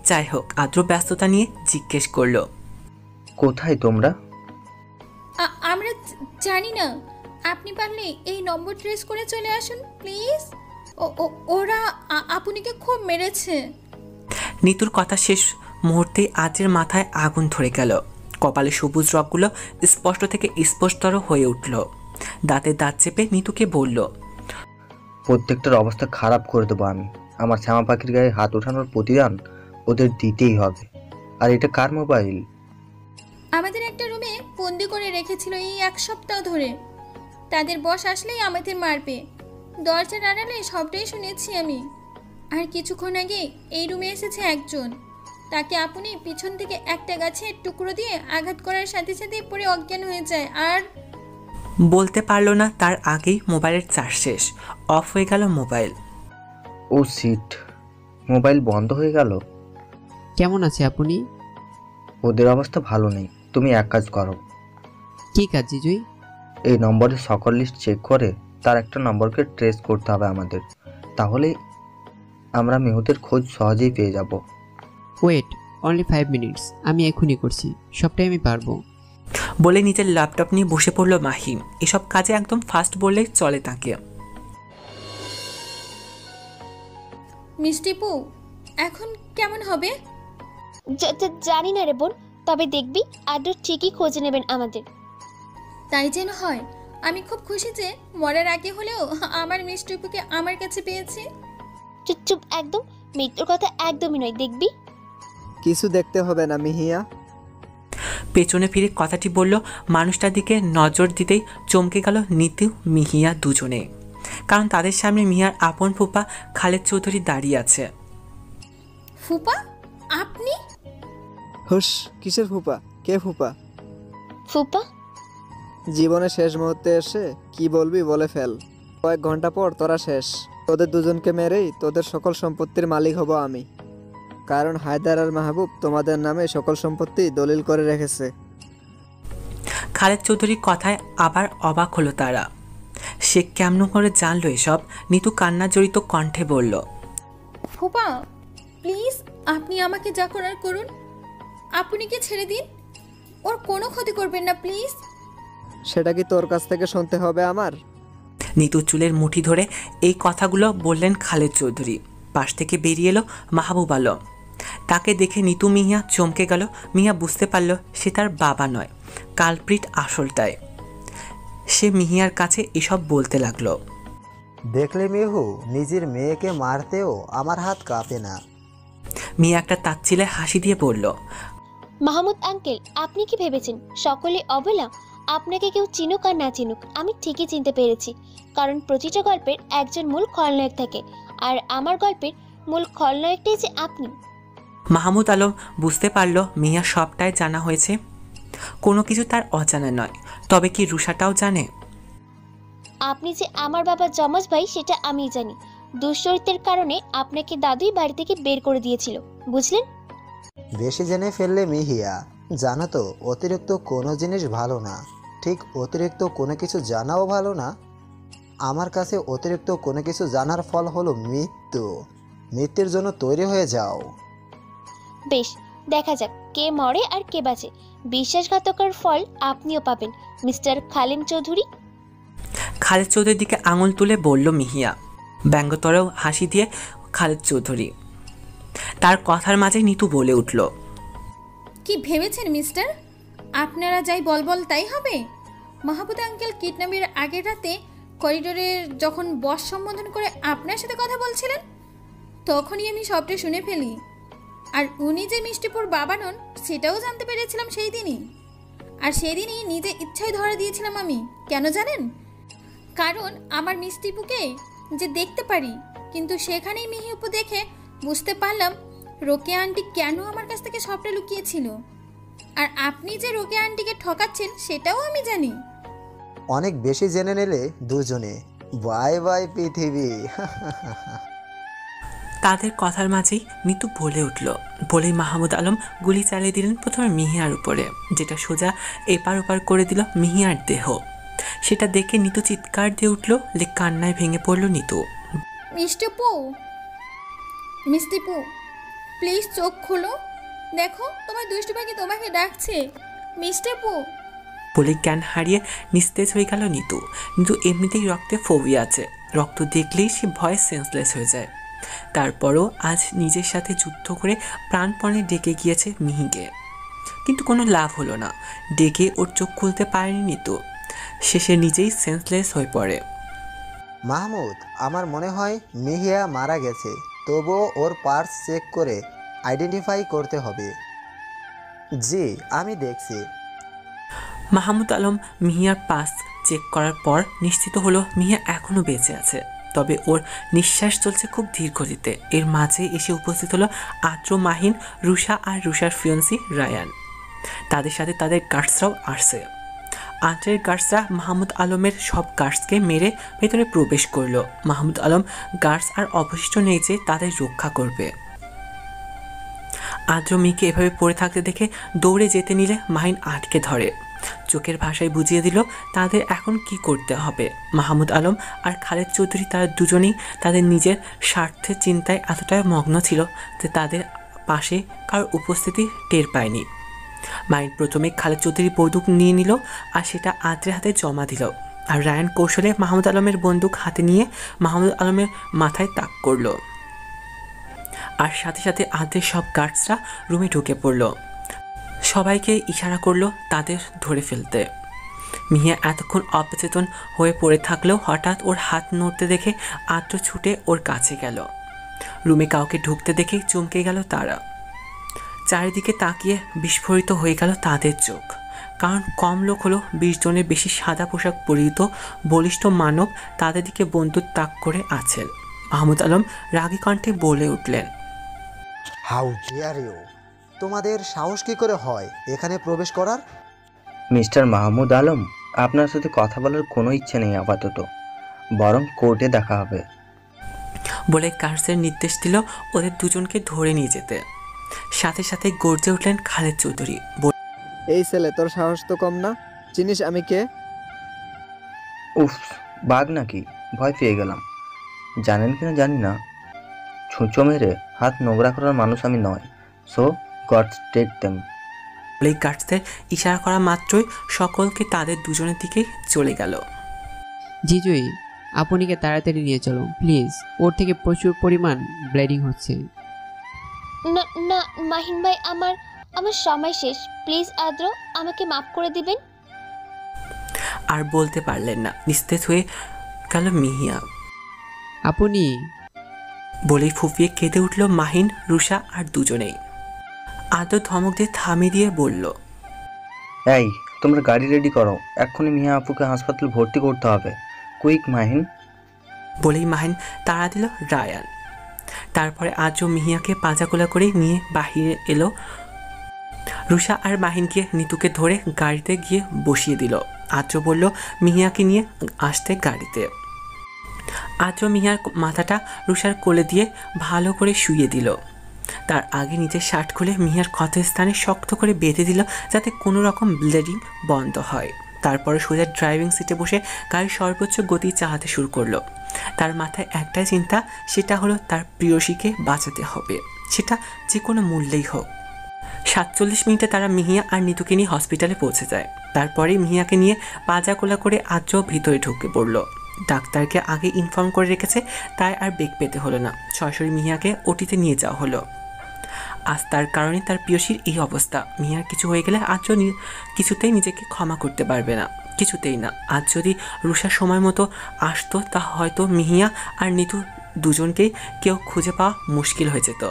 যাই হোক, আদ্র ব্যস্ততা নিয়ে জিজ্ঞেস করলো, কোথায় তোমরা? আমরা জানি না, আপনি পারলে এই নম্বর ট্রেস করে চলে আসুন প্লিজ। ওরা আপুনিকে খুব মেরেছে। নিতুর কথা শেষ মুহূর্তেই আদ্রের মাথায় আগুন ধরে গেল। কপালে সবুজ রগগুলো স্পষ্ট থেকে স্পষ্টতর হয়ে উঠল। দাঁতে দাঁত চেপে নিতুকে বলল, প্রত্যেকটার অবস্থা খারাপ করে দেবো আমি। আমার শ্যামা পাখির গায়ে হাত ওঠানোর প্রতিদান ওদের দিতেই হবে। আর এটা কার মোবাইল? আমাদের একটা রুমে বন্দি করে রেখেছিল এই 1 সপ্তাহ ধরে। তাদের বস আসলেই আমাদের মারবে। দরজার আড়ালে সবটাই শুনেছি আমি। আর কিছুক্ষণ আগে এই রুমে এসেছে একজন, তাকে আপনি পিছন থেকে একটা গাছের টুকরো দিয়ে আঘাত করার সাথে সাথে পড়ে অজ্ঞান হয়ে যায়। আর বলতে পারলো না তার আগেই মোবাইলের চার্জ শেষ, অফ হয়ে গেল মোবাইল। ও সিট, মোবাইল বন্ধ হয়ে গেল। কেমন আছে আপনি? ওদের অবস্থা ভালো নেই। তুমি এক কাজ করো। কি কাজ জিজুই? এই নম্বরের সকল লিস্ট চেক করে তার একটা নম্বরকে ট্রেস করতে হবে আমাদের। তাহলে আমরা মেহুদের খোঁজ সহজেই পেয়ে যাব। ওয়েট, অনলি 5 মিনিটস, আমি এখনই করছি, সবটাই আমি পারবো। বলে নিজের ল্যাপটপ নিয়ে বসে পড়লো মাহিম। এসব কাজে একদম ফাস্ট বললেই চলে তাকে। মিষ্টিপু এখন কেমন হবে? জানি না রে বোন, তবে দেখবি আদ্র ঠিকই খোঁজ নেবেন আমাদের। তাই যেন হয়। আমি খুব খুশি যে মরার আগে হলেও আমার মিষ্টিপুকে আমার কাছে পেয়েছি। চুপ চুপ, একদম মৃত্যুর কথা একদমই নয়, দেখবি। কিছু দেখতে হবে না মিহিয়া। পেছনে ফিরে কথাটি বলল। মানুষটার দিকে নজর দিতেই চমকে গেল নিতু মিহিয়া দুজনে, কারণ তাদের সামনে মিহিয়ার আপন ফুপা খালেদ চৌধুরী দাঁড়িয়ে আছে। ফুপা আপনি? হুশ, কিসের ফুপা? কে ফুপা? ফুপা জীবনে শেষ মুহূর্তে এসে কি বলবি বলে ফেল। কয়েক ঘন্টা পর তোরা শেষ। তোদের দুজনকে মেরেই তোদের সকল সম্পত্তির মালিক হব আমি, কারণ হায়দার আর মাহবুব তোমাদের নামে সকল সম্পত্তি দলিল করে রেখেছে। খালেদ চৌধুরীর কথায় আবার অবাক হলো তারা। সে কেমন করে জানলো এসব? নিতু কান্না জড়িত কণ্ঠে বলল, ফুপা প্লিজ, আপনি আমাকে যা করার করুন, আপনি কি ছেড়ে দিন, ওর কোনো ক্ষতি করবেন না প্লিজ। সেটা কি তোর কাছ থেকে শুনতে হবে আমার? নিতু চুলের মুঠি ধরে এই কথাগুলো বললেন খালেদ চৌধুরী। পাশ থেকে বেরিয়ে এলো মাহবুব আলম। তাকে দেখে নিতু মিহিয়া চমকে গেল। মিহিয়া বুঝতে পারল সে তার বাবা নয়, কালপ্রিট আসলটায়। সে মিহিয়ার কাছে এসব বলতে লাগলো। দেখলে মেহু, নিজের মেয়েকে মারতেও আমার হাত কাঁপে না। মিয়া একটা তাচ্ছিলে হাসি দিয়ে বলল, মাহমুদ আঙ্কেল, আপনি কি ভেবেছেন সকলে অবলা? আপনাকে কেউ চিনুক আর না চিনুক, আমি ঠিকই চিনতে পেরেছি, কারণ প্রতিটা গল্পের একজন মূল খলনায়ক থাকে, আর আমার গল্পের মূল খলনায়কটাই যে আপনি। মাহমুদ আলম বুঝতে পারল মিয়া সবটাই জানা হয়েছে, কোনো কিছু তার অজানা নয়। তবে কি রুষাটাও জানে? আপনি যে আমার বাবার যমজ ভাই সেটা আমি জানি। দুশ্চরিত্রের কারণে আপনাকে দাদুই বাড়ি থেকে বের করে দিয়েছিল, বুঝলেন? বেশি জেনে ফেললে মিহিয়া, জানো তো অতিরিক্ত কোনো জিনিস ভালো না, ঠিক অতিরিক্ত কোনো কিছু জানাও ভালো না। আমার কাছে অতিরিক্ত কোনো কিছু জানার ফল হলো মৃত্যু। মৃত্যুর জন্য তৈরি হয়ে যাও। বেশ, দেখা যাক কে মরে আর কে বাঁচে। বিশ্বাসঘাতকের ফল আপনিও পাবেন, মিস্টার খালিম চৌধুরী। খালেদ চৌধুরীর দিকে আঙুল তুলে বলল মিহিয়া। ব্যঙ্গতরেও হাসি দিয়ে খালেদ চৌধুরী। তার কথার মাঝে নিতু বলে উঠল, কি ভেবেছেন মিস্টার? আপনারা যাই বল তাই হবে? মাহবুব আঙ্কেল কিডন্যাপের আগের রাতে করিডোরে যখন বস সম্বোধন করে আপনার সাথে কথা বলছিলেন, তখনই আমি সবটা শুনে ফেলি। আর উনি যে মিষ্টিপুর বাবা নন সেটাও জানতে পেরেছিলাম সেই দিনই। আর সেদিনই নিজে ইচ্ছায় ধরা দিয়েছিলাম আমি। কেন জানেন? কারণ আমার মিষ্টিপুকে যে দেখতে পারি, কিন্তু সেখানেই মিহি আপু দেখে বুঝতে পারলাম রোকেয়া আন্টি কেন আমার কাছ থেকে সবটা লুকিয়েছিল। আর আপনি যে রোকেয়া আন্টিকে ঠকাচ্ছেন সেটাও আমি জানি। অনেক বেশি জেনে নিলে দুজনে। বাই বাই পৃথিবী। তাদের কথার মাঝেই নিতু বলে উঠল। বলেই মাহমুদ আলম গুলি চালিয়ে দিলেন প্রথমে মিহিয়ার উপরে, যেটা সোজা এপার ওপার করে দিল মিহিয়ার দেহ। সেটা দেখে নিতু চিৎকার দিয়ে উঠল, কান্নায় ভেঙে পড়ল নিতু। মিষ্টিপু প্লিজ চোখ খোলো, দেখো তোমার দুষ্টু পাখি তোমাকে ডাকছে। মিষ্টিপু বলে জ্ঞান হারিয়ে নিস্তেজ হয়ে গেল নিতু। কিন্তু এমনিতেই রক্তে ফোবিয়া আছে, রক্ত দেখলেই সে ভয়ে সেন্সলেস হয়ে যায়। তারপরও আজ নিজের সাথে যুদ্ধ করে প্রাণপণে ডেকে গিয়েছে মিহিকে, কিন্তু কোনো লাভ হলো না। ডেকে ওর চোখ খুলতে পারেনি নিতু। শেষে নিজেই সেন্সলেস হয়ে পড়ে। মাহমুদ, আমার মনে হয় মিহিয়া মারা গেছে, তবুও ওর পার্স চেক করে আইডেন্টিফাই করতে হবে। জি, আমি দেখছি। মাহমুদ আলম মিহিয়ার পাস চেক করার পর নিশ্চিত হলো মিহিয়া এখনও বেঁচে আছে, তবে ওর নিঃশ্বাস চলছে খুব ধীর গতিতে। এর মাঝে এসে উপস্থিত হলো আদ্র, মাহিন, রুষা আর রুষার ফিয়ন্সি রায়ান। তাদের সাথে তাদের গার্ডসরাও আসছে। আদ্রের গার্ডসরা মাহমুদ আলমের সব গার্ডসকে মেরে ভেতরে প্রবেশ করলো। মাহমুদ আলম গার্ডস আর অবশিষ্ট নেই যে তাদের রক্ষা করবে। আদ্র মেয়েকে এভাবে পড়ে থাকতে দেখে দৌড়ে যেতে নিলে মাহিন আটকে ধরে, চোখের ভাষায় বুঝিয়ে দিল তাদের এখন কি করতে হবে। মাহমুদ আলম আর খালেদ চৌধুরী তারা দুজনেই তাদের নিজের স্বার্থের চিন্তায় এতটাই মগ্ন ছিল যে তাদের পাশে কারোর উপস্থিতি টের পায়নি। মাহিন প্রথমে খালেদ চৌধুরী বন্দুক নিয়ে নিল আর সেটা আদ্রের হাতে জমা দিল। আর রায়ান কৌশলে মাহমুদ আলমের বন্দুক হাতে নিয়ে মাহমুদ আলমের মাথায় তাক করলো। আর সাথে সাথে আদ্রের সব গার্ডসরা রুমে ঢুকে পড়ল, সবাইকে ইশারা করলো তাদের ধরে ফেলতে। মিহিয়া এতক্ষণ অচেতন হয়ে পড়ে থাকলেও হঠাৎ ওর হাত নড়তে দেখে আদ্র ছুটে ওর কাছে গেল। রুমে কাউকে ঢুকতে দেখে চমকে গেল তারা। চারিদিকে তাকিয়ে বিস্ফোরিত হয়ে গেল তাদের চোখ, কারণ কম লোক হলো 20 জনের বেশি সাদা পোশাক পরিহিত বলিষ্ঠ মানব তাদের দিকে বন্দুক তাক করে আছেন। মাহমুদ আলম রাগী কণ্ঠে বলে উঠলেন, হাউ ডিয়ার ইউ! তোমাদের সাহস কি করে হয় এখানে প্রবেশ করার? মিস্টার মাহমুদ আলম, আপনার সাথে কথা বলার কোনো ইচ্ছে নেই আপাতত, বরং কোর্টে দেখা হবে বলে গার্ডসের নির্দেশ দিল ওদের দুজনকে ধরে নিয়ে যেতে। সাথে সাথে গর্জে উঠলেন খালেদ চৌধুরী। এই ছেলে, তোর সাহস তো কম না। চিনিস আমি কে? উফ, বাঘ নাকি? ভয় পেয়ে গেলাম। জানেন কিনা জানি না, ছুঁচো মেরে হাত নোংরা করার মানুষ আমি নয়। So god take them. বলে গার্ডসদের ইশারা করা মাত্রই সকলকে তাদের দুজনের দিকেই চলে গেল। জিজুই, আপনিকে তাড়াতাড়ি নিয়ে চলো প্লিজ, ওর থেকে প্রচুর পরিমাণ ব্লিডিং হচ্ছে। না না মাহিন ভাই, আমার সময় শেষ। প্লিজ আদ্র, আমাকে মাফ করে দিবেন। আর বলতে পারলেন না, নিস্তেজ হয়ে গেল মিহিয়া। আপনি বলেই ফুপিয়ে কেঁদে উঠল মাহিন, রুষা আর দুজনেই। আদ্র ধমক দিয়ে থামিয়ে দিয়ে বলল, এই তোমরা গাড়ি রেডি করো, এক্ষুনি মিয়া আপুকে হাসপাতালে ভর্তি করতে হবে, কুইক মাহিন। বলেই মাহিন তাড়া দিল রায়ান। তারপরে আদ্র মিহিয়াকে পাঁজাকোলা করে নিয়ে বাহিরে এলো। রুষা আর মাহিন গিয়ে নিতুকে ধরে গাড়িতে গিয়ে বসিয়ে দিল। আদ্র বলল মিহিয়াকে নিয়ে আসতে গাড়িতে। আদ্র মিহিয়ার মাথাটা রুষার কোলে দিয়ে ভালো করে শুইয়ে দিল। তার আগে নিজের শার্ট খুলে মিহিয়ার ক্ষতস্থানে শক্ত করে বেঁধে দিল যাতে কোনো রকম ব্লিডিং বন্ধ হয়। তারপরে সোজা ড্রাইভিং সিটে বসে গাড়ির সর্বোচ্চ গতি চালাতে শুরু করলো। তার মাথায় একটাই চিন্তা, সেটা হলো তার প্রিয়সীকে বাঁচাতে হবে, সেটা যে কোনো মূল্যেই হোক। 47 মিনিটে তারা মিহিয়া আর নিতুকে নিয়ে হসপিটালে পৌঁছে যায়। তারপরে মিহিয়াকে নিয়ে পাজাকোলা করে আদ্র ভিতরে ঢুকে পড়ল। ডাক্তারকে আগে ইনফর্ম করে রেখেছে, তাই আর বেগ পেতে হলো না। সরাসরি মিহিয়াকে ওটিতে নিয়ে যাওয়া হলো। আজ তার কারণে তার প্রিয়সীর এই অবস্থা। মিহিয়ার কিছু হয়ে গেলে আজ কিছুতেই নিজেকে ক্ষমা করতে পারবে না, কিছুতেই না। আজ যদি রুষা সময় মতো আসতো, তা হয়তো মিহিয়া আর নিতু দুজনকেই কেউ খুঁজে পাওয়া মুশকিল হয়ে যেত।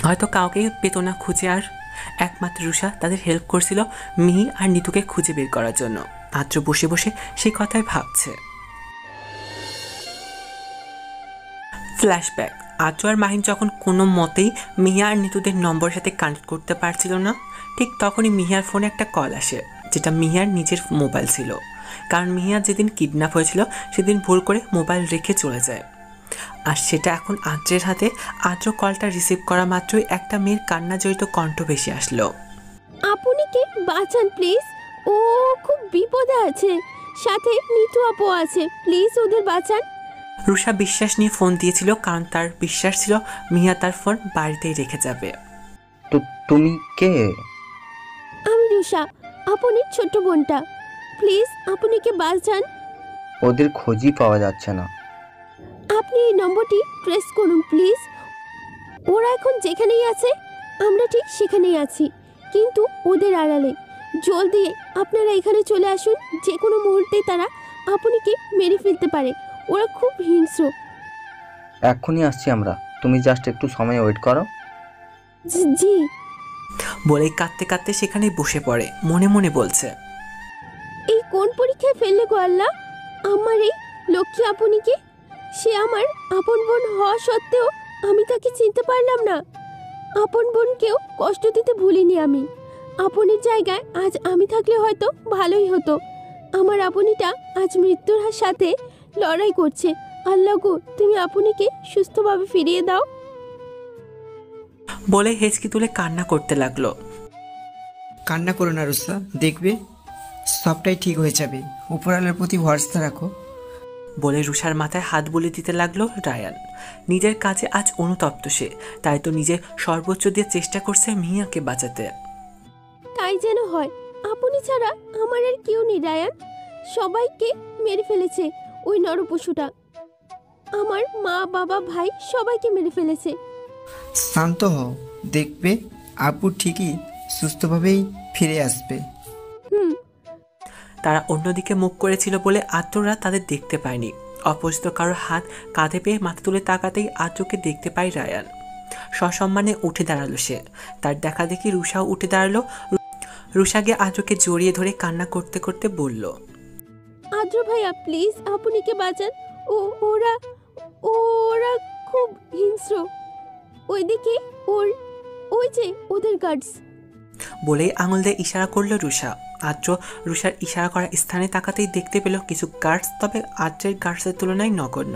হয়তো কাউকেই পেত না খুঁজে, আর একমাত্র রুষা তাদের হেল্প করছিল মিহি আর নিতুকে খুঁজে বের করার জন্য। আদ্র বসে বসে সেই কথাই ভাবছে। ফ্ল্যাশব্যাক। আদ্র আর মাহিন যখন কোনো মতেই মিহিয়া আর নিতুদের নম্বরের সাথে কানেক্ট করতে পারছিল না, ঠিক তখনই মিহিয়ার ফোনে একটা কল আসে, যেটা মিহিয়ার নিজের মোবাইল ছিল। কারণ মিহিয়া যেদিন কিডন্যাপ হয়েছিল সেদিন ভুল করে মোবাইল রেখে চলে যায়, আর সেটা এখন আদ্রের হাতে। আদ্র কলটা রিসিভ করা মাত্রই একটা মেয়ের কান্না জড়িত কণ্ঠ ভেসে আসলো। আপনি কি বাঁচান প্লিজ, ও খুব বিপদে আছে, সাথে নিতু আপু আছে, প্লিজ ওদের বাঁচান। রুষা বিশ্বাস নিয়ে ফোন দিয়েছিল, কারণ তার বিশ্বাস ছিল মিহিয়া তার ফোন বাড়িতেই রেখে যাবে। তো তুমি কে? আমি রুষা, আপনির ছোট বোনটা, প্লিজ আপনিকে বাঁচান। ওদের খোঁজই পাওয়া যাচ্ছে না। আপনি এই নম্বরটি ট্রেস করুন প্লিজ। ওরা এখন যেখানেই আছে আমরা ঠিক সেখানেই আছি, কিন্তু ওদের আড়ালে। জলদি আপনারা এখানে চলে আসুন, যে কোনো মুহূর্তেই তারা আপনিকে মেরে ফেলতে পারে, ওরা খুব হিংস্র। এক্ষুনি আসছি আমরা, তুমি জাস্ট একটু সময় ওয়েট করো। জি। বলেই কাঁদতে কাঁদতে সেখানে বসে পড়ে, মনে মনে বলছে, এই কোন পরীক্ষায় ফেললে গো আল্লাহ আমার এই লক্ষ্মী আপনিকে। সে আমার আপন বোন হওয়া সত্ত্বেও আমি তাকে চিনতে পারলাম না। আপন বোনকেও কষ্ট দিতে ভুলিনি আমি। আপনের জায়গায় আজ আমি থাকলে হয়তো ভালোই হতো। আমার আপনিটা আজ মৃত্যুর সাথে লড়াই করছে। আল্লাহ গো, তুমি আপনিকে সুস্থভাবে ফিরিয়ে দাও। বলে হেঁচকি তুলে কান্না করতে লাগলো। কান্না করো না রুসা, দেখবে সবটাই ঠিক হয়ে যাবে, উপরওয়ালার প্রতি ভরসা রাখো। বলে রুষার মাথায় হাত বুলিয়ে দিতে লাগলো রায়ান। নিজের কাজে আজ অনুতপ্ত সে, তাই তো নিজে সর্বোচ্চ দিয়ে চেষ্টা করছে মিহিয়াকে বাঁচাতে। তাই যেন হয়, আপনি ছাড়া আমার আর কেউ নেই রায়ান। সবাইকে মেরে ফেলেছে ওই নরপশুটা, আমার মা বাবা ভাই সবাইকে মেরে ফেলেছে। শান্ত হও, দেখবে আপু ঠিকই সুস্থভাবেই ফিরে আসবে। তারা অন্যদিকে মুখ করেছিল বলে আদ্ররা তাদের দেখতে পায়নি। অপরিচিত কারোর হাত কাঁধে পেয়ে মাথা তুলে তাকাতেই আদ্রকে দেখতে পায় রায়ান। সসম্মানে উঠে দাঁড়ালো সে। তার দেখা দেখি রুষাও উঠে দাঁড়ালো। রুষা গিয়ে আদ্রকে জড়িয়ে ধরে কান্না করতে করতে বলল, আদ্র ভাইয়া প্লিজ আপনিকে বাঁচান, ওরা ওরা খুব হিংস্র, ওইদিকে ওই যে ওদের গার্ডস। বলেই আঙুল দিয়ে ইশারা করলো রুষা। আদ্র রুষার ইশারা করা স্থানে তাকাতেই দেখতে পেল কিছু গার্ডস, তবে আদ্রের গার্ডসের তুলনায় নগণ্য।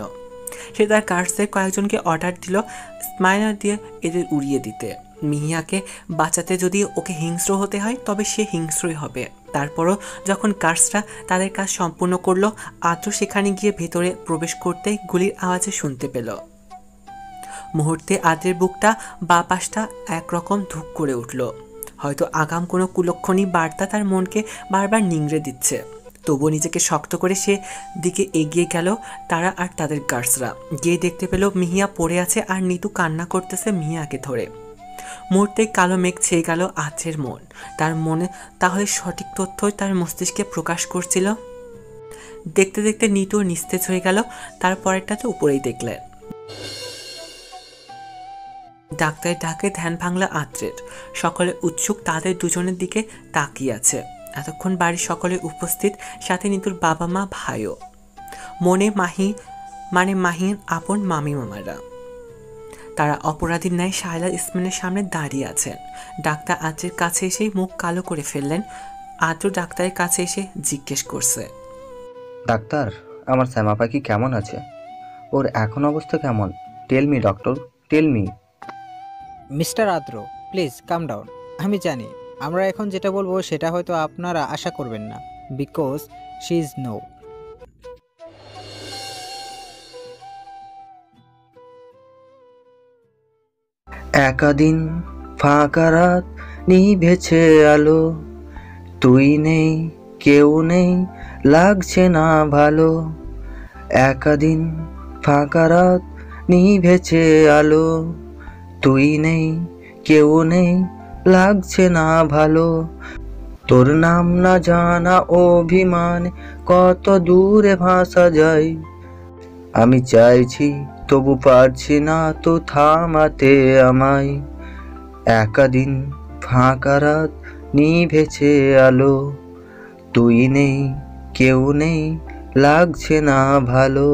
সে তার গার্ডসদের কয়েকজনকে অর্ডার দিল স্মাইলার দিয়ে এদের উড়িয়ে দিতে। মিহিয়াকে বাঁচাতে যদি ওকে হিংস্র হতে হয় তবে সে হিংস্রই হবে। তারপরও যখন গার্ডসরা তাদের কাজ সম্পূর্ণ করলো, আদ্র সেখানে গিয়ে ভেতরে প্রবেশ করতেই গুলির আওয়াজে শুনতে পেল। মুহূর্তে আদ্রের বুকটা বা পাশটা একরকম ধুক করে উঠল। হয়তো আগাম কোনো কুলক্ষণী বার্তা তার মনকে বারবার নিংড়ে দিচ্ছে। তবুও নিজেকে শক্ত করে সে দিকে এগিয়ে গেল তারা আর তাদের গার্ডসরা। গিয়ে দেখতে পেল মিহিয়া পড়ে আছে আর নিতু কান্না করতেছে মিহিয়াকে ধরে। মুহূর্তেই কালো মেঘ ছেয়ে গেল আদ্রের মন। তার মনে তাহলে সঠিক তথ্যই তার মস্তিষ্কে প্রকাশ করছিল। দেখতে দেখতে নিতু নিস্তেজ হয়ে গেল। তারপরেরটাতে উপরেই দেখলেন। ডাক্তারের ডাকে ধ্যান ভাঙলা আদ্রের। সকলে উৎসুক তাদের দুজনের দিকে তাকিয়ে আছে। এতক্ষণ বাড়ির সকলে উপস্থিত, সাথে নিতুর বাবা মা ভাইও। মনে মাহিন আপন মামি মামারা। তারা অপরাধীর ন্যায় শায়লা ইসমাইলের সামনে দাঁড়িয়ে আছেন। ডাক্তার আদ্রের কাছে এসেই মুখ কালো করে ফেললেন। আদ্র ডাক্তারের কাছে এসে জিজ্ঞেস করছে, ডাক্তার, আমার শ্যামা পাখি কেমন আছে? ওর এখন অবস্থা কেমন? Tell me doctor, tell me. Mister Adro, please come down. আমি জানি আমরা এখন যেটা বলবো সেটা হয়তো আপনারা আশা করবেন না, বিকজ শি ইজ নো। একাদিন ফাঁকা রাত নিভেছে আলো, তুই নেই কেউ নেই লাগছে না ভালো, একাদিন ফাঁকা রাত নিভেছে আলো, তুই নেই কেউ নেই লাগছে না ভালো, তোর নাম না জানা অভিমান কত দূরে ভাসা যায়, আমি চাইছি তবু পারছি না তো থামাতে আমায়, একাদিন ফাঁকা রাত নিভেছে আলো, তুই নেই কেউ নেই লাগছে না ভালো,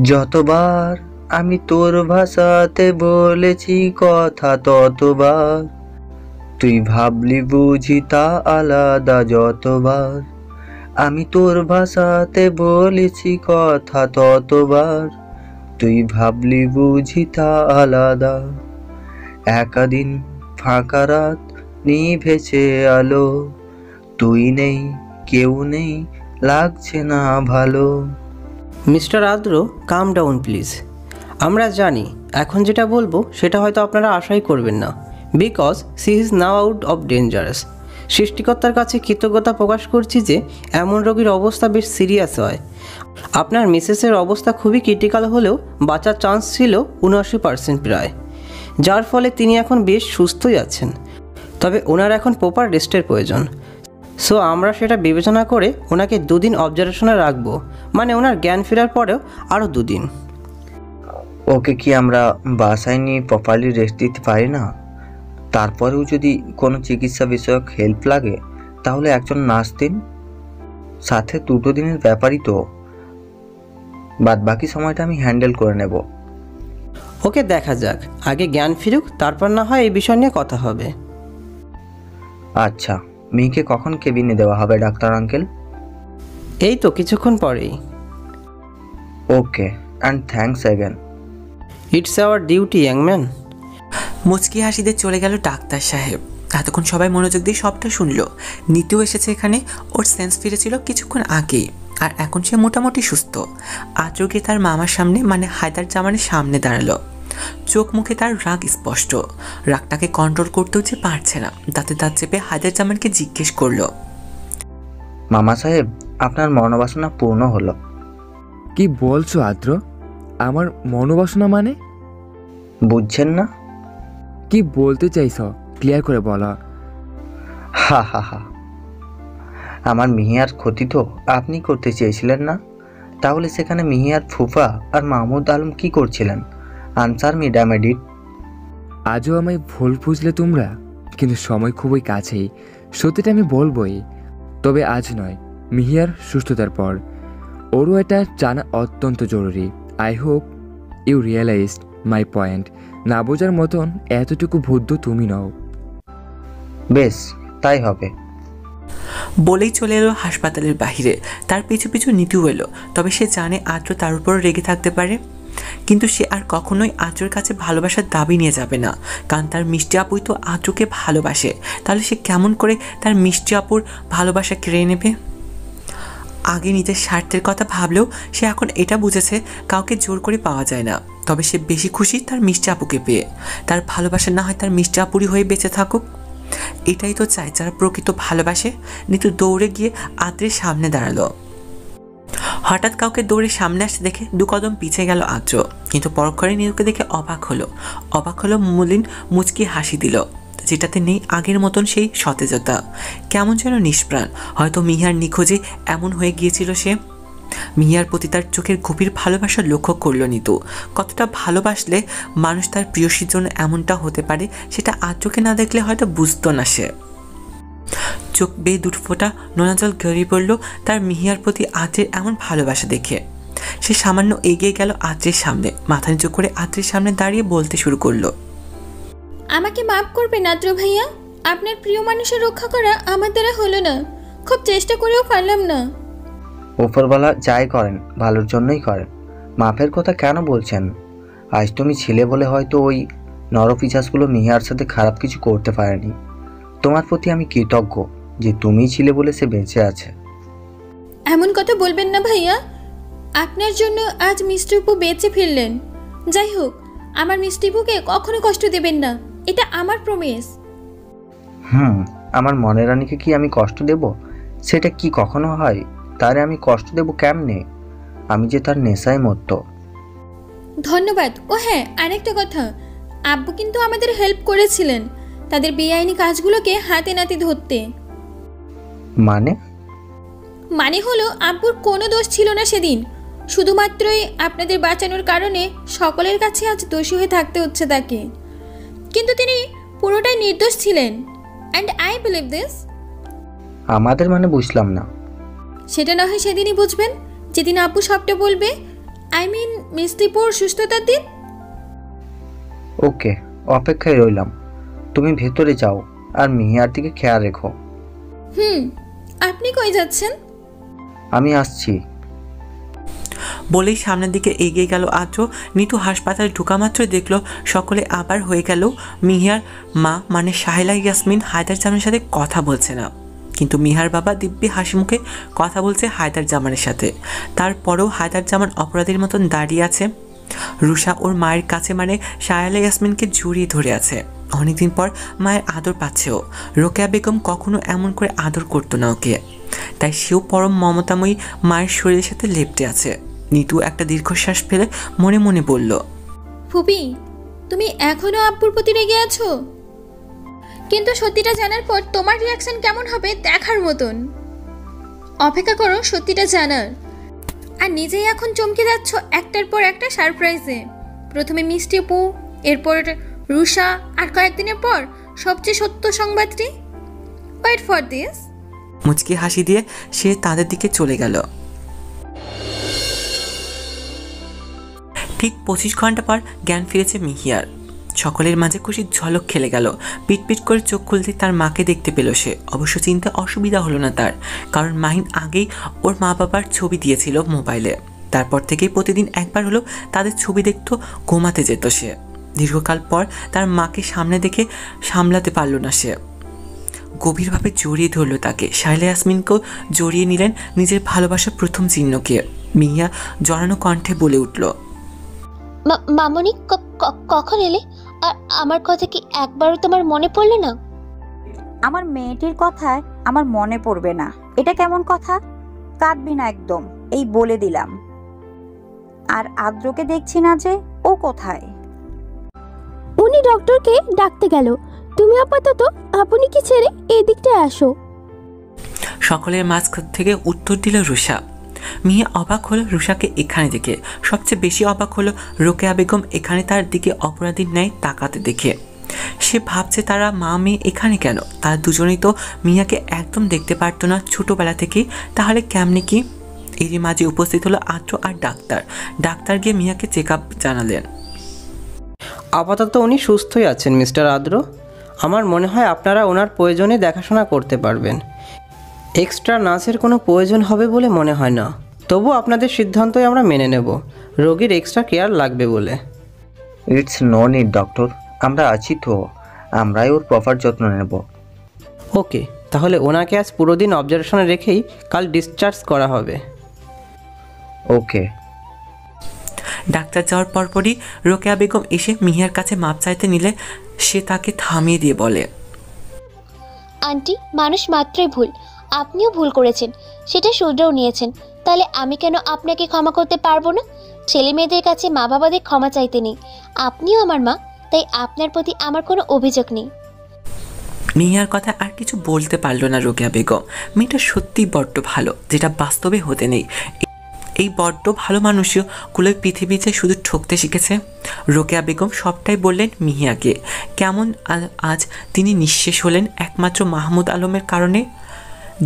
যতবার আমি তোর ভাষাতে বলেছি কথা ততবার, তুই ভাবলি বুঝি তা আলাদা, যতবার আমি তোর ভাষাতে বলেছি কথা ততবার, তুই ভাবলি বুঝি তা আলাদা, একাদিন ফাঁকা রাত নিভেছে আলো, তুই নেই কেউ নেই লাগছে না ভালো। মিস্টার আদ্র, কাম ডাউন প্লিজ। আমরা জানি এখন যেটা বলবো সেটা হয়তো আপনারা আশাই করবেন না, because she is now out of dangerous. সৃষ্টিকর্তার কাছে কৃতজ্ঞতা প্রকাশ করছি যে এমন রোগীর অবস্থা বেশ সিরিয়াস হয়। আপনার মিসেসের অবস্থা খুবই ক্রিটিক্যাল হলেও বাঁচার চান্স ছিল 79% প্রায়, যার ফলে তিনি এখন বেশ সুস্থই আছেন। তবে ওনার এখন প্রপার রেস্টের প্রয়োজন। সো আমরা সেটা বিবেচনা করে ওনাকে 2 দিন অবজারভেশনে রাখবো, মানে ওনার জ্ঞান ফেরার পরেও আরও 2 দিন। ওকে কি আমরা বাসায় নিয়ে প্রপারলি রেস্ট দিতে পারি না? তারপরেও যদি কোনো চিকিৎসা বিষয়ক হেল্প লাগে তাহলে একজন নার্স দিন, সাথে 2 দিনের ব্যাপারই তো, বাদ বাকি সময়টা আমি হ্যান্ডেল করে নেব। ওকে দেখা যাক, আগে জ্ঞান ফিরুক, তারপর না হয় এই বিষয় নিয়ে কথা হবে। আচ্ছা, মেয়েকে কখন কেবিনে দেওয়া হবে ডাক্তার আঙ্কেল? এই তো কিছুক্ষণ পরেই। Okay, and thanks again. It's our duty young man. মুচকি হাসিতে চলে গেল ডাক্তার সাহেব। এতক্ষণ সবাই মনোযোগ দিয়ে সবটা শুনলো। নিতেও এসেছে এখানে, ওর সেন্স ফিরেছিল কিছুক্ষণ আগেই, আর এখন সে মোটামুটি সুস্থ। আদ্রকে তার মামার সামনে মানে হায়দার জামানের সামনে দাঁড়ালো। চোখ মুখে তার রাগ স্পষ্ট, রাগটাকে কন্ট্রোল করতেও যে পারছে না। তাতে দাঁত চেপে হায়দার জামানকে জিজ্ঞেস করলো, মামা সাহেব, আপনার মনোবাসনা পূর্ণ হলো। কি বলছো আদ্র? আমার মনোবাসনা মানে? বুঝছেন না? কি বলতে চাইছ ক্লিয়ার করে বলা। হা হা হা, আমার মিহিয়ার ক্ষতি তো আপনি করতে চেয়েছিলেন না? তাহলে সেখানে মিহিয়ার ফুফা আর মাহমুদ আলম কি করছিলেন? Answer me damn it. আজও আমায় ভুল বুঝলে তোমরা, কিন্তু সময় খুবই কাছেই, সত্যিটা আমি বলবই। তবে আজ নয়, মিহিয়ার সুস্থতার পর। ওরও এটা জানা অত্যন্ত জরুরি। I hope you realised my point. না বোঝার মতন এতটুকু বুদ্ধ তুমি নও। বেশ, তাই হবে। বলেই চলে এলো হাসপাতালের বাহিরে। তার পিছু পিছু নিতু এলো। তবে সে জানে আদ্র তার উপর রেগে থাকতে পারে, কিন্তু সে আর কখনোই আদ্রর কাছে ভালোবাসার দাবি নিয়ে যাবে না। কারণ তার মিষ্টি আপুই তো আদ্রকে ভালোবাসে। তাহলে সে কেমন করে তার মিষ্টি আপুর ভালোবাসা কেড়ে নেবে? আগে নিজের স্বার্থের কথা ভাবলেও সে এখন এটা বুঝেছে কাউকে জোর করে পাওয়া যায় না। তবে সে বেশি খুশি তার মিষ্টি আপুকে পেয়ে। তার ভালোবাসা না হয় তার মিষ্টি আপুরই হয়ে বেঁচে থাকুক, এটাই তো চায় যারা প্রকৃত ভালোবাসে। নিতু দৌড়ে গিয়ে আদ্রের সামনে দাঁড়ালো। হঠাৎ কাউকে দৌড়ে সামনে আসতে দেখে 2 কদম পিছিয়ে গেল আদ্র, কিন্তু পরক্ষণে নিতুকে দেখে অবাক হলো। মলিন মুচকি হাসি দিল, যেটাতে নেই আগের মতন সেই সতেজতা, কেমন যেন নিষ্প্রাণ। হয়তো মিহিয়ার নিখোঁজে এমন হয়ে গিয়েছিল সে। মিহিয়ার প্রতি তার চোখের গভীর ভালোবাসা লক্ষ্য করলো নিতু। কতটা ভালোবাসলে মানুষ তার প্রিয়সীর জন্য এমনটা হতে পারে, সেটা আদ্রকে না দেখলে হয়তো বুঝতো না সে। চোখ বেয়ে 2 ফোঁটা নোনা জল গড়িয়ে পড়ল তার মিহিয়ার প্রতি আদ্রের এমন ভালোবাসা দেখে। সে সামান্য এগিয়ে গেল আদ্রের সামনে, মাথা নিচু করে আদ্রের সামনে দাঁড়িয়ে বলতে শুরু করলো, আমাকে মাফ করবেন আদ্র ভাইয়া, আপনার প্রিয় মানুষের রক্ষা করা আমার দ্বারা হলো না, খুব চেষ্টা করেও পারলাম না। উপরওয়ালা যাই করেন ভালোর জন্যই করেন, মাফের কথা কেন বলছেন? আজ তুমি ছিলে বলে হয়তো ওই নরপিশাচগুলো মিহিয়ার সাথে খারাপ কিছু করতে পারেনি। তোমার প্রতি আমি কৃতজ্ঞ যে তুমিই ছিলে বলে সে বেঁচে আছে। এমন কথা বলবেন না ভাইয়া, আপনার জন্য আজ মিষ্টি উপু বেঁচে ফিরলেন। যাই হোক, আমার মিষ্টি বুকে কখনো কষ্ট দেবেন না, এটা আমার প্রমিস। আমার মনের রানীকে কি আমি কষ্ট দেব? সেটা কি কখনো হয়? তারে আমি কষ্ট দেব কেমনে? আমি যে তার নেশায় মত্ত। ধন্যবাদ। ও হ্যাঁ, আরেকটা কথা, আব্বু কিন্তু আমাদের হেল্প করেছিলেন তাদের বেআইনি কাজগুলোকে হাতে নাতে ধরতে। মানে হলো আব্বুর কোনো দোষ ছিল না সেদিন, শুধুমাত্রই আপনাদের বাঁচানোর কারণে সকলের কাছে আজ দোষী হয়ে থাকতে হচ্ছে তাকে, কিন্তু তিনি পুরোটাই নির্দোষ ছিলেন। And I believe this. আমাদের মানে বুঝলাম না। সেটা না হয় সেদিনই বুঝবেন যেদিন আব্বু সবটা বলবে, আই মিন মিষ্টিপুর সুস্থতার দিন। ওকে, অপেক্ষায় রইলাম। তুমি ভেতরে যাও আর মিহিয়ার দিকে খেয়াল রেখো। আপনি কই যাচ্ছেন? আমি আসছি। বলেই সামনের দিকে এগিয়ে গেল আদ্র। নিতু হাসপাতালে ঢোকা মাত্রই দেখলো সকলে আবার হয়ে গেল মিহিয়ার মা মানে সাহেলা ইয়াসমিন হায়দার জামানের সাথে কথা বলছে না, কিন্তু মিহার বাবা দিব্যি হাসি মুখে কথা বলছে হায়দার জামানের সাথে। তারপরেও হায়দার জামান অপরাধীর মতন দাঁড়িয়ে আছে। রুষা ওর মায়ের কাছে মানে সাহেলা ইয়াসমিনকে জড়িয়ে ধরে আছে। অনেকদিন পর মায়ের আদর পাচ্ছেও। রোকেয়া বেগম কখনো এমন করে আদর করতো না ওকে, তাই সেও পরম মমতাময়ী মায়ের শরীরের সাথে লেপ্টে আছে। নিতু একটা দীর্ঘশ্বাস ফেলে মনে মনে বলল, ফুপি, তুমি এখনো আব্বুর প্রতি রেগে আছো? কিন্তু সত্যিটা জানার পর তোমার রিয়াকশন কেমন হবে দেখার মতন। অপেক্ষা করো সত্যিটা জানার। আর নিজেই এখন চমকে যাচ্ছ একটার পর একটা সারপ্রাইজে। প্রথমে মিষ্টি আপু, এরপর রুষা, আর কয়েকদিনের পর সবচেয়ে সত্য সংবাদটি। Wait for this. মুচকি হাসি দিয়ে সে তাদের দিকে চলে গেল। ঠিক 25 ঘন্টা পর জ্ঞান ফিরেছে মিহিয়ার। সকলের মাঝে খুশির ঝলক খেলে গেল। পিটপিট করে চোখ খুলতে তার মাকে দেখতে পেল সে। অবশ্য চিন্তা অসুবিধা হলো না তার, কারণ মাহিন আগেই ওর মা বাবার ছবি দিয়েছিল মোবাইলে। তারপর থেকেই প্রতিদিন একবার হলো তাদের ছবি দেখতো, ঘুমাতে যেত সে। দীর্ঘকাল পর তার মাকে সামনে দেখে সামলাতে পারল না সে, গভীরভাবে জড়িয়ে ধরল তাকে। সাহেলা ইয়াসমিনকেও জড়িয়ে নিলেন নিজের ভালোবাসার প্রথম চিহ্নকে। মিহিয়া জড়ানো কণ্ঠে বলে উঠল, মামনি কখন এলে? আর আমার কথা কি একবারও তোমার মনে পড়লো না? আমার মেয়েটির কথায় আমার মনে পড়বে না, এটা কেমন কথা? কাঁদবি না একদম, এই বলে দিলাম। আর আদ্রকে দেখছি না যে, ও কোথায়? উনি ডক্টরকে ডাকতে গেল। তুমি আপাতত আপনি কি ছেড়ে এই দিকটায় আসো। সকলের মাঝ থেকে উত্তর দিল রুষা। মিয়া অবাক হলো রুষাকে এখানে দেখে। সবচেয়ে বেশি অবাক হলো রোকেয়া বেগম এখানে তার দিকে অপরাধীর ন্যায় তাকাতে দেখে। সে ভাবছে তারা মা মেয়ে এখানে কেন? তারা দুজনেই তো মিয়াকে একদম দেখতে পারতো না ছোটবেলা থেকেই, তাহলে কেমনে কি? এরই মাঝে উপস্থিত হলো আদ্র আর ডাক্তার। ডাক্তার গিয়ে মিয়াকে চেক আপ জানালেন। আপাতত উনি সুস্থই আছেন মিস্টার আদ্র। আমার মনে হয় আপনারা ওনার প্রয়োজনে দেখাশোনা করতে পারবেন। এক্সট্রা নার্সের কোনো প্রয়োজন হবে বলে মনে হয় না। তবু আপনাদের সিদ্ধান্তই আমরা মেনে নেব, রোগীর এক্সট্রা কেয়ার লাগবে বলে। ইটস নো নিড ডক্টর, আমরা আছি তো, আমরাই ওর প্রপার যত্ন নেব। ওকে, তাহলে ওনাকে আজ পুরো দিন অবজারভেশনে রেখেই কাল ডিসচার্জ করা হবে। ওকে। ডাক্তার যাওয়ার পরপরই রোকেয়া বেগম এসে মিহিয়ার কাছে মাপ চাইতে নিলে সে তাকে থামিয়ে দিয়ে বলে, আন্টি, মানুষ মাত্রই ভুল, আপনিও ভুল করেছেন, সেটা শুধরেও নিয়েছেন, তাহলে আমি কেন আপনাকে ক্ষমা করতে পারবো না? ছেলে মেয়েদের কাছে মা বাবাদের ক্ষমা চাইতে নেই, আপনিও আমার মা, তাই আপনার প্রতি আমার কোনো অভিযোগ নেই। মিহিয়ার কথা আর কিছু বলতে পারলো না রোকেয়া বেগম। মেয়েটা সত্যিই বড্ড ভালো, যেটা বাস্তবে হতে নেই। এই বড্ড ভালো মানুষগুলো পৃথিবীতে শুধু ঠকতে শিখেছে। রোকেয়া বেগম সবটাই বললেন মিহিয়াকে। কেমন আজ তিনি নিঃশেষ হলেন একমাত্র মাহমুদ আলমের কারণে,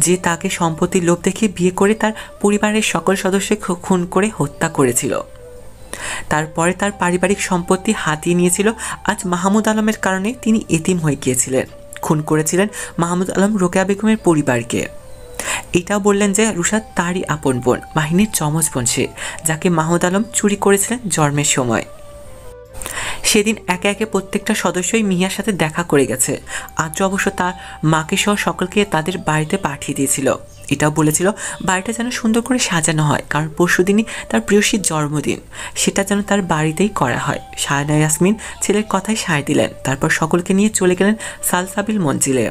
যে তাকে সম্পত্তির লোভ দেখিয়ে বিয়ে করে তার পরিবারের সকল সদস্যকে খুন করে হত্যা করেছিল। তারপরে তার পারিবারিক সম্পত্তি হাতিয়ে নিয়েছিল। আজ মাহমুদ আলমের কারণে তিনি এতিম হয়ে গিয়েছিলেন। খুন করেছিলেন মাহমুদ আলম রোকেয়া বেগমের পরিবারকে। এটাও বললেন যে রুষা তারই আপন বোন, মাহিনীর যমজ বোন সে, যাকে মাহমুদ আলম চুরি করেছিলেন জন্মের সময়। সেদিন একে একে প্রত্যেকটা সদস্যই মিহিয়ার সাথে দেখা করে গেছে। আজ অবশ্য তার মাকে সহ সকলকে তাদের বাড়িতে পাঠিয়ে দিয়েছিল। এটাও বলেছিল বাড়িটা যেন সুন্দর করে সাজানো হয়, কারণ পরশুদিনই তার প্রিয়সীর জন্মদিন, সেটা যেন তার বাড়িতেই করা হয়। সাহেলা ইয়াসমিন ছেলের কথায় সায় দিলেন। তারপর সকলকে নিয়ে চলে গেলেন সালসাবিল মঞ্জিলে।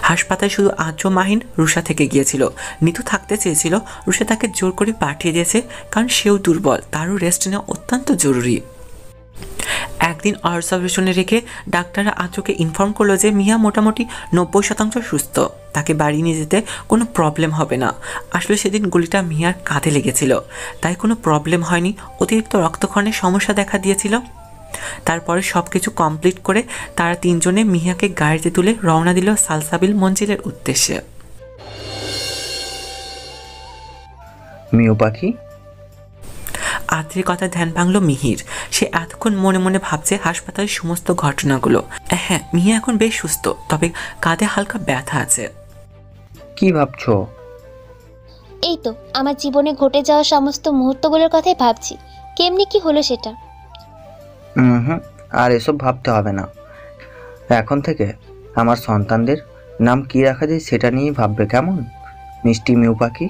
হাসপাতালে শুধু আদ্র, মাহিন, রুষা থেকে গিয়েছিল। নিতু থাকতে চেয়েছিল, রুষা তাকে জোর করে পাঠিয়ে দিয়েছে, কারণ সেও দুর্বল, তারও রেস্ট নেওয়া অত্যন্ত জরুরি। একদিন অবজারভেশনে রেখে ডাক্তাররা আদ্রকে ইনফর্ম করলো যে মিয়া মোটামুটি 90% সুস্থ, তাকে বাড়ি নিয়ে যেতে কোনো প্রবলেম হবে না। আসলে সেদিন গুলিটা মিয়ার কাঁধে লেগেছিল, তাই কোনো প্রবলেম হয়নি। অতিরিক্ত রক্তক্ষরণের সমস্যা দেখা দিয়েছিল। তারপরে সব কিছু কমপ্লিট করে তারা তিনজনে মিয়াকে গাড়িতে তুলে রওনা দিল সালসাবিল মঞ্জিলের উদ্দেশ্যে। মিউ পাখি, আদ্রির কথা ধ্যান ভাঙল মিহির। সে এতক্ষণ মনে মনে ভাবছে হাসপাতালের সমস্ত ঘটনাগুলো। হ্যাঁ, মিয়া এখন বেশ সুস্থ, তবে কাঁধে হালকা ব্যথা আছে। কি ভাবছো? এই তো আমার জীবনে ঘটে যাওয়া সমস্ত মুহূর্তগুলোর কথাই ভাবছি, কেমনি কি হলো সেটা। আর এসব ভাবতে হবে না। এখন থেকে আমার সন্তানদের নাম কি রাখা যায় সেটা নিয়েই ভাববে, কেমন মিষ্টি মিউ পাখি?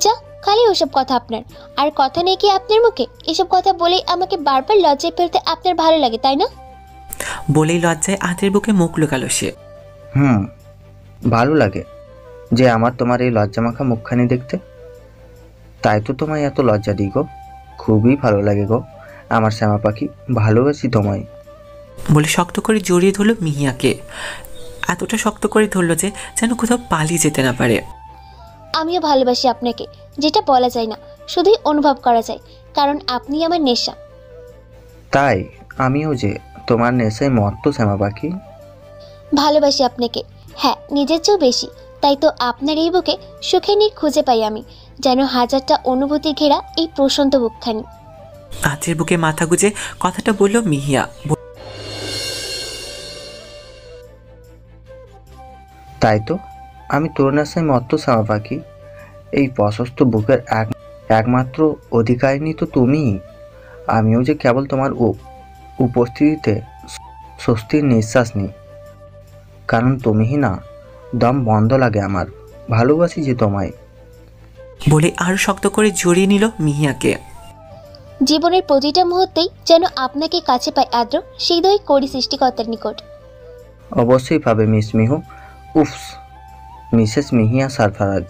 যা, খালি ওসব কথা আপনার। আর কথা নেই কি আপনার মুখে? এসব কথা বলেই আমাকে বারবার লজ্জায় ফেলতে আপনার ভালো লাগে, তাই না? বলেই লজ্জায় আদ্রের বুকে মুখ লুকালো সে। ভালো লাগে যে আমার তোমার এই লজ্জামাখা মুখখানি দেখতে, তাই তো তোমায় এত লজ্জা দিই গো। খুবই ভালো লাগে গো আমার শ্যামা পাখি, ভালোবাসি তোমায়। বলে শক্ত করে জড়িয়ে ধরল মিহিয়াকে, এতটা শক্ত করে ধরল যে যেন কোথাও পালিয়ে যেতে না পারে। আমিও ভালোবাসি আপনাকে, যেটা বলা যায় না, শুধুই অনুভব করা যায়, কারণ আপনি আমার নেশা। তাই আমিও যে তোমার নেশায় মত্ত শ্যামা পাখি। ভালোবাসি আপনাকে, হ্যাঁ, নিজের চেয়েও বেশি। তাই তো আপনার এই বুকে সুখের নীড় খুঁজে পাই আমি, যেন হাজারটা অনুভূতি ঘেরা এই প্রশান্ত বুকখানি। আদ্রের বুকে মাথা গুজে কথাটা বলল মিহিয়া। তাই তো আমি তোর নেশায় মত্ত শ্যামা পাখি। এই প্রশস্ত বুকের একমাত্র অধিকারিণী তো তুমিই। আমিও যে কেবল তোমার উপস্থিতিতে স্বস্তির নিঃশ্বাস নিই, কারণ তুমিই না দম বন্ধ লাগে আমার। ভালোবাসি যে তোমায়। বলে আরো শক্ত করে জড়িয়ে নিল মিহিয়াকে। জীবনের প্রতিটা মুহূর্তেই যেন আপনাকে কাছে পাই আদ্র, হৃদয় করি সৃষ্টিকর্তার নিকট। অবশ্যই পাবে miss Mihu. Oops, Mrs Mihiya Sarfaraz.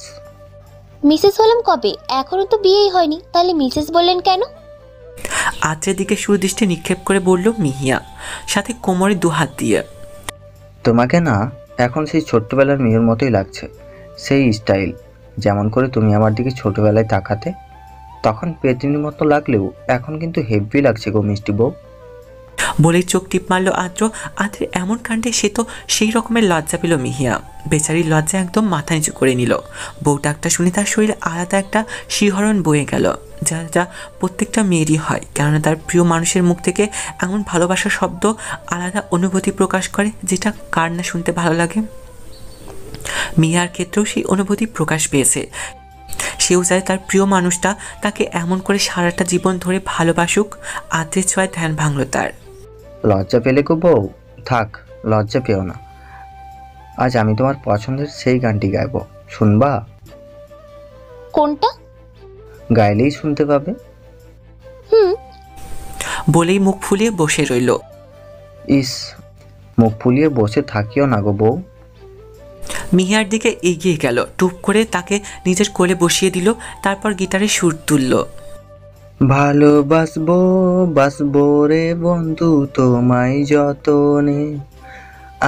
Mrs হলাম কবে? এখনো তো বিয়েই হয়নি, তাহলে মিসেস বললেন কেন? আদ্রের দিকে সুদৃষ্টি নিক্ষেপ করে বলল মিহিয়া, সাথে কোমরে দুহাত দিয়ে। তোমাকে না এখন সেই ছোট্টবেলার মেয়ের মতোই লাগছে, সেই স্টাইল। যেমন করে তুমি আমার দিকে ছোটবেলায় তাকাতে, তখন পেতনির মতো লাগলেও এখন কিন্তু হেভি লাগছে গো মিষ্টি বউ। বলে চোখ টিপ মারল আদ্র। আদ্রের এমন কাণ্ডে সে তো সেই রকমের লজ্জা পেল মিহিয়া। বেচারির লজ্জা একদম মাথা নিচু করে নিল। বউ ডাকটা শুনে তার শরীরে আলাদা একটা শিহরণ বয়ে গেল, যা যা প্রত্যেকটা মেয়েরই হয়, কেননা তার প্রিয় মানুষের মুখ থেকে এমন ভালোবাসার শব্দ আলাদা অনুভূতি প্রকাশ করে, যেটা কার না শুনতে ভালো লাগে। মিহিয়ার ক্ষেত্রেও সেই অনুভূতি প্রকাশ পেয়েছে। সেও চায় তার প্রিয় মানুষটা তাকে এমন করে সারাটা জীবন ধরে ভালোবাসুক। আদ্রের ছোঁয়ায় ধ্যান ভাঙল তার। লজ্জা পেলে গো বউ? থাক, লজ্জা পেও না। আজ আমি তোমার পছন্দের সেই গানটি গাইব, শুনবা? কোনটা? গাইলেই শুনতে পাবে। বলেই মুখ ফুলিয়ে বসে রইল। ইস, মুখ ফুলিয়ে বসে থাকিও না গো বউ। মিহিয়ার দিকে এগিয়ে গেল, টুপ করে তাকে নিজের কোলে বসিয়ে দিল, তারপর গিটারে সুর তুলল। ভালোবাসবো বাসবো রে বন্ধু তোমায় যতনে,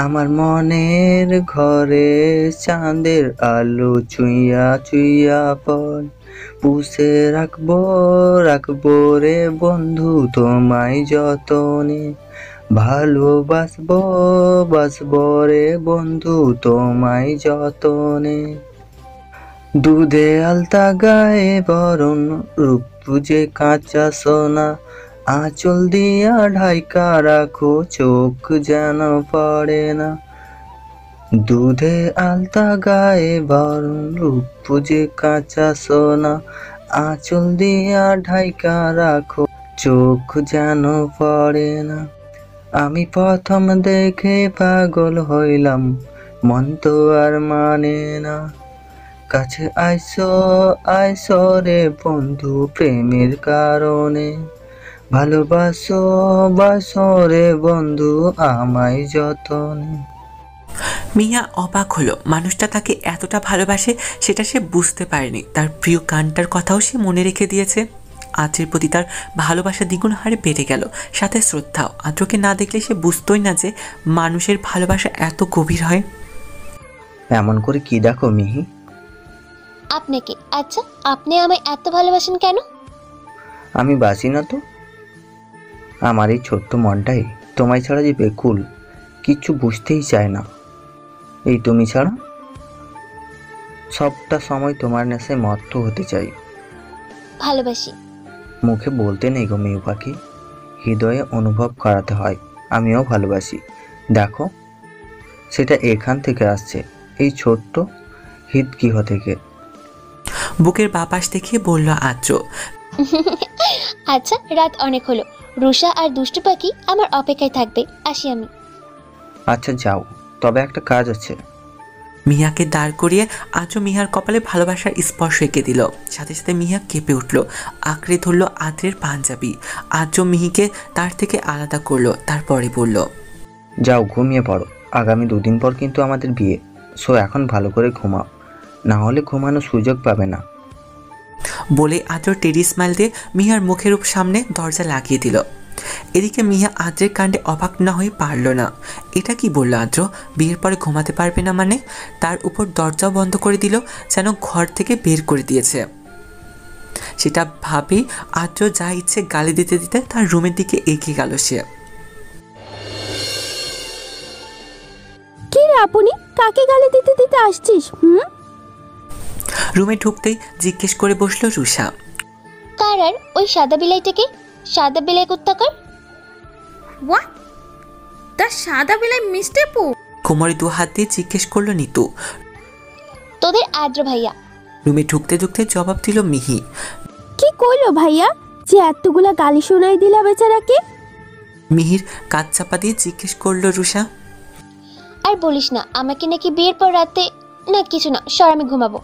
আমার মনের ঘরে চাঁদের আলো চুইয়া চুইয়া পড়, পুষে রাখবো রাখবো রে বন্ধু তোমায় যতনে, ভালোবাসবো বাসবো রে বন্ধু তোমায় যতনে, দুধে আলতা গায়ে বরণ রূপ পুজে কাঁচা সোনা, আঁচল দিয়া ঢাইকা রাখো চোখ যেন পড়ে না, দুধে আলতা গায়ে বরণ রূপ পুজে কাঁচা সোনা, আঁচল দিয়া ঢাইকা রাখো চোখ যেন পড়ে না। আমি প্রথম দেখে পাগল হইলাম, মন তো আর মানে না, কাছে আইসো আইসো রে বন্ধু প্রেমের কারণে, ভালোবাসো বাসো রে বন্ধু আমায় যতনে। মিয়া অবাক হলো, মানুষটা তাকে এতটা ভালোবাসে সেটা সে বুঝতে পারেনি। তার প্রিয় গানটার কথাও সে মনে রেখে দিয়েছে। আদ্রের প্রতি তার ভালোবাসা দ্বিগুণ হারে বেড়ে গেল, সাথে শ্রদ্ধাও। আদ্রকে না দেখলে সে বুঝতোই না যে মানুষের ভালোবাসা এত গভীর হয়। এমন করে কি দেখো মিহি? আপনাকে। আচ্ছা, আপনি আমায় এত ভালোবাসেন কেন? আমি বাসি না তো? আমার এই ছোট্ট মনটাই তোমায় ছাড়া যে বেকুল, কিচ্ছু বুঝতেই চায় না। এই তুমি ছাড়া সবটা সময় তোমার নেশায় মত্ত হতে চাই। ভালোবাসি। মুখে বলতে নেই গো মিহু পাখি, হৃদয়ে অনুভব করাতে হয়। আমিও ভালোবাসি। দেখো, সেটা এখান থেকে আসছে, এই ছোট্ট হৃদগৃহ থেকে। বুকের বাপাস দেখিয়ে বলল আদ্র। আচ্ছা, রাত অনেক হলো। রুষা আর দুষ্টু পাখি আমার অপেক্ষায় থাকবে, আসি আমি। আচ্ছা যাও, তবে একটা কাজ আছে। মিয়াকে দাঁড় করিয়ে আদ্র মিহার কপালে ভালোবাসার স্পর্শ এঁকে দিল। সাথে সাথে মিহা কেঁপে উঠল, আঁকড়ে ধরল আদ্রের পাঞ্জাবি। আদ্র মিহিকে তার থেকে আলাদা করলো, তারপরে বলল, যাও ঘুমিয়ে পড়ো, আগামী 2 দিন পর কিন্তু আমাদের বিয়ে। সো এখন ভালো করে ঘুমাও, না হলে ঘুমানোর সুযোগ পাবে না। বলে আদ্র টেরি স্মাইল দিয়ে মিহার মুখের সামনে দরজা লাগিয়ে দিল। এদিকে মিহা আদ্রের কাণ্ডে অবাক না হয়ে পারল না। এটা কি বলল আদ্র? বিয়ের পরে ঘুমাতে পারবে না মানে? তার উপর দরজাও বন্ধ করে দিল, যেন ঘর থেকে বের করে দিয়েছে। সেটা ভাবেই আদ্র যা ইচ্ছে গালি দিতে দিতে তার রুমের দিকে এগিয়ে গেল সে। কি রে আপনি, কাকে গালি দিতে দিতে আসছিস? রুমে ঢুকতেই জিজ্ঞেস করে বসলো রুষা। কার? আর ওই সাদা বিলাইটাকে? সাদা বিলাই কুত্তাকার? হোয়াট? দ্য সাদা বিলাই মিস্টার পু? কোমরে 2 হাত দিয়ে জিজ্ঞেস করলো নিতু। তোদের আদ্র ভাইয়া। রুমে ঢুকতে ঢুকতে জবাব দিল মিহি। কি কইলো ভাইয়া যে এতগুলা গালি শোনাই দিলা বেচারাকে? মিহির কাজ চাপা দিয়ে জিজ্ঞেস করলো রুষা। আর বলিস না, আমাকে নাকি বিয়ের পর রাতে না কিছু না, সর আমি ঘুমাবো।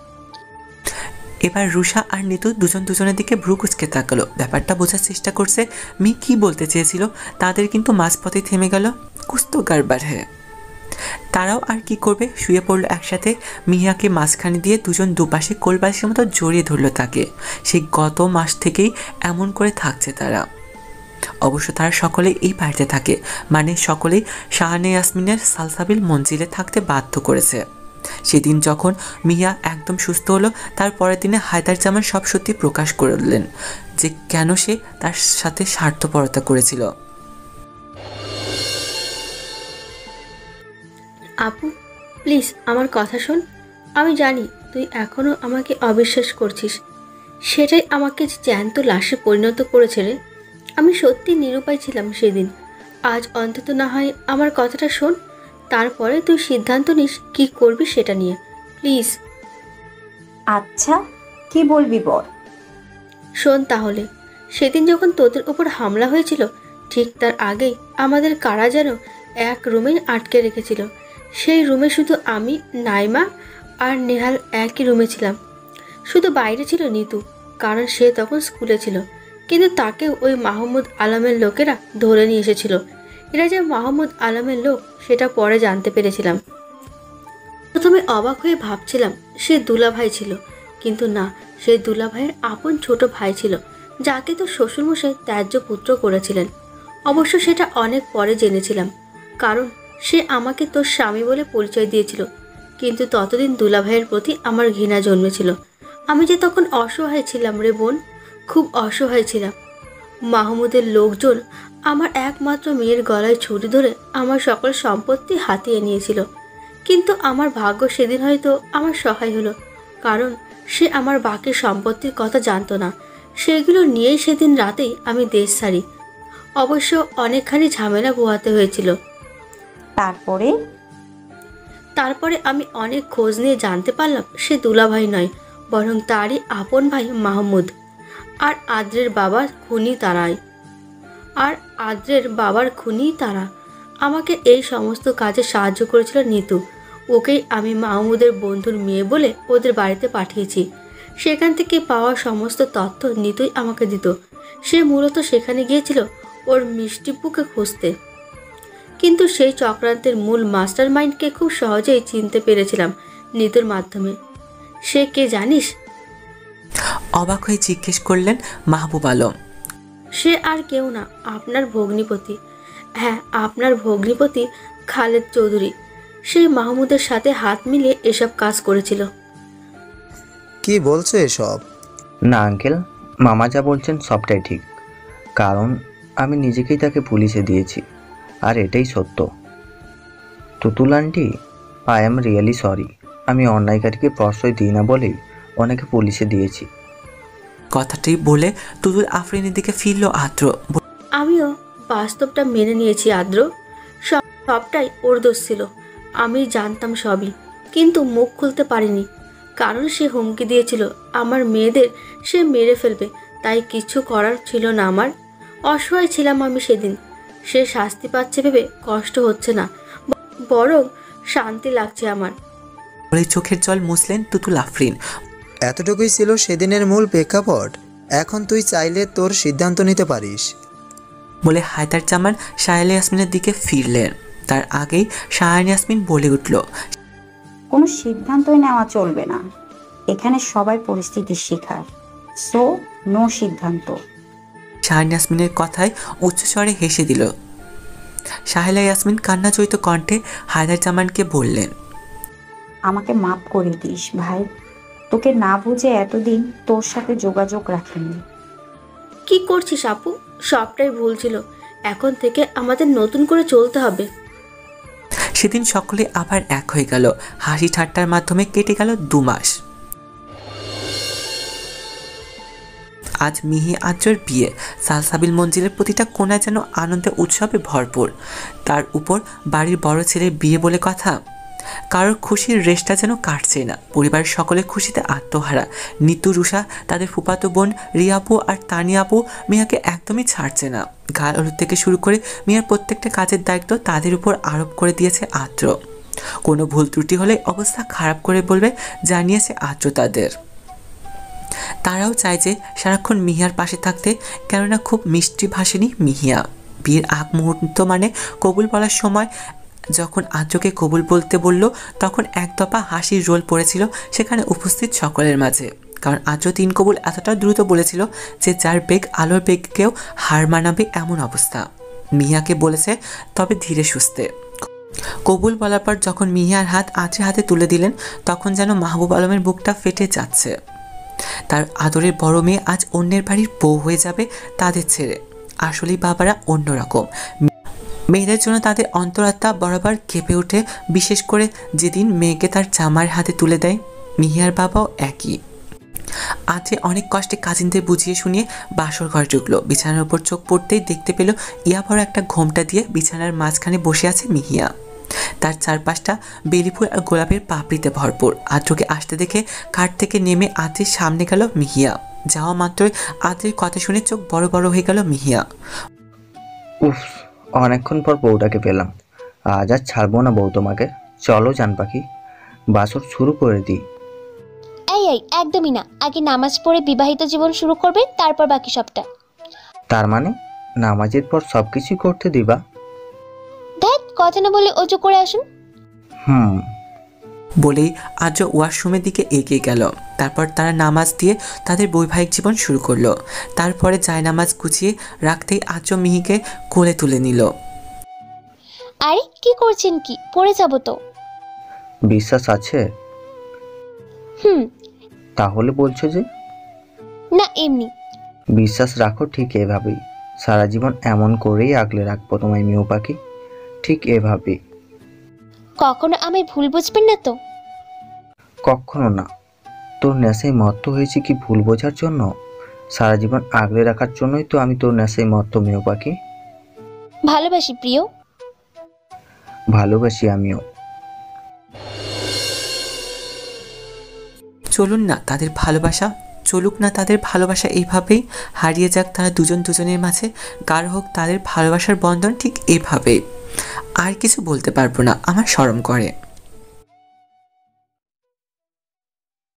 এবার রুষা আর নিতু দুজনের দিকে ভ্রু কুচকে তাকালো। ব্যাপারটা বোঝার চেষ্টা করছে মিহি কি বলতে চেয়েছিল। তাদের কিন্তু মাঝপথে থেমে গেল। কুছ তো গড়বড় হ্যায়। তারাও আর কি করবে, শুয়ে পড়লো একসাথে। মিহিয়াকে মাঝখানে দিয়ে দুজন দুপাশে কোলবালিশের মতো জড়িয়ে ধরলো তাকে। সেই গত মাস থেকেই এমন করে থাকছে তারা। অবশ্য তারা সকলেই এই বাড়িতে থাকে, মানে সকলেই শাহানা ইয়াসমিনের সালসাবিল মঞ্জিলে থাকতে বাধ্য করেছে। সেদিন যখন মিয়া একদম সুস্থ হলো, তার পরের দিনে হায়দার জামান সব সত্যি প্রকাশ করলেন যে কেন সে তার সাথে স্বার্থপরতা করেছিল। আপু প্লিজ আমার কথা শোন। আমি জানি তুই এখনো আমাকে অবিশ্বাস করছিস, সেটাই আমাকে জ্যান্ত লাশে পরিণত করেছে রে। আমি সত্যি নিরুপায় ছিলাম সেদিন। আজ অন্তত না হয় আমার কথাটা শোন, তারপরে তুই সিদ্ধান্ত নিস কি করবি সেটা নিয়ে, প্লিজ। আচ্ছা, কি বলবি বল। শোন তাহলে, সেদিন যখন তোদের উপর হামলা হয়েছিল ঠিক তার আগেই আমাদের কারা যেন এক রুমে আটকে রেখেছিল। সেই রুমে শুধু আমি, নাইমা আর নেহাল একই রুমে ছিলাম। শুধু বাইরে ছিল নিতু, কারণ সে তখন স্কুলে ছিল। কিন্তু তাকেও ওই মাহমুদ আলমের লোকেরা ধরে নিয়ে এসেছিল। এরা যে মাহমুদ আলমের লোক সেটা পরে জানতে পেরেছিলাম। প্রথমে অবাক হয়ে ভাবছিলাম সে দুলাভাই ছিল, কিন্তু না, সে দুলাভাইয়ের আপন ছোট ভাই ছিল, যাকে তো শ্বশুরমশাই ত্যায্য পুত্র করেছিলেন। অবশ্য সেটা অনেক পরে জেনেছিলাম, কারণ সে আমাকে তোর স্বামী বলে পরিচয় দিয়েছিল। কিন্তু ততদিন দুলাভাইয়ের প্রতি আমার ঘৃণা জন্মেছিল। আমি যে তখন অসহায় ছিলাম রে বোন, খুব অসহায় ছিলাম। মাহমুদের লোকজন আমার একমাত্র মেয়ের গলায় ছুরি ধরে আমার সকল সম্পত্তি হাতিয়ে নিয়েছিল। কিন্তু আমার ভাগ্য সেদিন হয়তো আমার সহায় হলো, কারণ সে আমার বাকি সম্পত্তির কথা জানতো না। সেগুলো নিয়েই সেদিন রাতেই আমি দেশ ছাড়ি। অবশ্য অনেকখানি ঝামেলা পোহাতে হয়েছিল। তারপরে আমি অনেক খোঁজ নিয়ে জানতে পারলাম সে দুলাভাই নয়, বরং তারই আপন ভাই মাহমুদ। আর আদ্রের বাবার খুনি তারা। আমাকে এই সমস্ত কাজে সাহায্য করেছিল নিতু। ওকেই আমি মাহমুদের বন্ধুর মেয়ে বলে ওদের বাড়িতে পাঠিয়েছি। সেখান থেকে পাওয়া সমস্ত তথ্য নিতুই আমাকে দিত। সে মূলত সেখানে গিয়েছিল ওর মিষ্টিপুকে খুঁজতে। কিন্তু সেই চক্রান্তের মূল মাস্টার মাইন্ডকে খুব সহজেই চিনতে পেরেছিলাম নিতুর মাধ্যমে। সে কে জানিস? অবাক হয়ে জিজ্ঞেস করলেন মাহবুব আলম। সে আর কেউ না, আপনার ভগ্নিপতি। হ্যাঁ, আপনার ভগ্নিপতি খালেদ চৌধুরী। সে মাহমুদের সাথে হাত মিলিয়ে এসব কাজ করেছিল। কি বলছো এসব? না আঙ্কেল, মামা যা বলছেন সবটাই ঠিক, কারণ আমি নিজেকেই তাকে পুলিশে দিয়েছি, আর এটাই সত্য। Tutul aunty, I am really sorry. আমি অন্যায়কারীকে প্রশ্রয় দিই না বলেই অনেকে পুলিশে দিয়েছি। কথাটি বলে তুতুল আফরিনের দিকে ফিরল আদ্র। আমিও বাস্তবটা মেনে নিয়েছি আদ্র, সবটাই ওর দোষ ছিল। আমি জানতাম সবই, কিন্তু মুখ খুলতে পারিনি, কারণ সে হুমকি দিয়েছিল আমার মেয়েদের সে মেরে ফেলবে। তাই কিছু করার ছিল না আমার। অসহায় ছিলাম আমি সেদিন। সে শাস্তি পাচ্ছে ভেবে কষ্ট হচ্ছে না, বরং শান্তি লাগছে আমার। বলে চোখের জল মুছলেন তুতুল আফরিন। এতটুকুই ছিল সেদিনের মূল প্রেক্ষাপট। এখন তুই চাইলে তোর সিদ্ধান্ত নিতে পারিস। বলে হায়দার জামান সাহেল ইয়াসমিনের দিকে ফিরলেন। তার আগেই শাহান ইয়াসমিন বলে উঠল, কোনো সিদ্ধান্তই নেওয়া চলবে না, এখানে সবাই পরিস্থিতির শিকার, সো নো সিদ্ধান্ত। শাহান ইয়াসমিনের কথায় উচ্চস্বরে হেসে দিল। সাহেলা ইয়াসমিন কান্নাজড়িত কণ্ঠে হায়দার জামানকে বললেন, আমাকে মাফ করে দিস ভাই, তোকে না বুঝে এতদিন তোর সাথে যোগাযোগ রাখিনি। কি করছিস আপু? সবটাই ভুল ছিল। এখন থেকে আমাদের নতুন করে চলতে হবে। সেদিন সকলে আবার এক হয়ে গেল। হাসি ঠাট্টার মাধ্যমে কেটে গেল 2 মাস। আজ মিহি আদ্রর বিয়ে। সালসাবিল মঞ্জিলের প্রতিটা কোণা যেন আনন্দে উৎসবে ভরপুর। তার উপর বাড়ির বড় ছেলের বিয়ে বলে কথা, কারোর খুশির রেশটা যেন কাটছে না। পরিবারের সকলে খুশিতে আত্মহারা। নিতু, রুষা, তাদের ফুফাতো বোন রিয়াপু আর তানিয়াপু মিয়াকে একদমই ছাড়ছে না। গাল হলুদ থেকে শুরু করে মিয়ার প্রত্যেকটা কাজের দায়িত্ব তাদের উপর আরোপ করে দিয়েছে আদ্র। কোনো ভুল ত্রুটি হলে অবস্থা খারাপ করে বলবে, জানিয়েছে আদ্র তাদের। তারাও চায় যে সারাক্ষণ মিহিয়ার পাশে থাকতে, কেননা খুব মিষ্টি ভাষিনী মিহিয়া। বিয়ের আগ মুহূর্ত মানে কবুল বলার সময় যখন আদ্রকে কবুল বলতে বলল, তখন এক দফা হাসির রোল পড়েছিল সেখানে উপস্থিত সকলের মাঝে। কারণ আদ্র 3 কবুল এতটা দ্রুত বলেছিল যে যার বেগ আলোর বেগকেও হার মানাবে এমন অবস্থা। মিহিয়াকে বলেছে, তবে ধীরে সুস্থে। কবুল বলার পর যখন মিহিয়ার হাত আদ্রের হাতে তুলে দিলেন, তখন যেন মাহবুব আলমের বুকটা ফেটে যাচ্ছে। তার আদরের বড় মেয়ে আজ অন্যের বাড়ির বউ হয়ে যাবে তাদের ছেড়ে। আসলেই বাবারা অন্যরকম। মেয়েদের জন্য তাদের অন্তরাত্মা বরাবর কেঁপে ওঠে, বিশেষ করে যেদিন মেয়েকে তার জামার হাতে তুলে দেয়। মিহিয়ার বাবাও একই। আজকে অনেক কষ্টে কাজিনদের বুঝিয়ে শুনিয়ে বাসর ঘরে ঢুকলো। বিছানার উপর চোখ পড়তেই দেখতে পেল ইয়া ভরা একটা ঘোমটা দিয়ে বিছানার মাঝখানে বসে আছে মিহিয়া। তার চারপাশটা বেলিফুল আর গোলাপের পাপড়িতে ভরপুর। আদ্রকে আসতে দেখে খাট থেকে নেমে আদ্রের সামনে গেল মিহিয়া। যাওয়া মাত্রই আদ্রের কথা শুনে চোখ বড় বড় হয়ে গেল মিহিয়া। উফ, অনেকক্ষণ পর বউটাকে পেলাম। আজ আর ছাড়বো না বউ তোমাকে। চলো জান পাখি, বাসর শুরু করে দিই। এই একদমই না, আগে নামাজ পড়ে বিবাহিত জীবন শুরু করবে, তারপর বাকি সবটা। তার মানে নামাজের পর সবকিছু করতে দিবা? দেখ, কথা না বলে অজু করে আসুন। বলেই আজ ওয়াশরুমের দিকে এগিয়ে গেল। তারপর তারা নামাজ দিয়ে তাদের বৈবাহিক জীবন শুরু করলো। তারপরে জায়নামাজ গুছিয়ে রাখতেই আজ মিহিকে কোলে তুলে নিল। আরে কি করছেন? কি পড়ে যাব তো। বিশ্বাস আছে? তাহলে বলছো যে? না, এমনি। বিশ্বাস রাখো, ঠিক এভাবেই সারা জীবন এমন করেই আগলে রাখবো তোমায় মিউ পাখি, ঠিক এভাবেই। কখনো আমায় ভুল বুঝবেন না তো? কখনো না। তোর নেশায় মত্ত হয়েছি কি ভুল বোঝার জন্য? সারা জীবন আগলে রাখার জন্যই তো আমি তোর নেশায় মত্ত মিউ পাখি। ভালোবাসি প্রিয়। ভালোবাসি আমিও। চলুন না তাদের ভালোবাসা, চলুক না তাদের ভালোবাসা এইভাবেই, হারিয়ে যাক তারা দুজন দুজনের মাঝে, গাঢ় হোক তাদের ভালোবাসার বন্ধন ঠিক এভাবেই। আর কিছু বলতে পারবো না, আমার শরম করে।